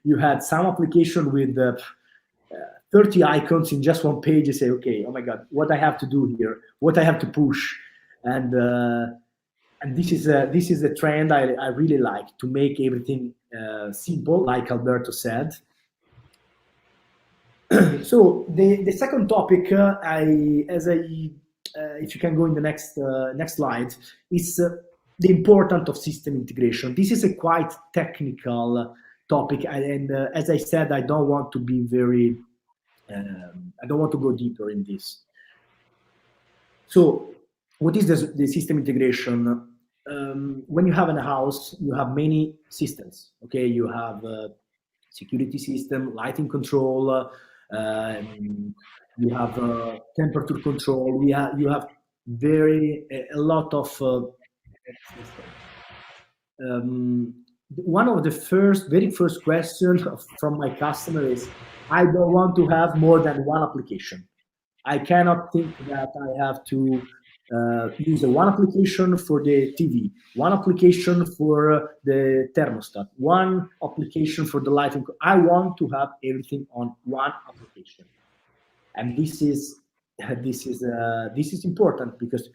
you had some application with 30 icons in just one page. You say, okay, oh my God, what I have to do here, what I have to push. And this is a trend I really like, to make everything simple, like Alberto said. So the second topic, if you can go in the next slide, is the importance of system integration. This is a quite technical topic, and as I said, I don't want to be very, I don't want to go deeper in this. So what is the system integration? When you have in a house, you have many systems. Okay, you have security system, lighting control, you have temperature control. You have a lot of systems. One of the very first questions from my customer is, I don't want to have more than one application. I cannot think that I have to use one application for the TV, one application for the thermostat, one application for the lighting. I want to have everything on one application, and this is important because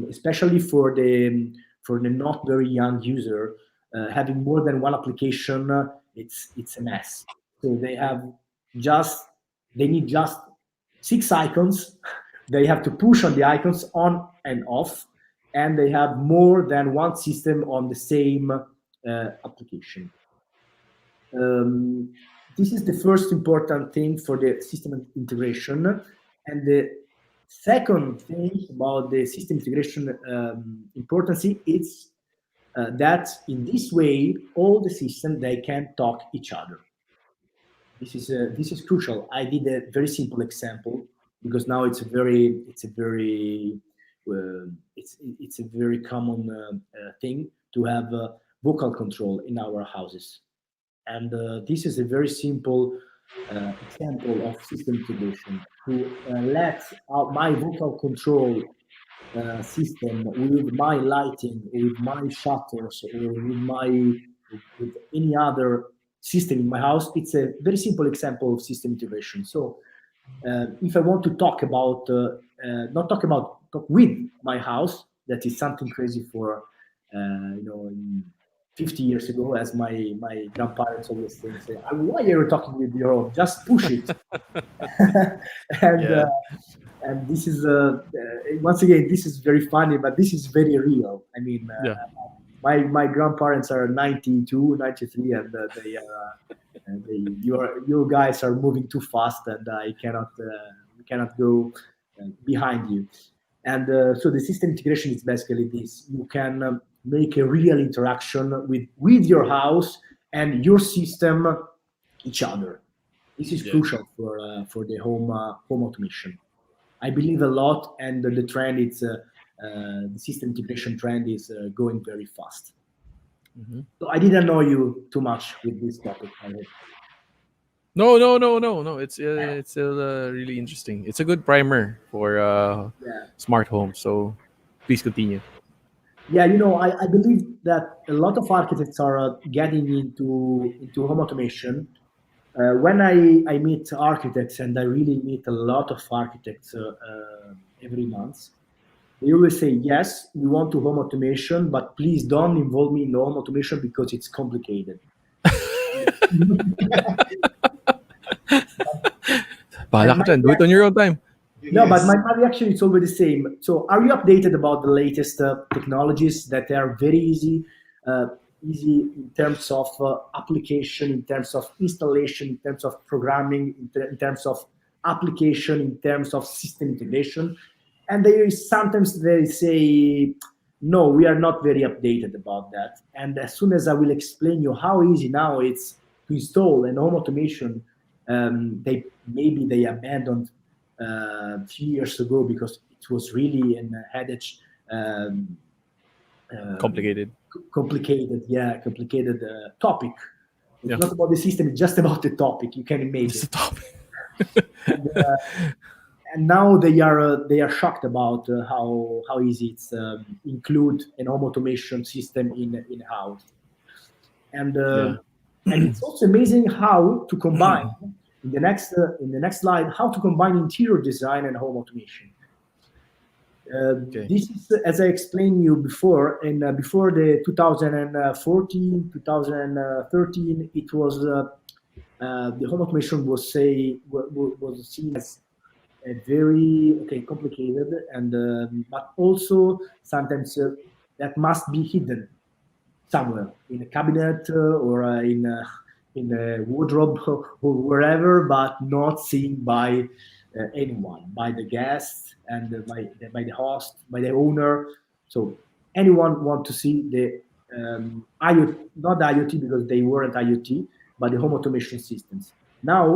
especially for the not very young user, having more than one application, it's a mess. So they need just 6 icons. They have to push on the icons on and off, and they have more than one system on the same application. This is the first important thing for the system integration. And the second thing about the system integration importance is that in this way, all the systems, they can talk each other. This is crucial. I did a very simple example because now it's a very common thing to have vocal control in our houses, and this is a very simple example of system integration to let my vocal control system with my lighting, with my shutters, or with any other system in my house. It's a very simple example of system integration. So if I want to talk about, not talk with my house, that is something crazy for, 50 years ago, as my grandparents always say, why are you talking with your home? Just push it. and Yeah. and this is once again, this is very funny, but this is very real. I mean, Yeah. my grandparents are 92, 93, and they are you guys are moving too fast, and I cannot we cannot go behind you. And so the system integration is basically this: you can make a real interaction with your house and your system, each other. This is Yeah. crucial for the home automation. I believe a lot, and the trend is the system integration trend is going very fast. Mhm. So I didn't know you too much with this topic. I hope. No. It's still really interesting. It's a good primer for Yeah, smart home. So please continue. yeah. I believe that a lot of architects are getting into home automation. When I meet architects, and I really meet a lot of architects every month, they always say, yes, we want to home automation, but please don't involve me in the home automation because it's complicated. Bahala And ka my dyan. Do it on your own time. No, but Yes. my reaction is always the same. So, are you updated about the latest technologies that are very easy in terms of application, in terms of installation, in terms of programming, in terms of application, in terms of system integration? And there is sometimes they say, no, we are not very updated about that. And as soon as I will explain you how easy now it's to install an home automation, they abandoned a few years ago because it was really an headache, um, Complicated. complicated topic. It's Yeah. not about the system; it's just about the topic. You can Just imagine. a topic. And, now they are shocked about how easy it's include an home automation system in house. And Yeah. and it's also amazing how to combine in the next slide, how to combine interior design and home automation. Okay. This is, as I explained you before, and before the 2014, 2013, it was the home automation was seen as a very complicated, and but also sometimes that must be hidden somewhere in a cabinet or in a wardrobe or wherever, but not seen by anyone, by the guest and by the host, by the owner. So anyone want to see the IoT, not the IoT because they weren't IoT, but the home automation systems. Now,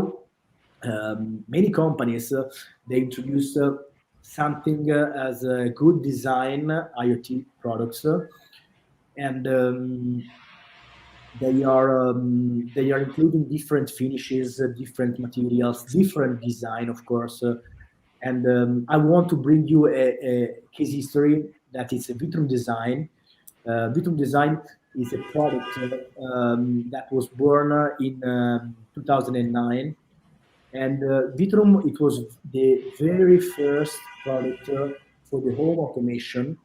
many companies they introduce something as a good design IoT products, and they are including different finishes, different materials, different design, of course. And I want to bring you a case history that is a Vitrum Design. Vitrum Design is a product that was born in 2009, and Vitrum, it was the very first product for the home automation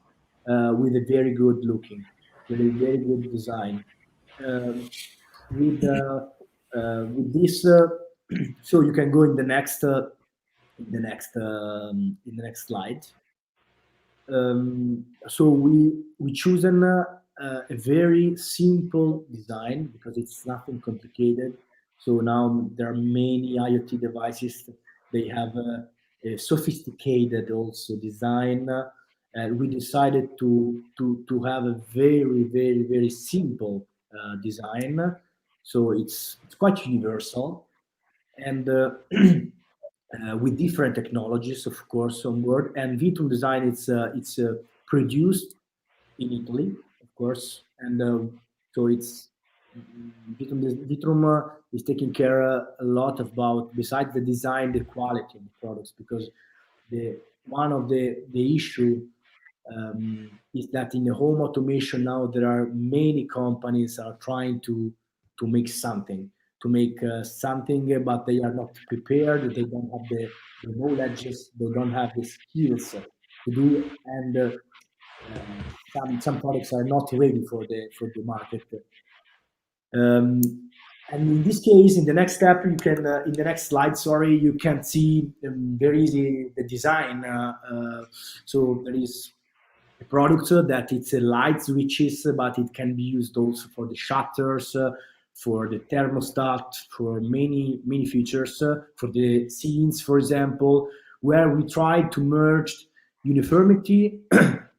with a very good looking, with a very good design. Um, with this, so you can go in the next in the next slide. So we chosen a very simple design because it's nothing complicated. So now there are many IoT devices. They have a sophisticated also design. And we decided to have a very simple design. So it's quite universal, and with different technologies, of course, on board. And Vitrum Design, it's produced in Italy, of course, and so it's Vitrum is taking care a lot about, besides the design, the quality of the products, because the one of the issue is that in the home automation now there are many companies are trying to make something. make something, but they are not prepared. They don't have the knowledges. They don't have the skills to do, and some products are not ready for the market. And in this case, in the next step, you can in the next slide, sorry, you can see very easy the design. So there is a product that it's a light switches, but it can be used also for the shutters, for the thermostat, for many features, for the scenes, for example, where we try to merge uniformity,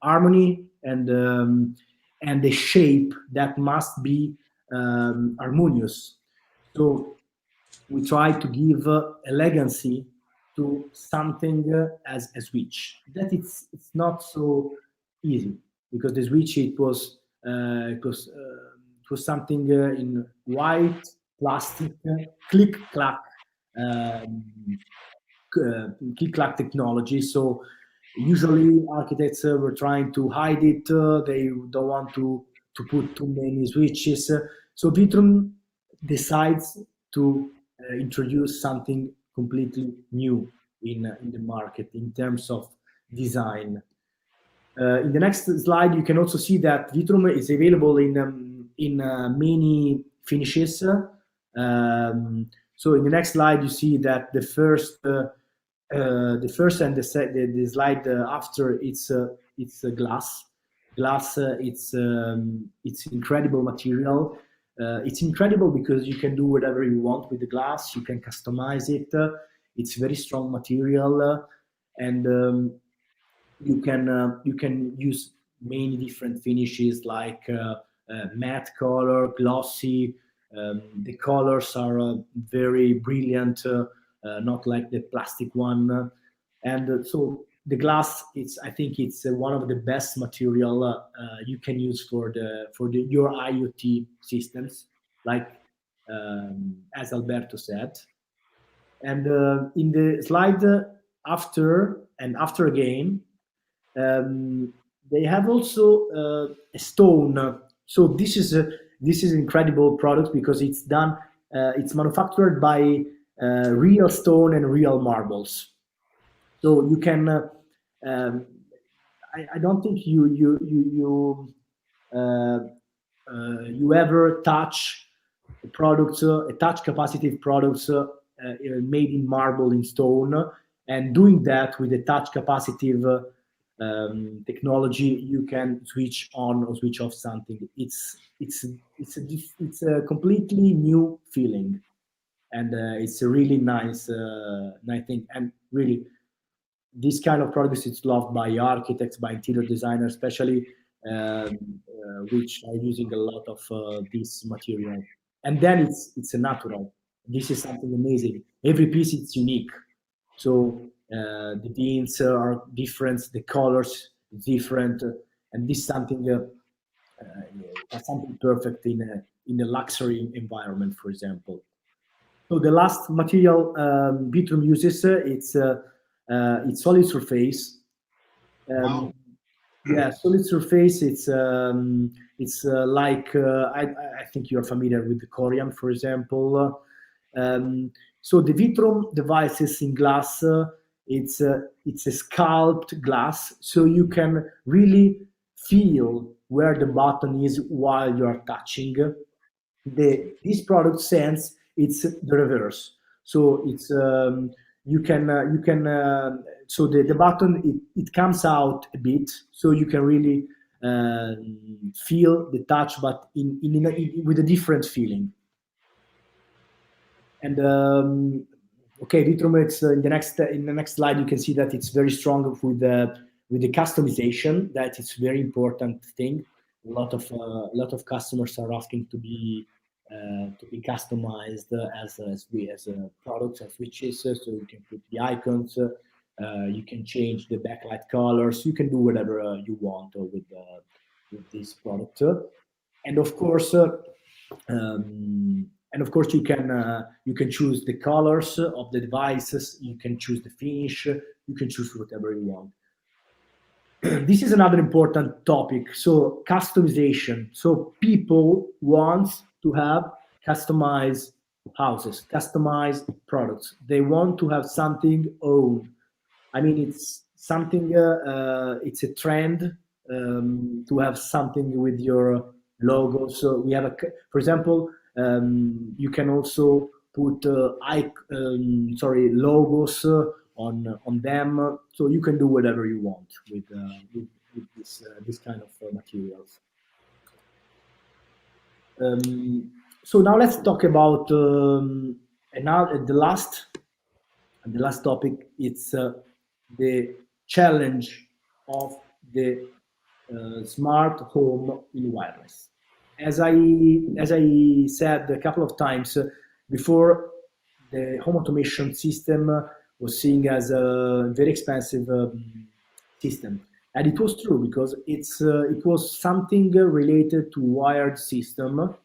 harmony, and the shape that must be harmonious. So we try to give elegancy to something as a switch. That it's not so easy, because the switch it was something in white plastic, click clack click clack technology. So usually architects were trying to hide it. They don't want to put too many switches. So Vitrum decides to introduce something completely new in the market in terms of design. In the next slide, you can also see that Vitrum is available in many finishes. So in the next slide, you see that the first and the slide after it's glass. Glass, it's incredible material. It's incredible because you can do whatever you want with the glass. You can customize it. It's very strong material, and you can use many different finishes like matte color, glossy. The colors are very brilliant, not like the plastic one. And so the glass, I think it's one of the best material you can use for your IoT systems, like as Alberto said. And in the slide after again, they have also a stone. So this is an incredible product because it's done. It's manufactured by real stone and real marbles. So you can. I don't think you ever touch products, a touch capacitive products made in marble in stone, and doing that with a touch capacitive technology, you can switch on or switch off something. It's a completely new feeling, and it's a really nice thing. And really, this kind of products it's loved by architects, by interior designers, especially which are using a lot of this material. And then it's a natural. This is something amazing. Every piece is unique. So the beans are different, the colors different, and this is something perfect in a luxury environment, for example. So the last material Vitrum uses it's solid surface. Wow. Yeah, solid surface. It's like I think you're familiar with the Korean, for example. So the Vitrum devices in glass, it's a sculpted glass, so you can really feel where the button is while you are touching. This product sense it's the reverse. So it's you can so the button it comes out a bit, so you can really feel the touch, but with a different feeling. And okay, Vitrum, it's in the next slide. You can see that it's very strong with the customization. That it's very important thing. A lot of customers are asking to be customized as products and switches. So you can put the icons. You can change the backlight colors. You can do whatever you want with this product. And of course. You can choose the colors of the devices. You can choose the finish. You can choose whatever you want. This is another important topic. So customization. So people want to have customized houses, customized products. They want to have something own. I mean, it's something. It's a trend to have something with your logo. So we have for example, you can also put logos on them. So you can do whatever you want with this kind of materials. So now let's talk about another the last topic. It's the challenge of the smart home in wireless. As I said a couple of times before, the home automation system was seen as a very expensive system, and it was true because it was something related to wired system,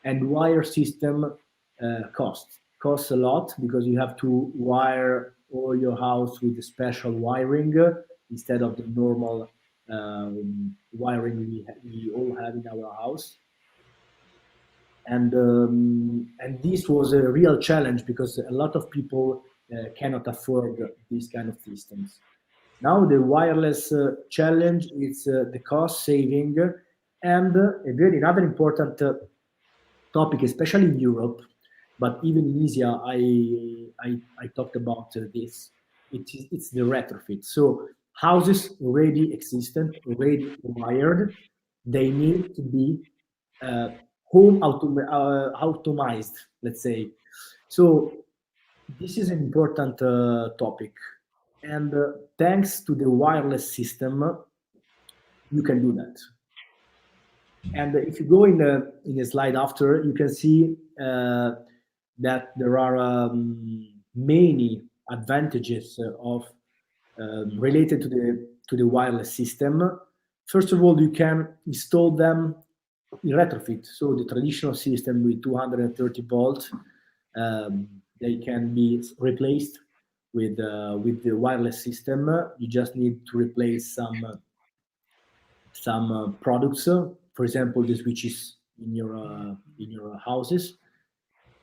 and wire system costs a lot because you have to wire all your house with a special wiring instead of the normal wiring we all have in our house. And this was a real challenge because a lot of people cannot afford these kind of systems. Now the wireless challenge is the cost saving, and another important topic, especially in Europe, but even in Asia, I talked about this. It's the retrofit. So houses already existent, already wired, they need to be automized, let's say. So this is an important topic, and thanks to the wireless system, you can do that. And if you go in the slide after, you can see that there are many advantages of related to the wireless system. First of all, you can install them in retrofit. So the traditional system with 230 volts, they can be replaced with the wireless system. You just need to replace some products, for example, the switches in your houses,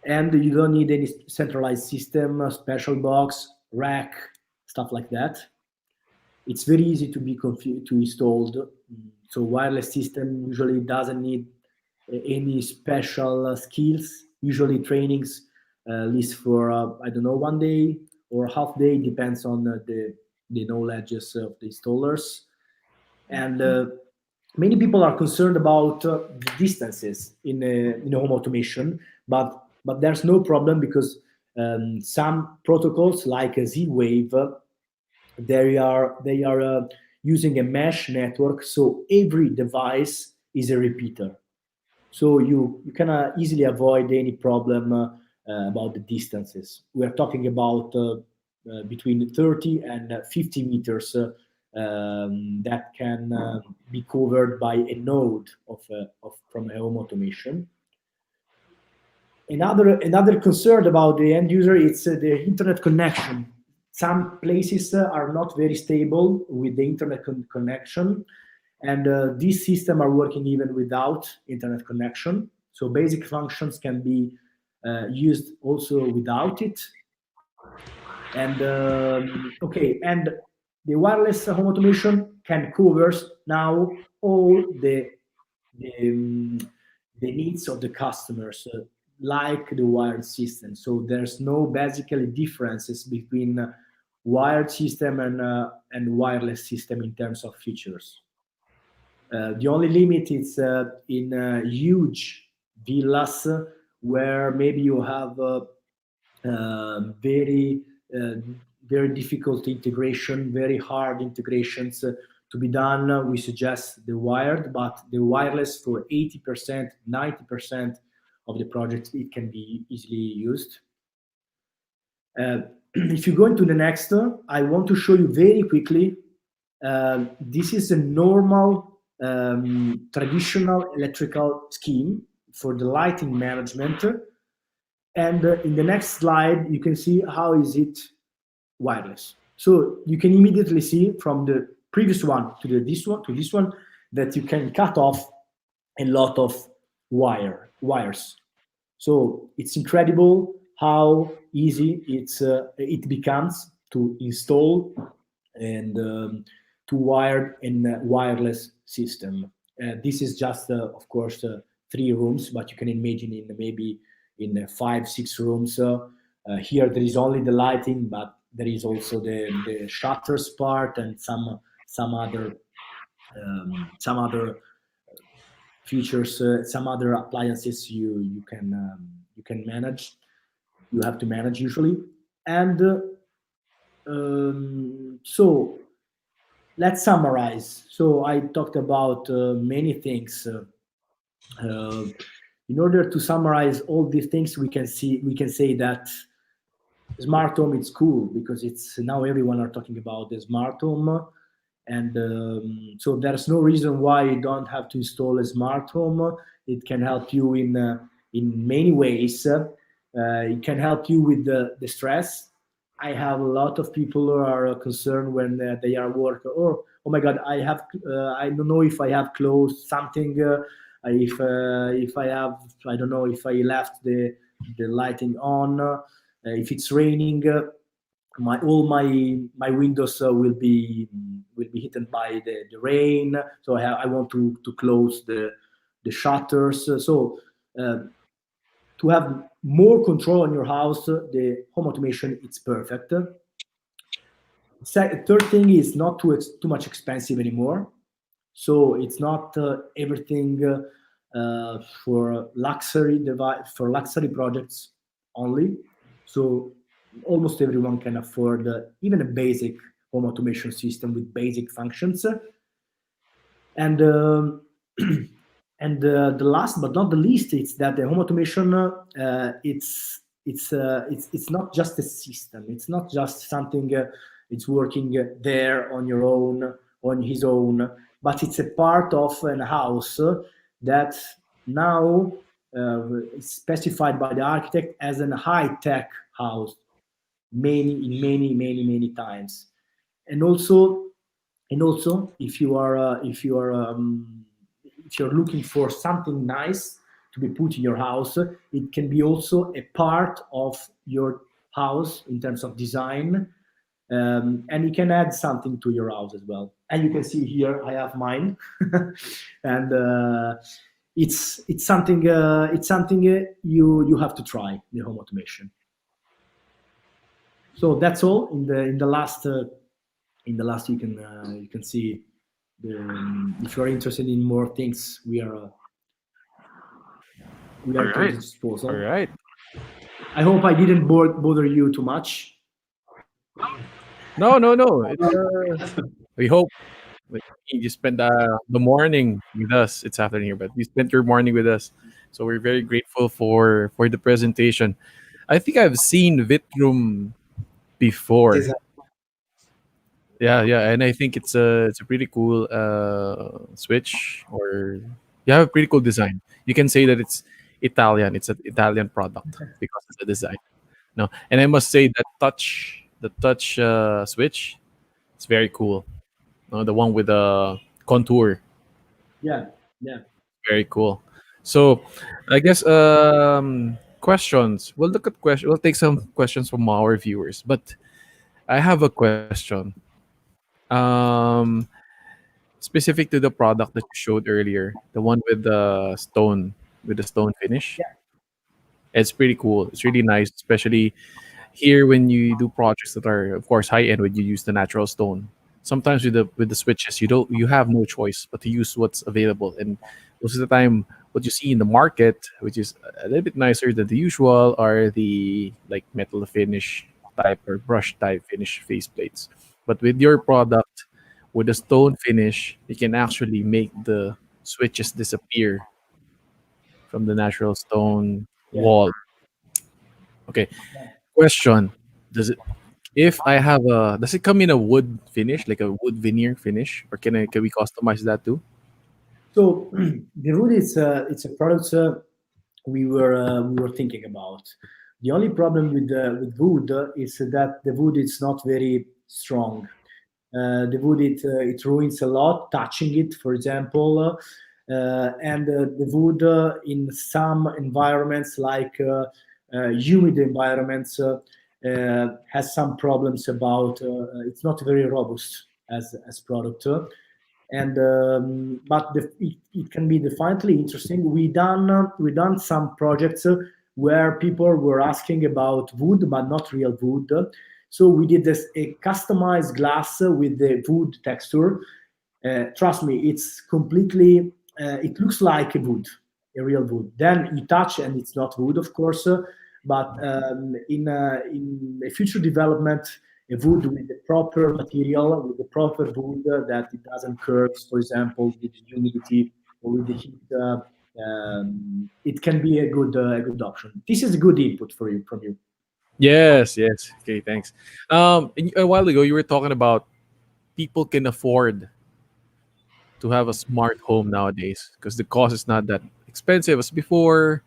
and you don't need any centralized system, special box, rack, stuff like that. It's very easy to be to installed. So wireless system usually doesn't need any special skills. Usually trainings least for I don't know, 1 day or half day, depends on the knowledges of the installers. And many people are concerned about the distances in home automation, but there's no problem because some protocols like Z-Wave, they are using a mesh network, so every device is a repeater. So you can easily avoid any problem about the distances. We are talking about between 30 and 50 meters that can be covered by a node from a home automation. Another concern about the end user is the internet connection. Some places are not very stable with the internet connection, and these systems are working even without internet connection. So basic functions can be used also without it. And and the wireless home automation can cover now all the needs of the customers, like the wired system. So there's no basically differences between wired system and wireless system in terms of features. The only limit is in huge villas where maybe you have very difficult integration, very hard integrations to be done. We suggest the wired, but the wireless for 80%, 90% of the projects, it can be easily used. If you go into the next, I want to show you very quickly. This is a normal traditional electrical scheme for the lighting management. And in the next slide, you can see how is it wireless. So you can immediately see from the previous one to this one that you can cut off a lot of wires. So it's incredible how easy it becomes to install and to wired and wireless system. This is just, of course, 3 rooms, but you can imagine in maybe in 5, 6 rooms. Here there is only the lighting, but there is also the shutters part and some other some other features, some other appliances you can manage. You have to manage usually, and so let's summarize. So I talked about many things. In order to summarize all these things, we can say that smart home is cool because it's now everyone are talking about the smart home, and so there's no reason why you don't have to install a smart home. It can help you in many ways. It can help you with the stress. I have a lot of people who are concerned when they are work. Oh my God, I don't know if I have closed something. If I have, I don't know if I left the lighting on. If it's raining, my windows will be hit by the rain. So I want to close the shutters. So to have more control on your house, the home automation it's perfect. Third thing is not too much expensive anymore. So it's not everything for luxury projects only. So almost everyone can afford even a basic home automation system with basic functions. And the last but not the least, it's that the home automation it's not just a system. It's not just something it's working there on your own, on his own, but it's a part of an house that now is specified by the architect as a high-tech house many times. And also if you're looking for something nice to be put in your house, it can be also a part of your house in terms of design, and you can add something to your house as well. And you can see here I have mine, and it's something you have to try the home automation. So that's all. In the last you can see if you are interested in more things, we are All at your right. disposal. All right. I hope I didn't bother you too much. No, no, no. We hope like, you spent the morning with us. It's afternoon here, but you spent your morning with us. So we're very grateful for the presentation. I think I've seen Vitrum before. Yeah, yeah, and I think it's a pretty cool switch, or you have a pretty cool design. You can say that it's Italian. It's an Italian product because of the design. No, and I must say that the touch switch, it's very cool. No, the one with the contour, Yeah, yeah. very cool. So, I guess questions. We'll look at question. We'll take some questions from our viewers, but I have a question. Um, Specific to the product that you showed earlier, the one with the stone finish. It's pretty cool. It's really nice, especially here when you do projects that are, of course, high end when you use the natural stone. Sometimes with the switches, you have no choice but to use what's available, and most of the time, what you see in the market, which is a little bit nicer than the usual, are the like metal finish type or brush type finish faceplates. But with your product, with the stone finish, you can actually make the switches disappear from the natural stone Yeah. wall. Okay. Question: Does it if I have a does it come in a wood finish, like a wood veneer finish, or can we customize that too? So the wood is it's a product we were thinking about. The only problem with wood is that the wood is not very strong. The wood it ruins a lot touching it. For example, and the wood in some environments like humid environments has some problems about it's not very robust as product. And but it can be definitely interesting. We done some projects where people were asking about wood, but not real wood. So we did a customized glass with the wood texture. Trust me, it's completely. It looks like a real wood. Then you touch, and it's not wood, of course. But in a future development, a wood with the proper material, with the proper wood that it doesn't curve, for example, with the humidity or with the heat, it can be a good option. This is a good input for you from you. Yes, yes. Okay, thanks. A while ago, you were talking about people can afford to have a smart home nowadays because the cost is not that expensive as before,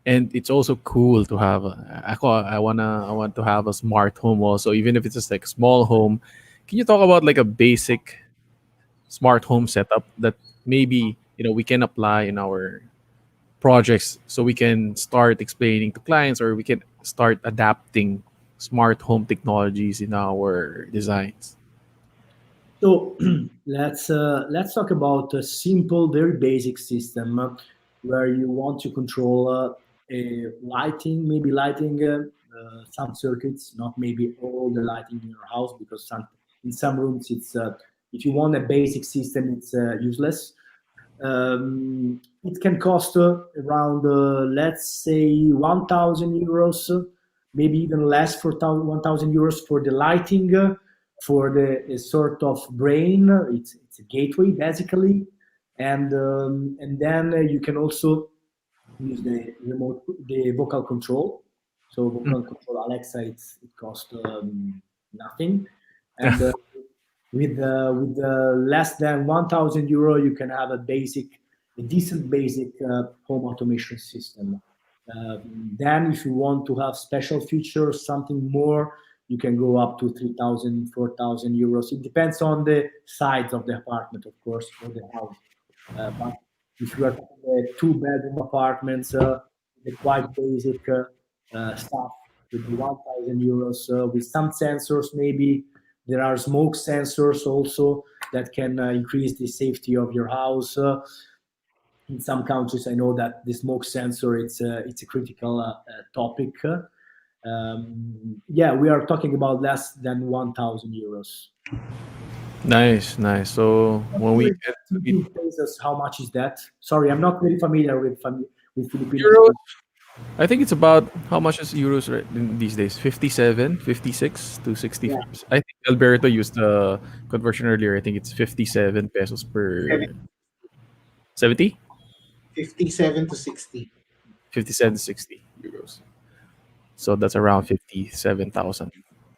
and it's also cool to have. I want to have a smart home also, even if it's just like a small home. Can you talk about like a basic smart home setup that maybe we can apply in our projects so we can start explaining to clients or we can start adapting smart home technologies in our designs? So let's talk about a simple, very basic system where you want to control a lighting, maybe lighting some circuits, not maybe all the lighting in your house, because in some rooms it's if you want a basic system, it's useless. It can cost around, let's say, 1,000 euros, maybe even less for 1,000 euros for the lighting, for the sort of brain. It's a gateway basically, and then you can also use the remote, the vocal control. So vocal control Alexa, it costs nothing, and with less than 1,000 euro, you can have a decent basic home automation system. Then, if you want to have special features, something more, you can go up to 3,000, 4,000 euros. It depends on the size of the apartment, of course, or the house. But if you are talking two-bedroom apartments, the quite basic stuff with 1,000 euros, with some sensors, maybe there are smoke sensors also that can increase the safety of your house. In some countries, I know that the smoke sensor it's a critical topic. Yeah, we are talking about less than 1,000 euros. Nice, nice. So when we get to be Philippine pesos, how much is that? Sorry, I'm not very familiar with Filipino. euros, I think it's about how much is euros right these days? 57, 56 to 60. Yeah, I think Alberto used the conversion earlier. I think it's 57 pesos per 70, 57 to 60. 57 to 60 euros. So that's around 57,000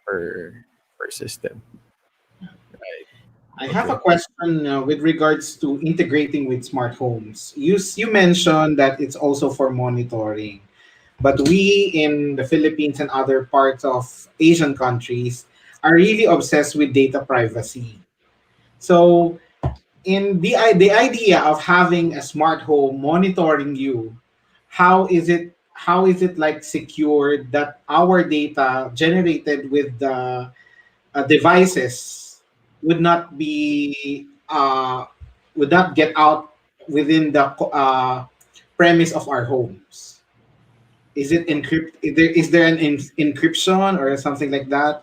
per system. Right. I have Okay. a question with regards to integrating with smart homes. You mentioned that it's also for monitoring, but we in the Philippines and other parts of Asian countries are really obsessed with data privacy. So, in the idea of having a smart home monitoring you, how is it like secured that our data generated with the devices would not be would not get out within the premise of our homes? Is it encrypt? Is there an encryption or something like that?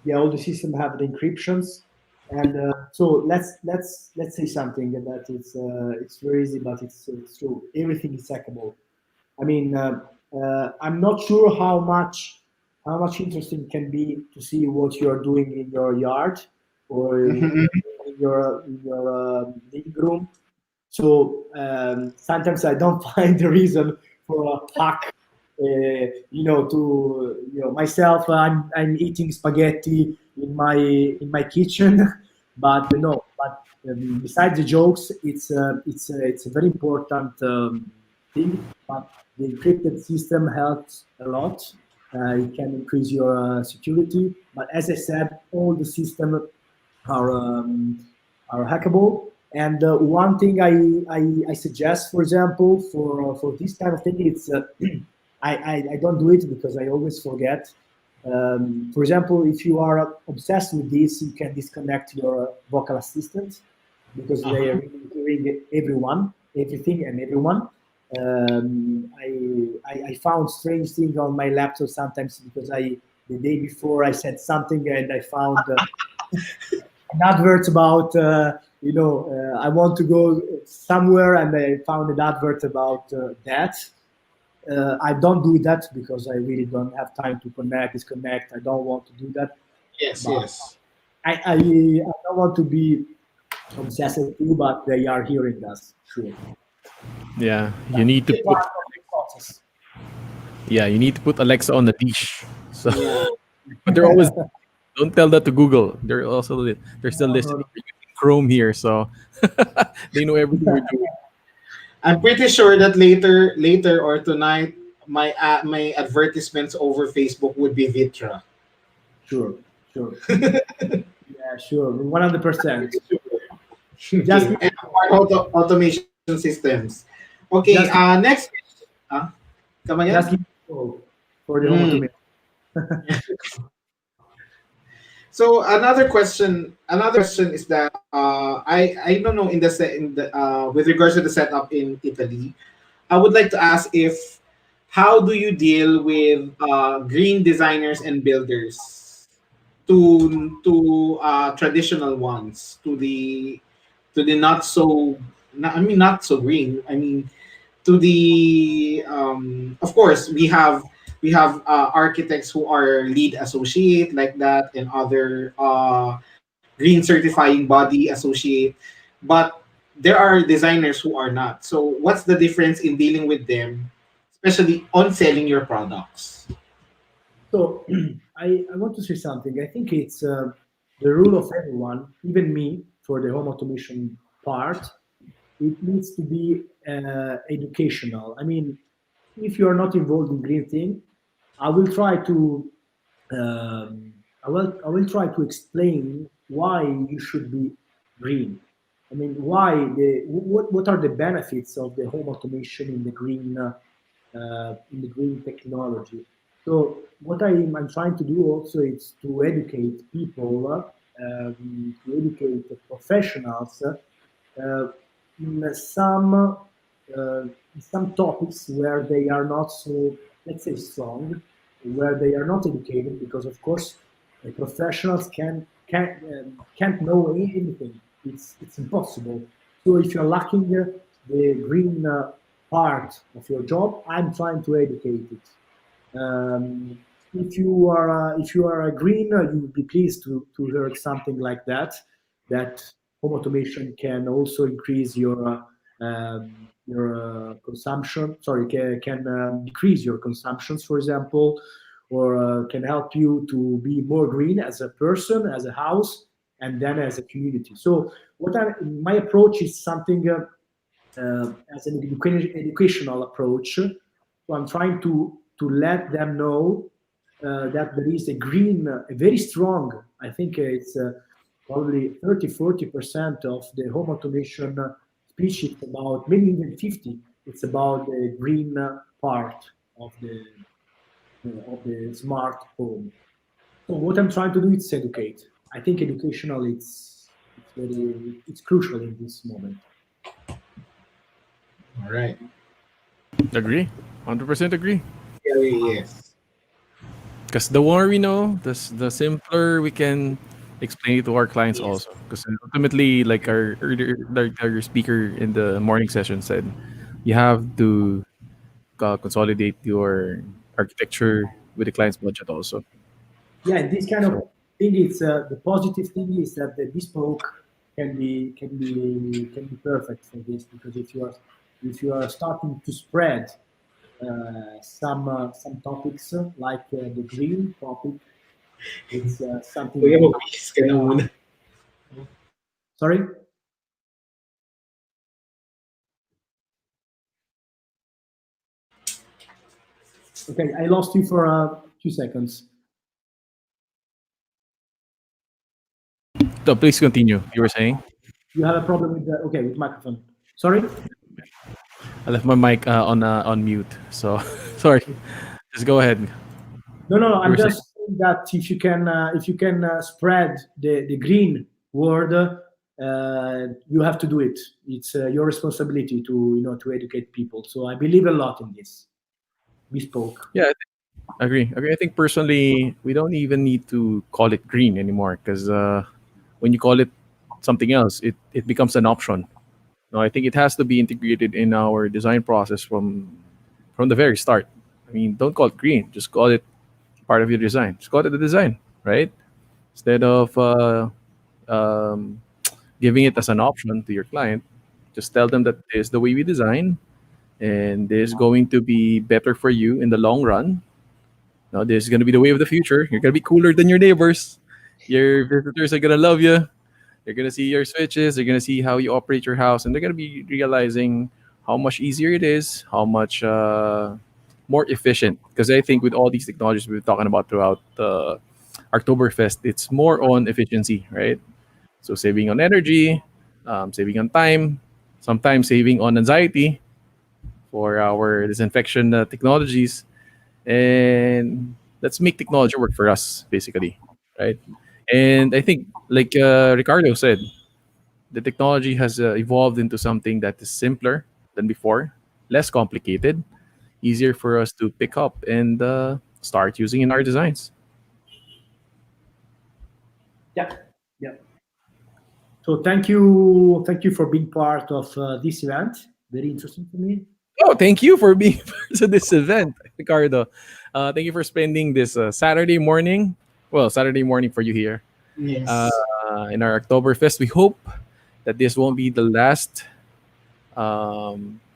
yeah, all the system have the encryptions, and so let's say something that it's very easy, but it's true. Everything is hackable. I mean, I'm not sure how much interesting can be to see what you are doing in your yard or Mhm. in your living room. So sometimes I don't find the reason for a hack. To myself, I'm eating spaghetti in my kitchen, but no. But besides the jokes, it's a very important thing. But the encrypted system helps a lot. It can increase your security. But as I said, all the systems are um, are hackable. And one thing I suggest, for example, for this kind of thing, it's I don't do it because I always forget. For example, if you are obsessed with this, you can disconnect your vocal assistant because they are hearing everyone, everything, and everyone. I found strange things on my laptop sometimes because the day before I said something and I found an advert about I want to go somewhere and I found an advert about that. I don't do that because I really don't have time to connect, disconnect. I don't want to do that. Yes, But yes. I don't want to be obsessive too, but they are hearing us. Sure. Yeah, you need to It's put part of the process. you need to put Alexa on the leash. So, Yeah. but they're always don't tell that to Google. They're still No, no, listening. no. They're using Chrome here, so they know everything we're doing. I'm pretty sure that later or tonight, my advertisements over Facebook would be Vitra. Sure, sure. Yeah, sure. 100%. Just Okay. give And automation systems. Okay. just Next. Huh? Come again? just give for the home Mm. automation. So another question is that I don't know with regards to the setup in Italy, I would like to ask if how do you deal with green designers and builders to traditional ones to the not so green. I mean to the of course we have architects who are lead associate like that and other green certifying body associate, but there are designers who are not. So what's the difference in dealing with them, especially on selling your products? So I want to say something. I think it's the rule of everyone, even me, for the home automation part. It needs to be educational. I mean, if you are not involved in green thing, I will try to I will try to explain why you should be green. I mean, why what are the benefits of the home automation in the green technology? So what I'm trying to do also is to educate people, to educate the professionals in some topics where they are not so, let's say, strong, where they are not educated, because of course the professionals can't know anything. It's impossible. So if you're lacking the green part of your job, I'm trying to educate it. If you are a green, you would be pleased to hear something like that. That home automation can also increase your consumption. Sorry, can decrease your consumptions, for example, or can help you to be more green as a person, as a house, and then as a community. So my approach is something as an educational approach. So I'm trying to let them know that there is a green, a very strong. I think it's probably 30-40% of the home automation speech. It's about maybe even 50. It's about the green part of the smart home. So what I'm trying to do is educate. I think educational it's crucial in this moment. All right. Agree, 100% agree. Yeah, yes. Because the more we know, the simpler we can explain it to our clients Yes. also. Because ultimately, like our speaker in the morning session said, you have to consolidate your architecture with the client's budget also. Yeah, and this kind of So thing is the positive thing is that the bespoke can be perfect for this, because if you are starting to spread some topics like the green topic, it's something Kuya, good. mag-peace ka na muna. Sorry. Okay, I lost you for a few seconds. please continue. You were saying? You have a problem with the with microphone. Sorry. I left my mic on mute. So sorry. Just go ahead. No. You I'm were saying? just saying that if you can spread the green word, you have to do it. It's your responsibility to to educate people. So I believe a lot in this. We spoke. Yeah, agree. Agree. I think personally, we don't even need to call it green anymore because when you call it something else, it becomes an option. No, I think it has to be integrated in our design process from the very start. I mean, don't call it green. Just call it part of your design. Just call it the design, right? Instead of um, giving it as an option to your client, just tell them that this is the way we design, and this is going to be better for you in the long run. Now, this is going to be the way of the future. You're going to be cooler than your neighbors. Your visitors are going to love you. They're going to see your switches. They're going to see how you operate your house. And they're going to be realizing how much easier it is, how much more efficient. Because I think with all these technologies we've been talking about throughout Arktoberfest, it's more on efficiency, right? So saving on energy, saving on time, sometimes saving on anxiety for our disinfection technologies, and let's make technology work for us, basically, right? And I think, like Ricardo said, the technology has evolved into something that is simpler than before, less complicated, easier for us to pick up and start using in our designs. Yeah. Yeah. So thank you for being part of this event. Very interesting for me. Oh, thank you for being part of this event, Ricardo. Thank you for spending this Saturday morning. Well, Saturday morning for you here uh, Yes. in our Oktoberfest. We hope that this won't be the last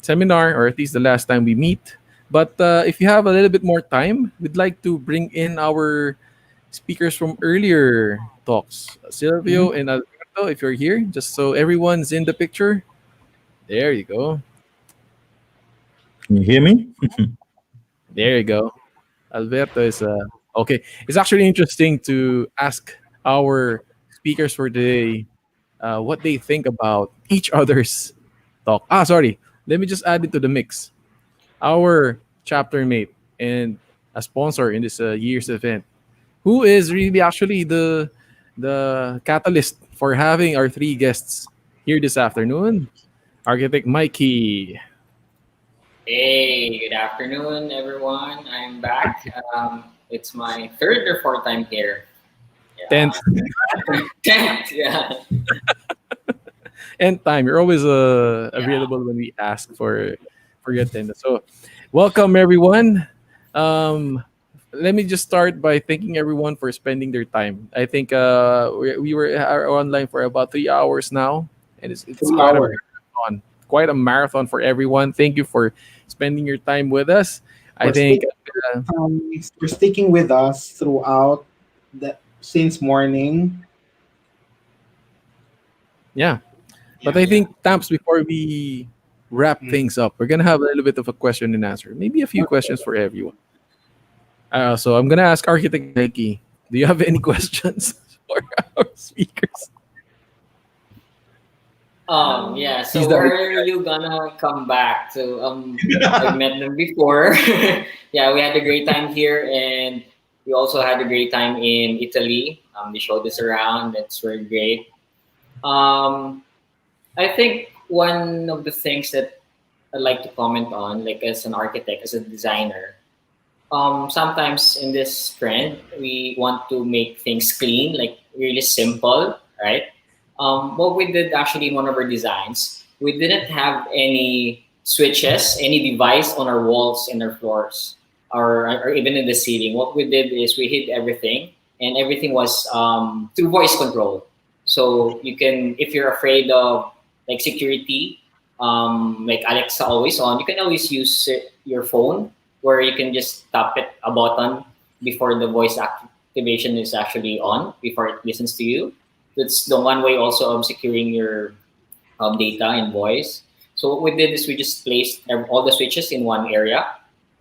seminar, or at least the last time we meet. But if you have a little bit more time, we'd like to bring in our speakers from earlier talks, Silvio Mhm. and Alberto, if you're here, just so everyone's in the picture. There you go. Can you hear me? There you go. Alberto is okay. It's actually interesting to ask our speakers for today what they think about each other's talk. Ah, sorry. Let me just add it to the mix. Our chapter mate and a sponsor in this year's event, who is really actually the catalyst for having our three guests here this afternoon. Architect Mikey. Hey, good afternoon, everyone. I'm back. It's my third or fourth time here. Tenth, Yeah, tenth. Yeah, nth time. You're always yeah. available when we ask for your attendance. So, welcome everyone. Um, Let me just start by thanking everyone for spending their time. I think we were online for about 3 hours now, and it's 3 hours. quite a marathon for everyone. Thank you for spending your time with us. I For think, stick, for sticking with us throughout the since morning. yeah. But Yeah. I think, Tamps, before we wrap Mm. things up, we're gonna have a little bit of a question and answer, maybe a few questions for everyone. So I'm gonna ask Architect Mikey, do you have any questions for our speakers? Yeah. He's So the where IT are you gonna come back to? I've met them before. Yeah, we had a great time here, and we also had a great time in Italy. They showed us around. That's very great. Um, I think one of the things that I'd like to comment on, like as an architect, as a designer, sometimes in this trend, we want to make things clean, like really simple, right? What we did actually in one of our designs, we didn't have any switches, any device on our walls and our floors, or even in the ceiling. What we did is we hid everything, and everything was through voice control. So you can, if you're afraid of like security, like Alexa always on, you can always use your phone where you can just tap it a button before the voice activation is actually on, before it listens to you. That's the one way also of securing your data and voice. So what we did is we just placed all the switches in one area,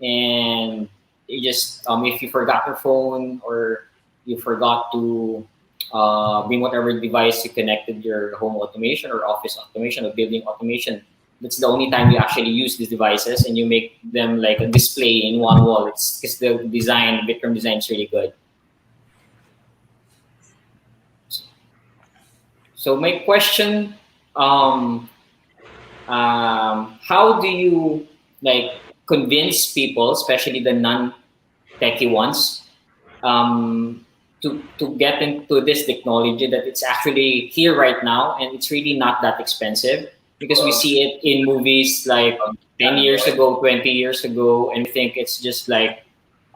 and you just if you forgot your phone or you forgot to bring whatever device you connected your home automation or office automation or building automation. That's the only time you actually use these devices, and you make them like a display in one wall. It's because the design, Bitcoin design is really good. So my question, how do you like convince people, especially the non-techie ones, to get into this technology, that it's actually here right now and it's really not that expensive? Because we see it in movies like 10 years ago, 20 years ago, and we think it's just like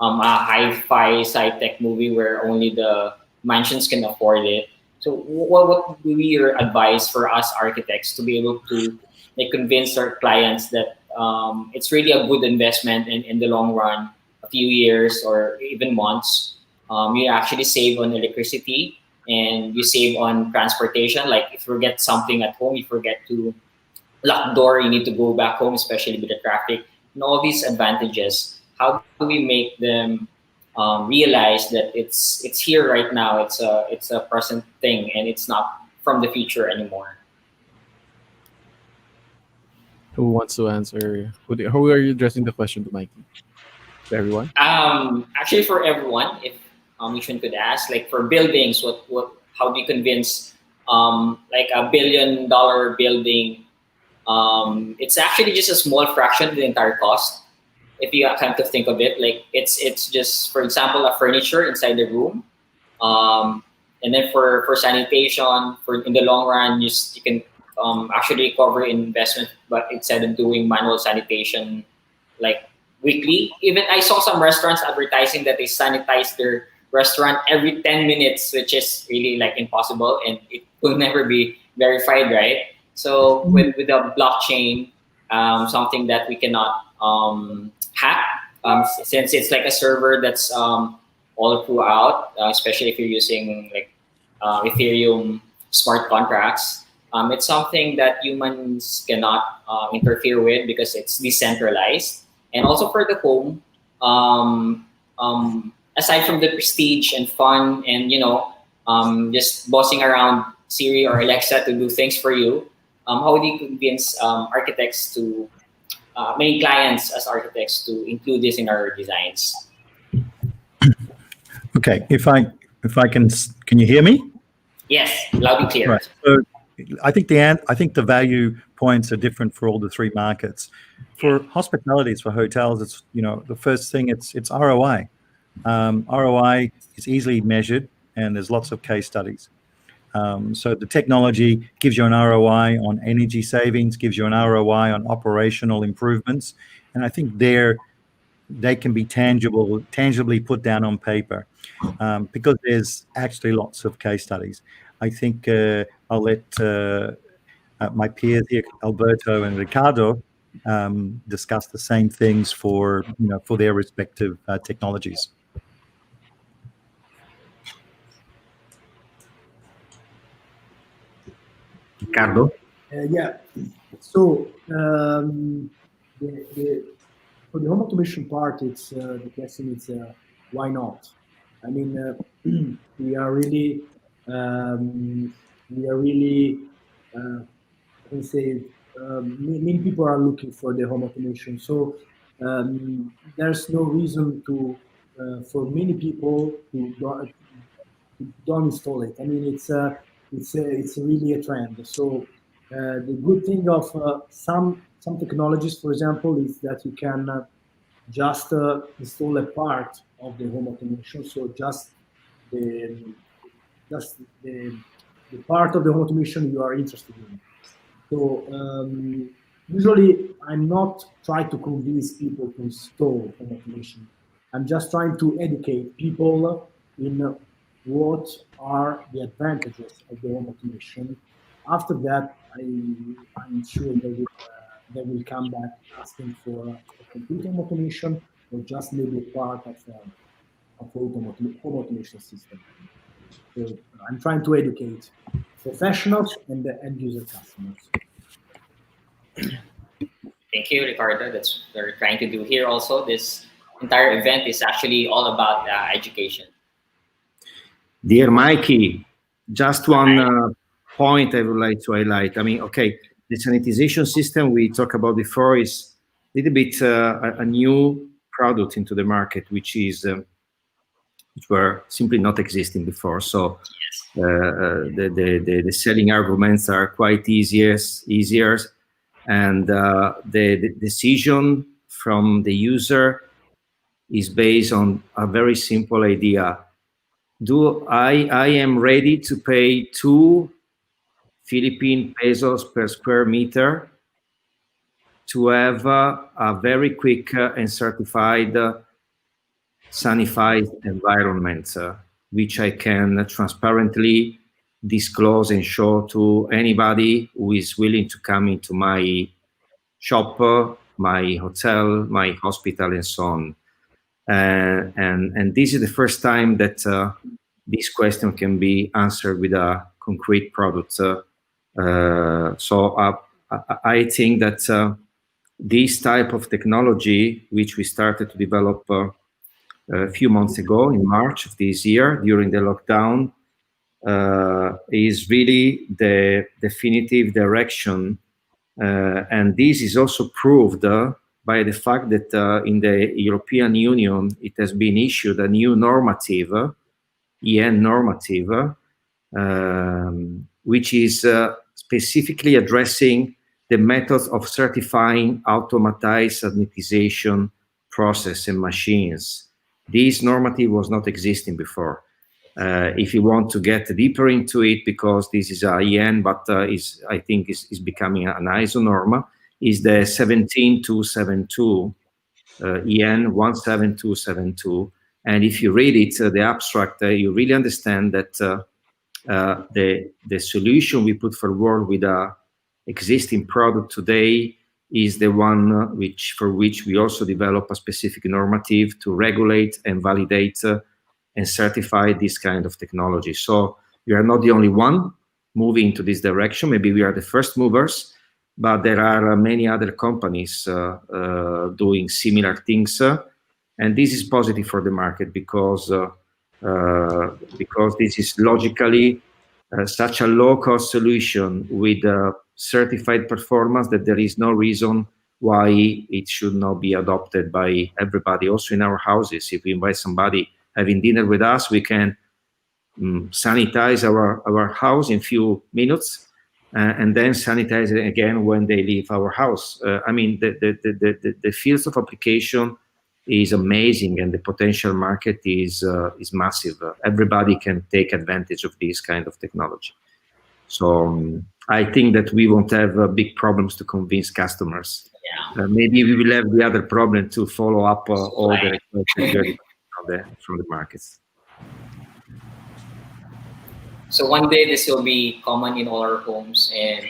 a hi-fi sci-tech movie where only the mansions can afford it. So what would be your advice for us architects to be able to like convince our clients that it's really a good investment, and in the long run, a few years or even months, you actually save on electricity and you save on transportation. Like if you forget something at home, you forget to lock door, you need to go back home, especially with the traffic and all these advantages. How do we make them realize that it's here right now? It's a present thing, and it's not from the future anymore. Who wants to answer? Who are you addressing the question to, Mikey? To everyone? Actually, for everyone, if each one could ask, like for buildings, how do you convince like $1 billion building? It's actually just a small fraction of the entire cost. If you come to think of it, like it's just, for example, a furniture inside the room, and then for sanitation, for in the long run, you can actually cover investment, but instead of doing manual sanitation like weekly. Even I saw some restaurants advertising that they sanitize their restaurant every 10 minutes, which is really like impossible, and it will never be verified, right? So with the blockchain, something that we cannot hack, since it's like a server that's all throughout, especially if you're using like Ethereum smart contracts. It's something that humans cannot interfere with because it's decentralized. And also for the home, aside from the prestige and fun and just bossing around Siri or Alexa to do things for you, how do you convince architects to many clients as architects to include this in our designs? Okay, if I can you hear me? Yes, loud and clear. Right. So I think the value points are different for all the three markets. For hospitalities, for hotels, it's the first thing it's ROI. ROI is easily measured, and there's lots of case studies. So the technology gives you an ROI on energy savings, gives you an ROI on operational improvements, and I think they can be tangibly put down on paper, because there's actually lots of case studies. I think I'll let my peers here, Alberto and Riccardo, discuss the same things for their respective technologies. Riccardo? Yeah. So for the home automation part, it's the question is why not? I mean, we are really I can say many people are looking for the home automation. So there's no reason to for many people to don't install it. I mean, it's really a trend. So the good thing of some technologies, for example, is that you can just install a part of the home automation. So just the the part of the home automation you are interested in. So usually I'm not trying to convince people to install home automation. I'm just trying to educate people in what are the advantages of the home automation. After that, I'm sure they will come back asking for a complete home automation or just maybe a part of home automation system. So I'm trying to educate professionals and the end user customers. Thank you, Ricardo. That's what we're trying to do here also. This entire event is actually all about education. Dear Mikey, just one point I would like to highlight. I mean, okay, the sanitization system we talked about before is a little bit a new product into the market, which were simply not existing before. So the selling arguments are quite easier, and the decision from the user is based on a very simple idea. I am ready to pay 2 Philippine pesos per square meter to have a very quick and certified sanified environment, which I can transparently disclose and show to anybody who is willing to come into my shop, my hotel, my hospital, and so on. And this is the first time that this question can be answered with a concrete product. So I think that this type of technology, which we started to develop a few months ago in March of this year during the lockdown, is really the definitive direction. And this is also proved by the fact that in the European Union, it has been issued a new normative, EN normative, which is specifically addressing the methods of certifying automatized sanitization process and machines. This normative was not existing before. If you want to get deeper into it, because this is a EN, but I think is becoming an ISO norm, is the 17272, EN 17272. And if you read it, the abstract, you really understand that the solution we put forward with a existing product today is the one for which we also develop a specific normative to regulate and validate and certify this kind of technology. So we are not the only one moving to this direction. Maybe we are the first movers, but there are many other companies doing similar things. And this is positive for the market because this is logically such a low-cost solution with certified performance that there is no reason why it should not be adopted by everybody. Also in our houses, if we invite somebody having dinner with us, we can sanitize our house in few minutes and then sanitize it again when they leave our house. I mean, the fields of application is amazing, and the potential market is massive. Everybody can take advantage of this kind of technology. So I think that we won't have big problems to convince customers. Yeah. Maybe we will have the other problem to follow up all the requests from the markets. So one day this will be common in all our homes, and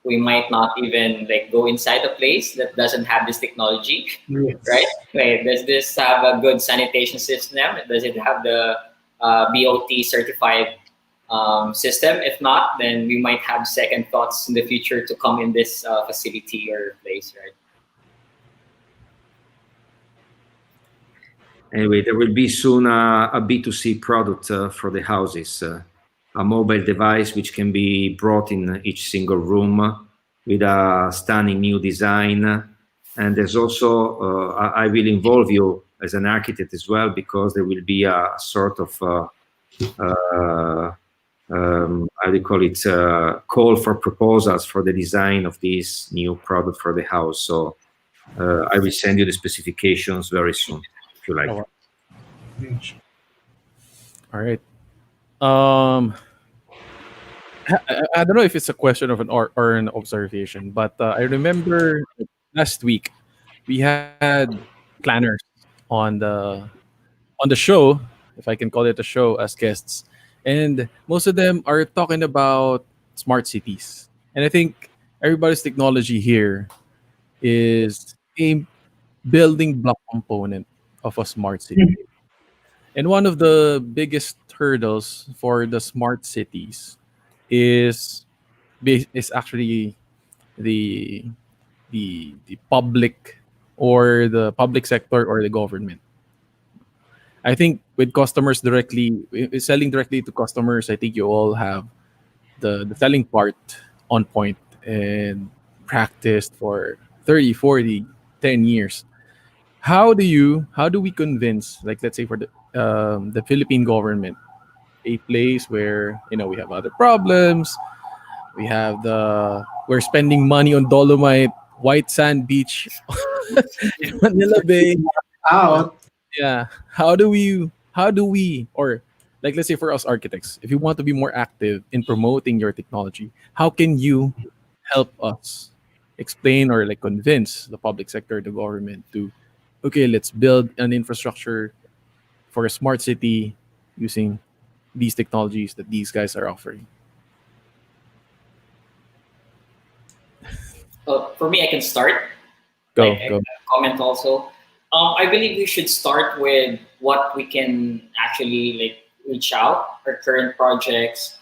we might not even go inside a place that doesn't have this technology, Yes. right? Right. Does this have a good sanitation system? Does it have the BOT certified system? If not, then we might have second thoughts in the future to come in this facility or place, right? Anyway, there will be soon a B2C product for the houses, a mobile device which can be brought in each single room with a stunning new design. And there's also, I will involve you as an architect as well, because there will be a sort of, how do you call it, call for proposals for the design of this new product for the house. So I will send you the specifications very soon, if you like. All right. I don't know if it's a question of or an observation, but I remember last week we had planners on the show, if I can call it a show, as guests, and most of them are talking about smart cities. And I think everybody's technology here is a building block component of a smart city. And one of the biggest hurdles for the smart cities is is actually the the public, or the public sector, or the government. I think with customers directly, selling directly to customers, I think you all have the selling part on point and practiced for 30, 40, 10 years. How do we convince, like, let's say for the Philippine government, a place where we have other problems, we have we're spending money on Dolomite, white sand beach in Manila Bay. Out. Yeah. How do we, or like, let's say for us architects, if you want to be more active in promoting your technology, how can you help us explain or like convince the public sector, the government to, okay, let's build an infrastructure for a smart city using these technologies that these guys are offering? For me, I can start. Like Go, I go. can comment also. I believe we should start with what we can actually like reach out our current projects.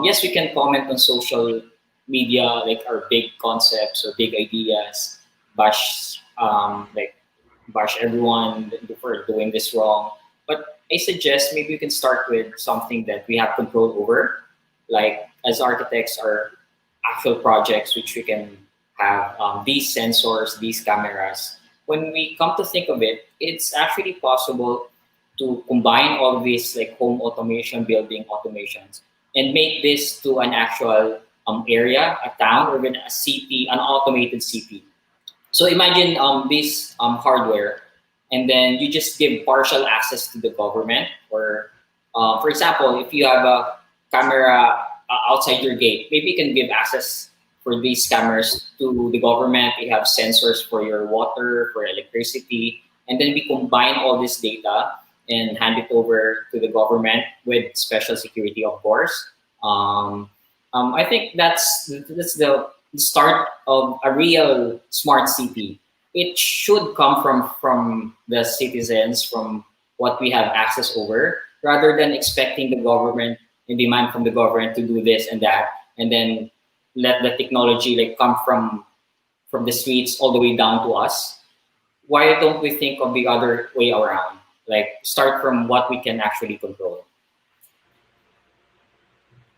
Yes, we can comment on social media like our big concepts or big ideas, bash bash everyone for doing this wrong. But I suggest maybe we can start with something that we have control over, like as architects, our actual projects, which we can have these sensors, these cameras. When we come to think of it, it's actually possible to combine all these like home automation, building automations, and make this to an actual area, a town, or even a city, an automated city. So imagine this hardware, and then you just give partial access to the government. Or, for example, if you have a camera outside your gate, maybe you can give access for these cameras to the government. You have sensors for your water, for electricity, and then we combine all this data and hand it over to the government with special security, of course. I think that's the start of a real smart city. It should come from the citizens, from what we have access over, rather than expecting the government and demand from the government to do this and that, and then let the technology like come from the streets all the way down to us. Why don't we think of the other way around? Like start from what we can actually control.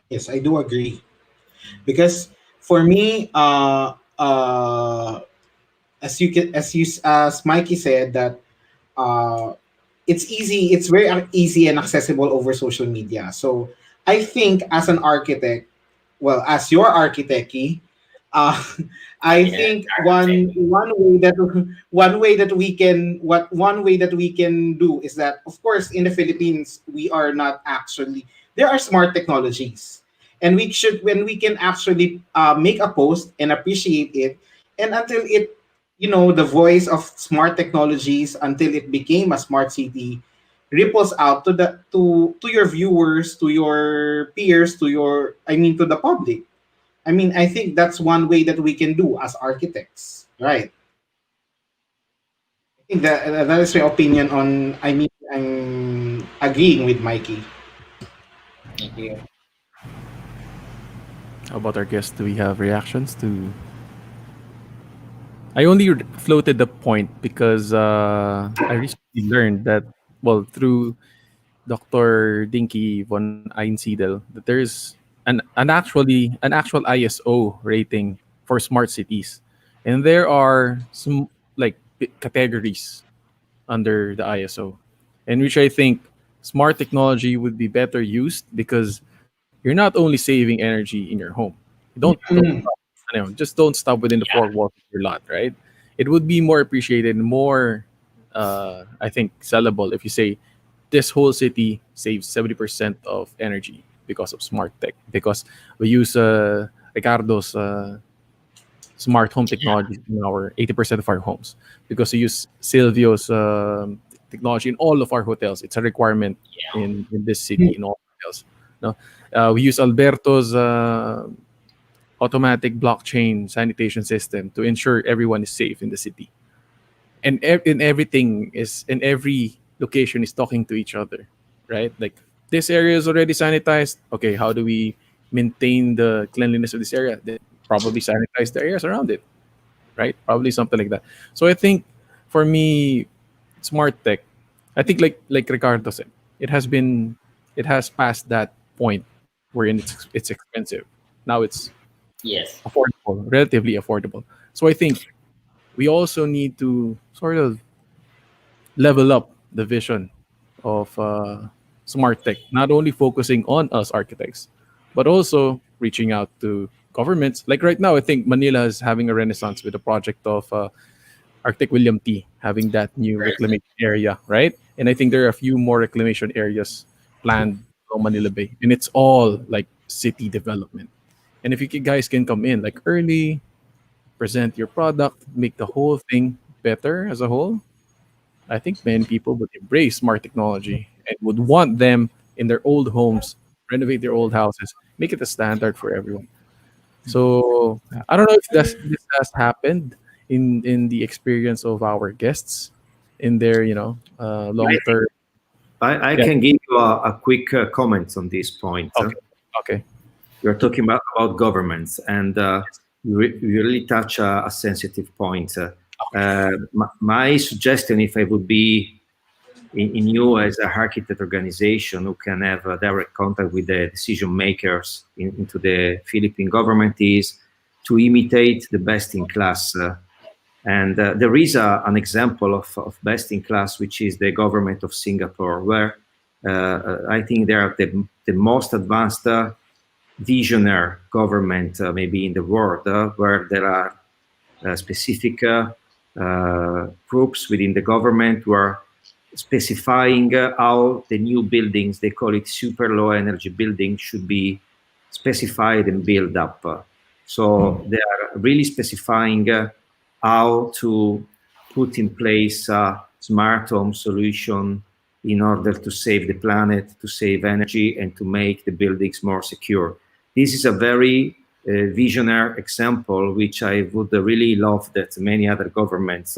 Yes, I do agree. Because for me, as Mikey said, that uh, it's very easy and accessible over social media. So I think as an architect, well, as your architect, uh, I Yeah, think one way that we can do is that, of course, in the Philippines we are not actually, there are smart technologies, and we should, when we can actually make a post and appreciate it, and until it, the voice of smart technologies, until it became a smart city, ripples out to your viewers, to your peers, to your, I mean, to the public. I mean, I think that's one way that we can do as architects, right? I think that is my opinion on. I mean, I'm agreeing with Mikey. thank you. How about our guests? Do we have reactions to? I only floated the point because I recently learned that, well, through Dr. Dinky von Einsiedel, that there's an actual ISO rating for smart cities, and there are some like categories under the ISO, in which I think smart technology would be better used because you're not only saving energy in your home. You don't Mm, just don't stop within the four Yeah, walls of your lot, right? It would be more appreciated, more I think sellable if you say this whole city saves 70% of energy because of smart tech. Because we use Riccardo's smart home technology in our 80% of our homes. Because we use Silvio's technology in all of our hotels. It's a requirement in this city in all hotels. No, we use Alberto's automatic blockchain sanitation system to ensure everyone is safe in the city. And in everything is in every location is talking to each other, right? Like this area is already sanitized. Okay, how do we maintain the cleanliness of this area? Then probably sanitize the areas around it, right? Probably something like that. So I think for me, smart tech, I think like Ricardo said. it has been it has passed that point wherein it's expensive. Now it's Yes. affordable, relatively affordable. So I think we also need to sort of level up the vision of smart tech, not only focusing on us architects, but also reaching out to governments. Like right now, I think Manila is having a renaissance with the project of Arctic William T having that new Right. reclamation area, right? And I think there are a few more reclamation areas planned on Manila Bay, and it's all like city development. And if guys can come in like early, present your product, make the whole thing better as a whole, I think many people would embrace smart technology and would want them in their old homes, renovate their old houses, make it a standard for everyone. So I don't know if this has happened in the experience of our guests in their long term. I Yeah. can give you a quick comment on this point. Okay. Okay. You're talking about governments, and you really touch a sensitive point. My suggestion, if I would be in you as a architect organization who can have a direct contact with the decision makers into the Philippine government, is to imitate the best in class. And there is an example of best in class, which is the government of Singapore, where I think they are the most advanced visionary government maybe in the world, where there are specific groups within the government who are specifying how the new buildings, they call it super low energy buildings, should be specified and built up. So they are really specifying how to put in place a smart home solution in order to save the planet, to save energy, and to make the buildings more secure. This is a very visionary example, which I would really love that many other governments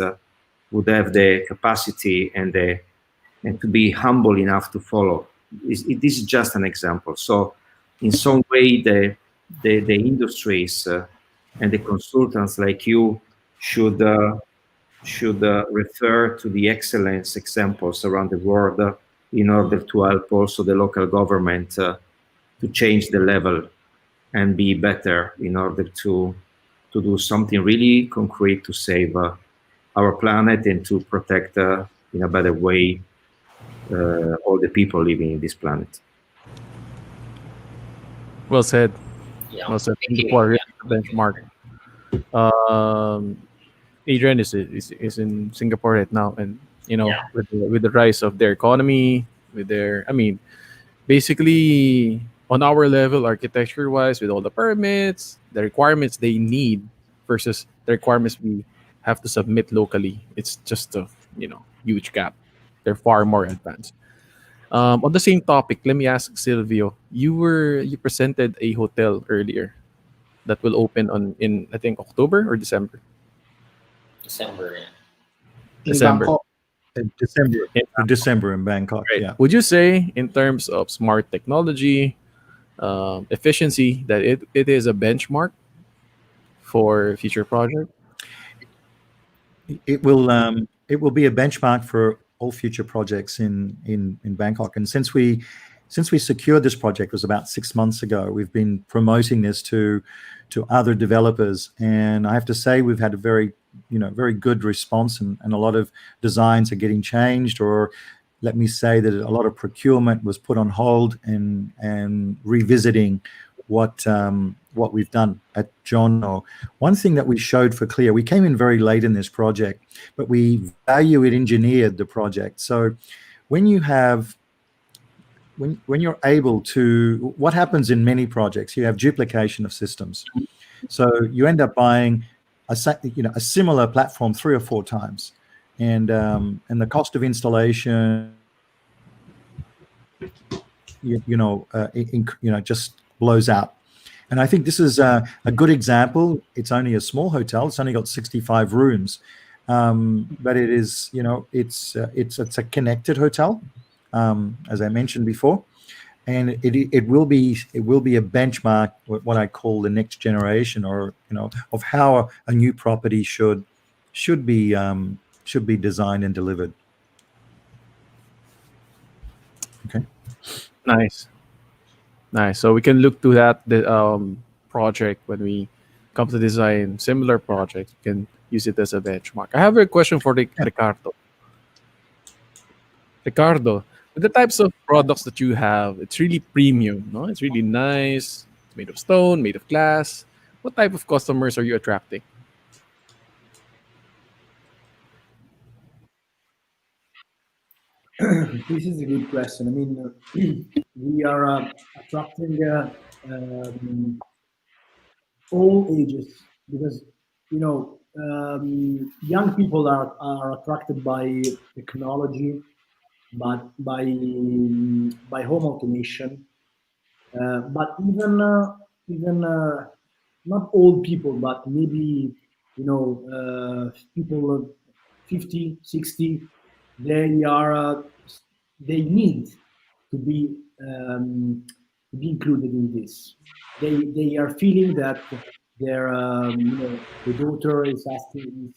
would have the capacity and to be humble enough to follow. This is just an example. So, in some way, the industries and the consultants like you should refer to the excellence examples around the world in order to help also the local government to change the level and be better in order to do something really concrete to save our planet and to protect in a better way all the people living in this planet. Well said. Yeah. Well said. Thank you. Singapore is Yeah. the benchmark. Um, Adrian is in Singapore right now, and Yeah. with the rise of their economy, with their basically on our level, architecture wise, with all the permits, the requirements they need versus the requirements we have to submit locally, it's just a huge gap. They're far more advanced. On the same topic, let me ask Silvio. You presented a hotel earlier that will open on in I think October or December. December. Yeah. In December. Bangkok. December, Yeah. December in Bangkok. Right. Yeah. Would you say, in terms of smart technology, efficiency, that it is a benchmark for future projects? It will be a benchmark for all future projects in Bangkok. And since we secured this project, it was about 6 months ago, we've been promoting this to other developers, and I have to say we've had a very good response, and a lot of designs are getting changed, or let me say that a lot of procurement was put on hold and revisiting what we've done at John. One thing that we showed for Clear, we came in very late in this project, but we value engineered the project. So when you have when you're able to, what happens in many projects, you have duplication of systems. So you end up buying a similar platform 3 or 4 times, and the cost of installation, just blows out. And I think this is a good example. It's only a small hotel. It's only got 65 rooms, but it is, it's a connected hotel, as I mentioned before, and it will be a benchmark, what I call the next generation, or of how a new property should be designed and delivered. Okay. Nice, nice. So we can look to that project when we come to design similar projects. We can use it as a benchmark. I have a question for Ricardo. Ricardo, with the types of products that you have, it's really premium, no? It's really nice. It's made of stone, made of glass. What type of customers are you attracting? This is a good question. I mean, we are attracting um, all ages because young people are attracted by technology, but by home automation. But even not old people, but maybe people 50, 60, they are they need to be um, to be included in this. They are feeling that their the daughter is asking,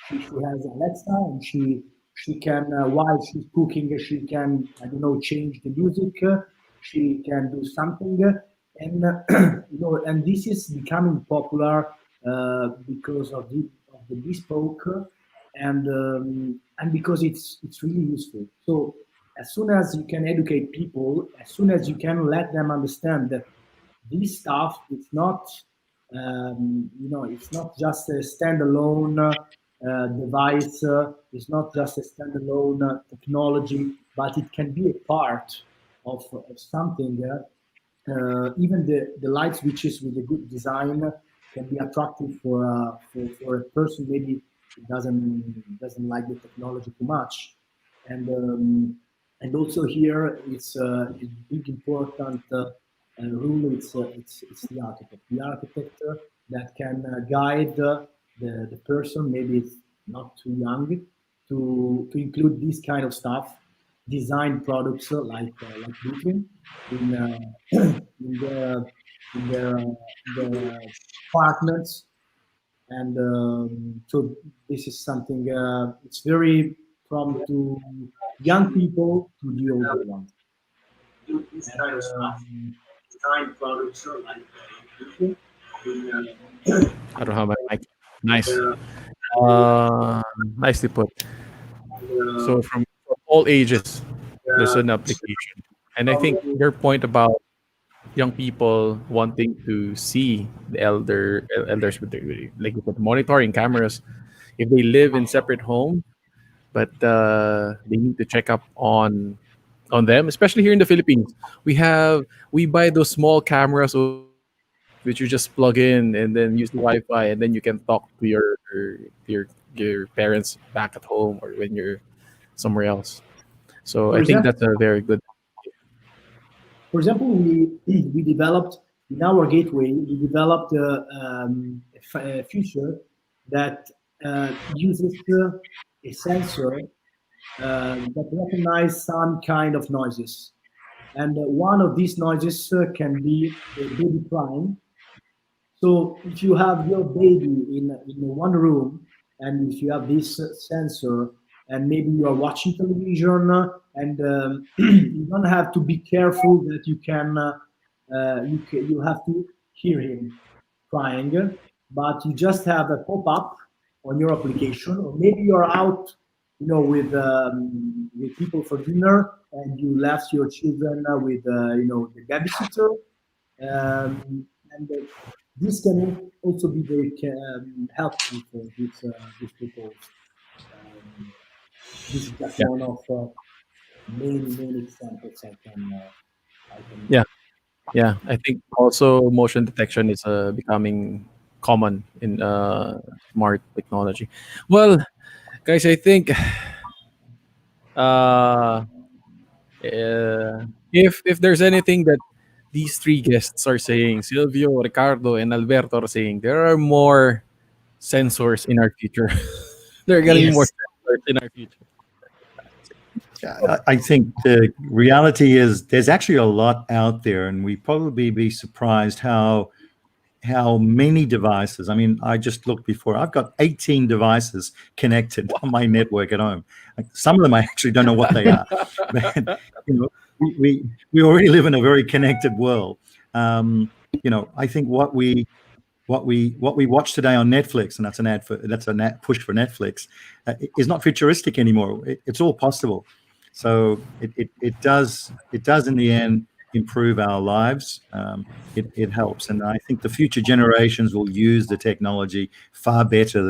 she has Alexa, and she can while she's cooking, she can, I don't know, change the music, she can do something, and and this is becoming popular because of the bespoke, and because it's really useful. So as soon as you can educate people, as soon as you can let them understand that this stuff, it's not it's not just a standalone device, it's not just a standalone technology, but it can be a part of something. Even the light switches with a good design can be attractive for a person maybe who doesn't like the technology too much, and and also here it's big important rule. It's the architect. The architect that can guide the person. Maybe it's not too young to include this kind of stuff. Design products like roofing in in their in their apartments, and so this is something. It's very from to young people to the older ones. This And kind of stuff. Design products like I don't have my mic. Nice. uh, Nicely put. uh, So from all ages, there's uh, an application. And I think your point about young people wanting to see the elders with like with monitoring cameras, if they live in separate homes, but they need to check up on them, especially here in the Philippines. We buy those small cameras which you just plug in and then use the Wi-Fi, and then you can talk to your your parents back at home or when you're somewhere else. So for I think example, that's a very good. we developed in our gateway. We developed a feature that uses a sensor that recognize some kind of noises, and one of these noises can be a baby crying. So if you have your baby in one room, and if you have this sensor, and maybe you are watching television, and you don't have to be careful that you have to hear him crying, but you just have a pop up on your application, or maybe you're out, with people for dinner, and you left your children with the babysitter, and this can also be very helpful for these people. Um, this is just Yeah, one of many examples I can yeah, give. yeah. I think also motion detection is becoming common in smart technology. Well, guys, I think uh, if there's anything that these three guests are saying, Silvio, Ricardo, and Alberto are saying, there are more sensors in our future. There are gonna be more yes. sensors in our future. I think the reality is there's actually a lot out there, and we probably be surprised how many devices. I mean, I just looked before. I've got 18 devices connected on my network at home. Like, some of them I actually don't know what they are. But, we already live in a very connected world. I think what we watch today on Netflix, and that's a push for Netflix, is not futuristic anymore. It's all possible. So it does in the end improve our lives. It helps, and I think the future generations will use the technology far better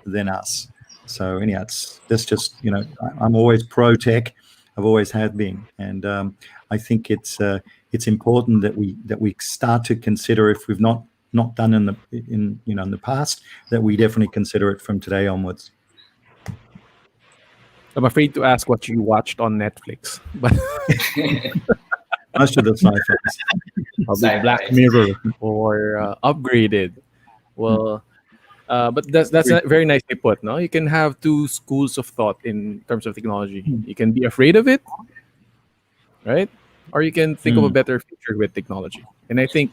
than us. So anyhow, that's just I'm always pro tech. I've always have been, and I think it's important that we start to consider, if we've not done in the past, that we definitely consider it from today onwards. I'm afraid to ask what you watched on Netflix, but Most of the sci-fi. probably Black Mirror or Upgraded. Well, but that's very nicely put. No, you can have two schools of thought in terms of technology. You can be afraid of it, right? Or you can think of a better future with technology. And I think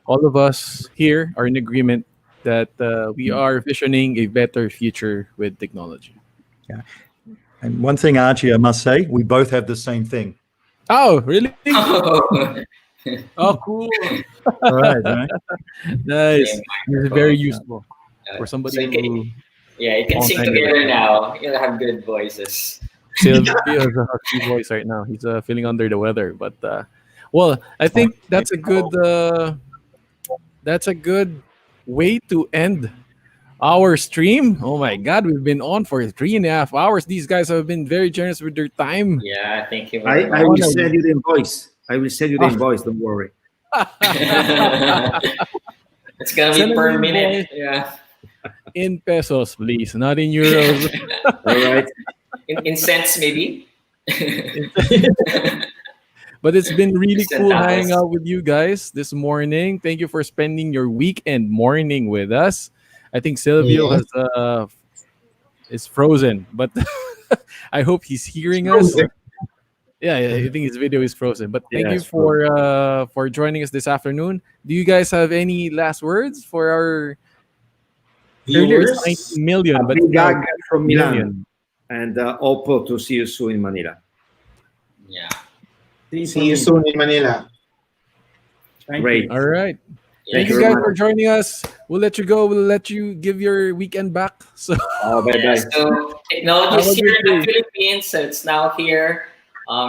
all of us here are in agreement that we are visioning a better future with technology. Yeah. And one thing, Archie, I must say, we both have the same thing. Oh, really? Oh, Oh, cool. All right. Nice. Same It's very useful for somebody so you can, who you can sing Online together device. now. You'll have good voices. Silvio has a husky voice right now. He's feeling under the weather, but well, I think that's a good way to end our stream. Oh my God, we've been on for 3.5 hours. These guys have been very generous with their time. Yeah, thank you I, very I will much. send you the invoice. I will send you the invoice. Don't worry. It's gonna Send be an per invoice. minute. Yeah, In pesos, please, not in euros. All right. in cents maybe. But it's been really cool Centavos. hanging out with you guys this morning. Thank you for spending your weekend morning with us. I think Silvio Yes. is frozen, but I hope he's hearing us. Frozen. Yeah, I think his video is frozen. But thank Yeah, you it's for joining us this afternoon. Do you guys have any last words for our earlier? It's Viewers. 19 million, A but big now hug from Milan, million. and Oppo to see you soon in Manila. Yeah. See you soon in Manila. Thank Great. you. All right. Thank Thank you you guys very for joining us. We'll let you go. We'll let you give your weekend back. So Oh, bye Yeah, bye. so technology Have a is here good in the day. Philippines, so it's now here.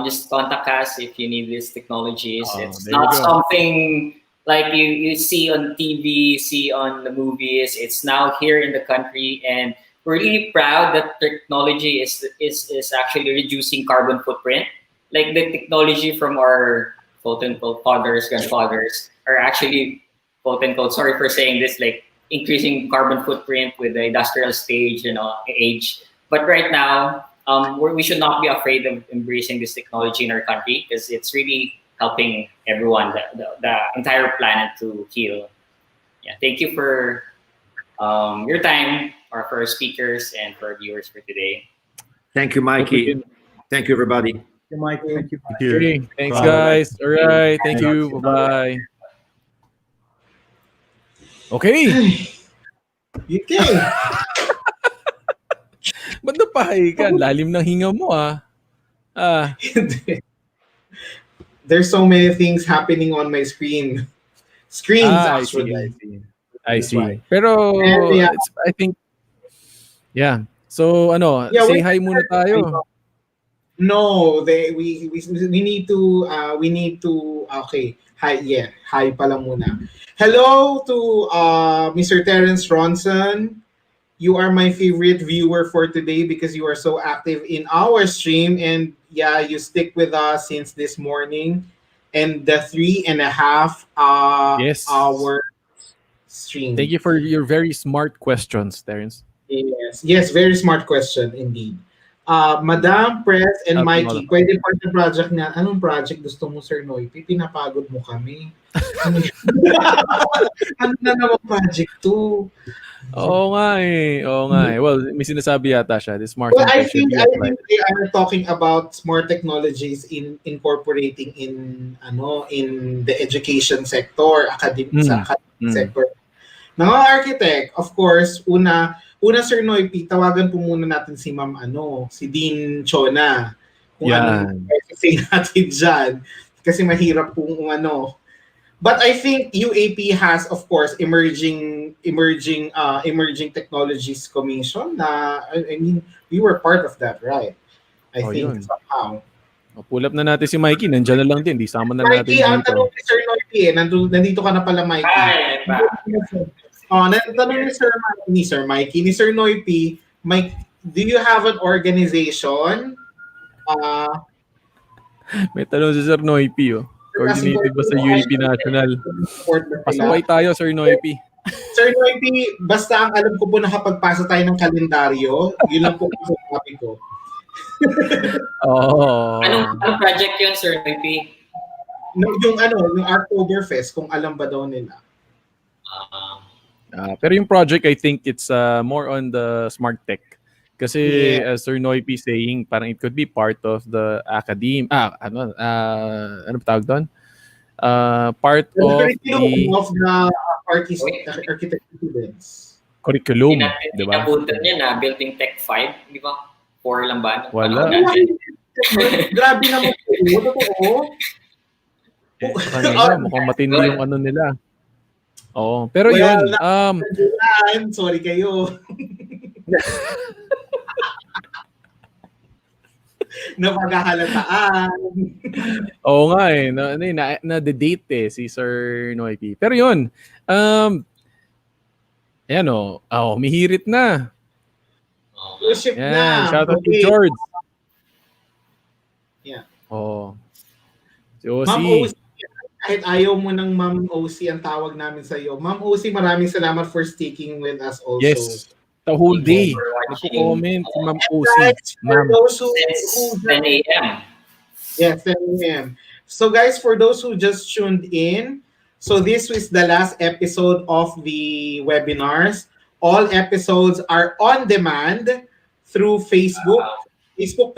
Just contact us if you need these technologies. Oh, It's there you not go. something like you see on TV, see on the movies. It's now here in the country, and we're really proud that technology is actually reducing carbon footprint. Like the technology from our quote unquote fathers, grandfathers are actually quote unquote, sorry for saying this, like increasing carbon footprint with the industrial stage, age. But right now, we should not be afraid of embracing this technology in our country because it's really helping everyone, the entire planet to heal. Yeah, thank you for your time, or for our speakers and for our viewers for today. Thank you, hope we Mikey. can. Thank you, everybody. Thank you, Mike. Thank you. Thank you. Okay, thanks, Bye. guys. All right. Thank you. Bye bye. Okay. You can. Ba't napahay ka? Lalim ng hinga mo, ah. There's so many things happening on my screens I see. actually. I That's see. why. Pero, And yeah. I think, yeah. So, Yeah, say wait. hi muna tayo. No, we need to okay. Hi pala muna. Hello to Mr. Terence Ronson. You are my favorite viewer for today because you are so active in our stream, and yeah, you stick with us since this morning and the 3.5 Yes. hour stream. Thank you for your very smart questions, Terence. Yes, very smart question indeed. Madam, Press, and Helping all Mikey, of us. pwede pa yung project na, anong project gusto mo, Sir Noy? Pinapagod mo kami. Ano, ano na naman project to? Oo nga eh. Well, may sinasabi yata siya. The smart Well, tech I should think be applied. they are talking about smart technologies in incorporating in the education sector, sa academic sector. Ng mga architect, of course, una Sir Noy, tawagan po muna natin si Ma'am si Dean Chona kung Yan. anong say natin dyan. Kasi mahirap kung ano. But I think UAP has, of course, emerging technologies commission. I mean, we were part of that, right? I Oh, think yun. somehow. Pull up na natin si Mikey. Nandiyan na lang din. Di sama na natin Mikey, ang dito. tanong ni Sir Noypi nandito ka na pala, Mikey. Hi, back. Tanong ni Sir Noypi, Mike, do you have an organization? May tanong si Sir Noipi. Coordinated ba sa UAP National? Pasaway tayo, Sir Noipi. Sir Noypi, basta ang alam ko po nakapagpasa tayo ng kalendaryo, yun lang po ang sabi ko. Oh. Anong project yun, Sir P? Yung Arktoberfest, kung alam ba daw nila. Pero yung project, I think it's more on the smart tech. Kasi as Sir Noipi saying, parang it could be part of the academe. Ano ba tawag doon? Part of the architecture students. Curriculum, di ba? Inabutan niya na Building Tech 5, di ba? 4 lang ba? Wala. Grabe naman po. Totoo. Kanina, mukhang matindi yung ano nila. Oo. Pero yun. Sorry kayo. Napagahalataan. Oo nga eh. Na-date si Sir Noipi. Pero yun. Ayan o. Mihirit na. Worship na. Shout out to George. Yeah. Si OC. Ma'am OC, kahit ayaw mo ng Ma'am OC ang tawag namin sa iyo. Ma'am OC, maraming salamat for sticking with us also. Yes. The whole day. Nag-comment si Ma'am OC. Ma'am. Since 10 a.m. Yes, 10 a.m. So guys, for those who just tuned in, so this was the last episode of the webinars. All episodes are on demand through Facebook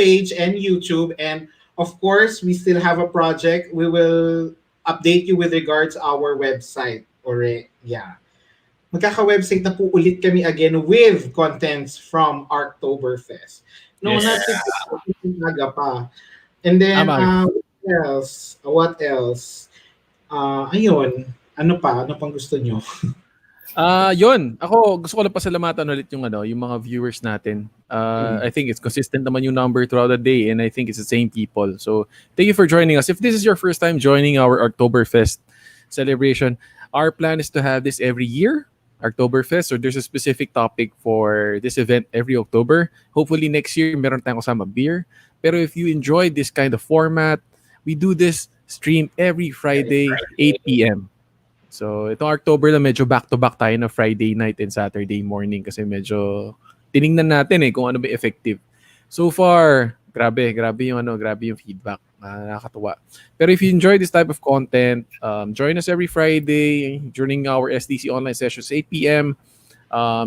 page and YouTube. And of course, we still have a project. We will update you with regards our website. Magkaka-website na po ulit kami again with contents from Arktoberfest. Naga pa. And then, what else? Ayun. Ano pang gusto nyo? Yun. Ako, gusto ko lang pasalamatan ulit yung mga viewers natin. I think it's consistent naman yung number throughout the day, and I think it's the same people. So, thank you for joining us. If this is your first time joining our Arktoberfest celebration, our plan is to have this every year, Arktoberfest. So, there's a specific topic for this event every October. Hopefully, next year, meron tayong kasama beer. Pero if you enjoy this kind of format, we do this stream every Friday, 8 p.m. So, itong October na medyo back-to-back tayo na Friday night and Saturday morning kasi medyo tiningnan natin kung ano ba effective. So far, grabe yung feedback. Nakakatuwa. Pero if you enjoy this type of content, join us every Friday during our SDC online sessions, 8 p.m.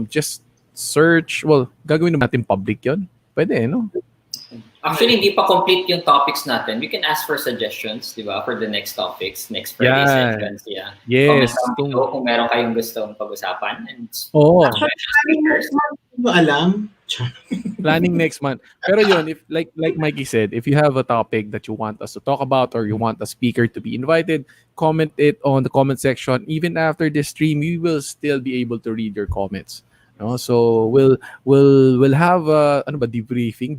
Just search, gagawin natin public yon. Pwede, no? Actually, hindi pa complete yung topics natin. We can ask for suggestions, di ba? For the next topics, next Friday sessions. Yeah. Yes. Kung meron kayong gustong pag-usapan. Alam? Planning next month. Pero yun, if like Mikey said, if you have a topic that you want us to talk about or you want a speaker to be invited, comment it on the comment section. Even after this stream, we will still be able to read your comments. No? So we'll have debriefing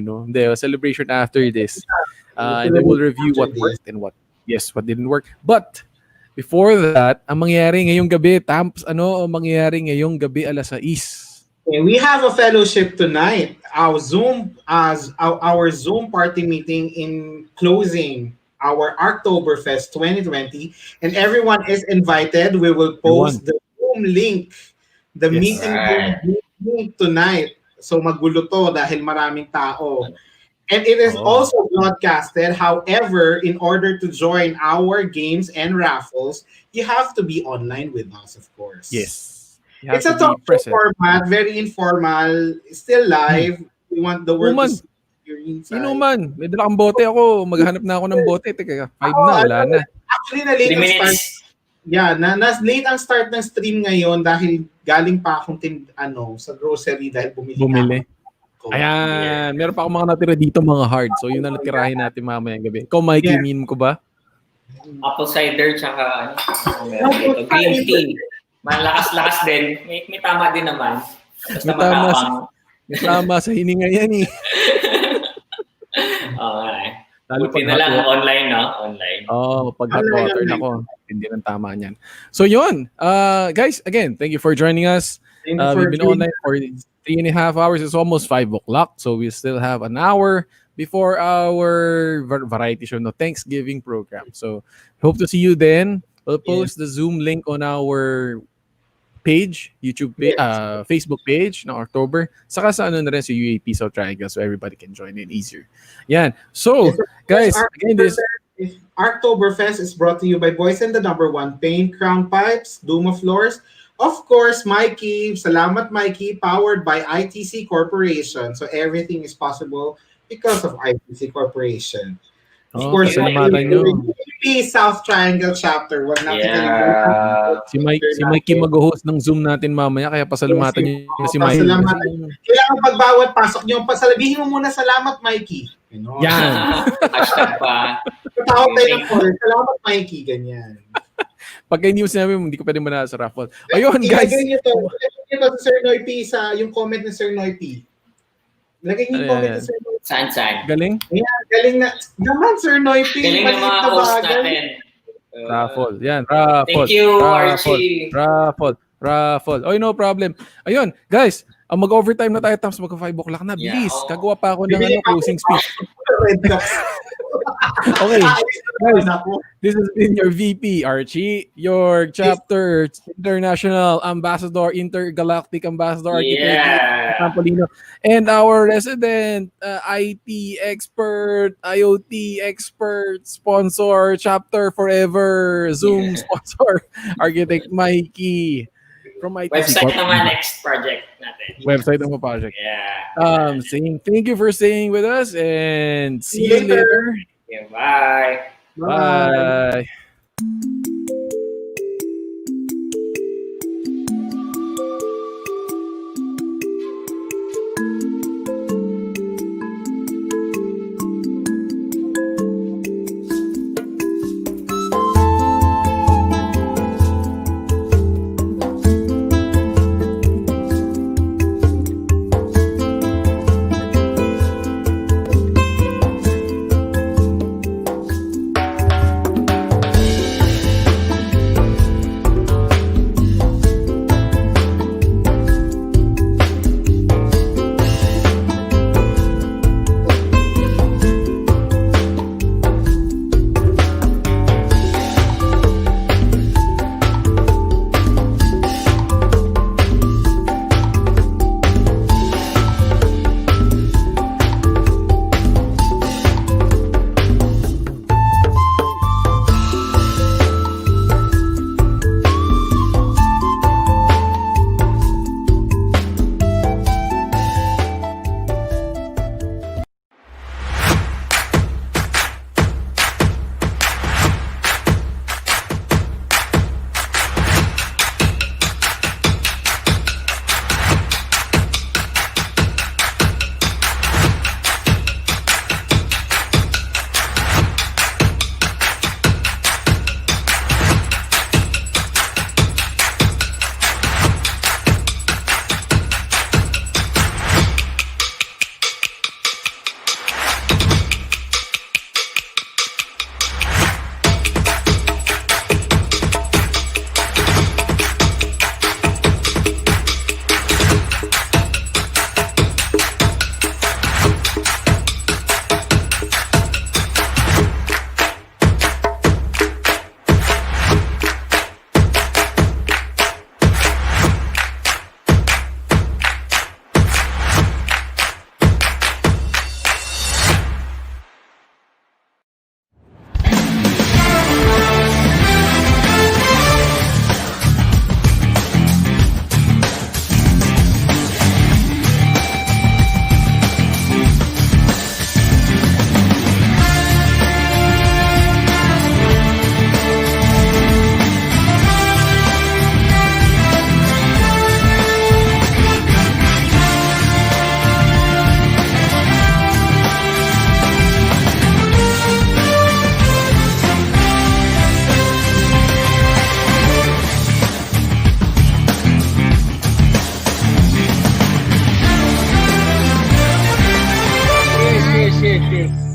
no? A celebration after this. And then we'll review what worked and what didn't work. But before that, ang mangyayari ngayong gabi, mangyayari ngayong gabi alas 6. We have a fellowship tonight. Our Zoom party meeting in closing our Arktoberfest 2020, and everyone is invited. We will post the Zoom link, the meeting link tonight. So magulo to dahil maraming tao. And it is also broadcasted. However, in order to join our games and raffles, you have to be online with us, of course. Yes. It's a talk show format, very informal, still live. We want the world to see your insight. Sino man? May dala kang bote ako. Maghanap na ako ng bote. Teka, 5 na, wala na. Actually, na-late ang start. Yeah, late ang start ng stream ngayon dahil galing pa akong sa grocery dahil bumili. Ayan, meron pa akong mga natira dito mga hard. So yun na natirahin natin mamayang gabi. Ikaw, Mikey, minum ko ba? Apple cider, tsaka green tea. Malakas-lakas din. May tama din naman. Basta matapang. Tama sa hininga yan eh. Okay. Lalo Buti na lang online, no? Online. Pag hot water na ko. Hindi ng tama niyan. So yun, guys, again, thank you for joining us. We've been online for 3.5 hours. It's almost 5 o'clock. So we still have an hour before our variety show, no, Thanksgiving program. So hope to see you then. We'll post the Zoom link on our page, YouTube page, Facebook page na October. Saka sa ano na rin sa UAP South Triangle so everybody can join in easier. Yan. So, guys, again, this Arktoberfest is brought to you by Boys and the Number One, Paint, Crown Pipes, Duma Floors. Of course, Mikey. Salamat, Mikey. Powered by ITC Corporation. So everything is possible because of ITC Corporation. Of course, salamatan nyo. UAP South Triangle chapter. Wag natin Si Mikey mag-host ng Zoom natin mamaya kaya pasalamatan niyo si Mikey. Kailangan pagbawat pasok niyo, pasalabihin mo muna salamat, Mikey. Yan. Hashtag pa. Tawag tayo ng call. Salamat, Mikey. Ganyan. Pag hindi mo sinabi mo, hindi ko pwede muna sa raffle. Ayun, guys. Ilagay niyo to sa Sir Noy P, yung comment ni Sir Noy P. Lagay niyo yung comment ni Sir Noy P. Saan? Galing? Ayan, galing na. Naman, Sir Noy P. Galing na mga host natin. Raffle. Yan, raffle. Thank you, Archie. Raffle. Oh, no problem. Ayun, guys. Mag-overtime na tayo tapos mag-5 o'clock na. Bilis. Kagawa pa ako ng closing speech. Okay. Guys, this has been your VP, Archie, your chapter international ambassador, intergalactic ambassador, Tampolino, and our resident IT expert, IoT expert, sponsor, chapter forever, Zoom sponsor, architect Mikey. From ITC website naman next project natin. Website ng project. Yeah. Saying thank you for staying with us and see you later. Yeah, bye. Bye. cheers, cheers.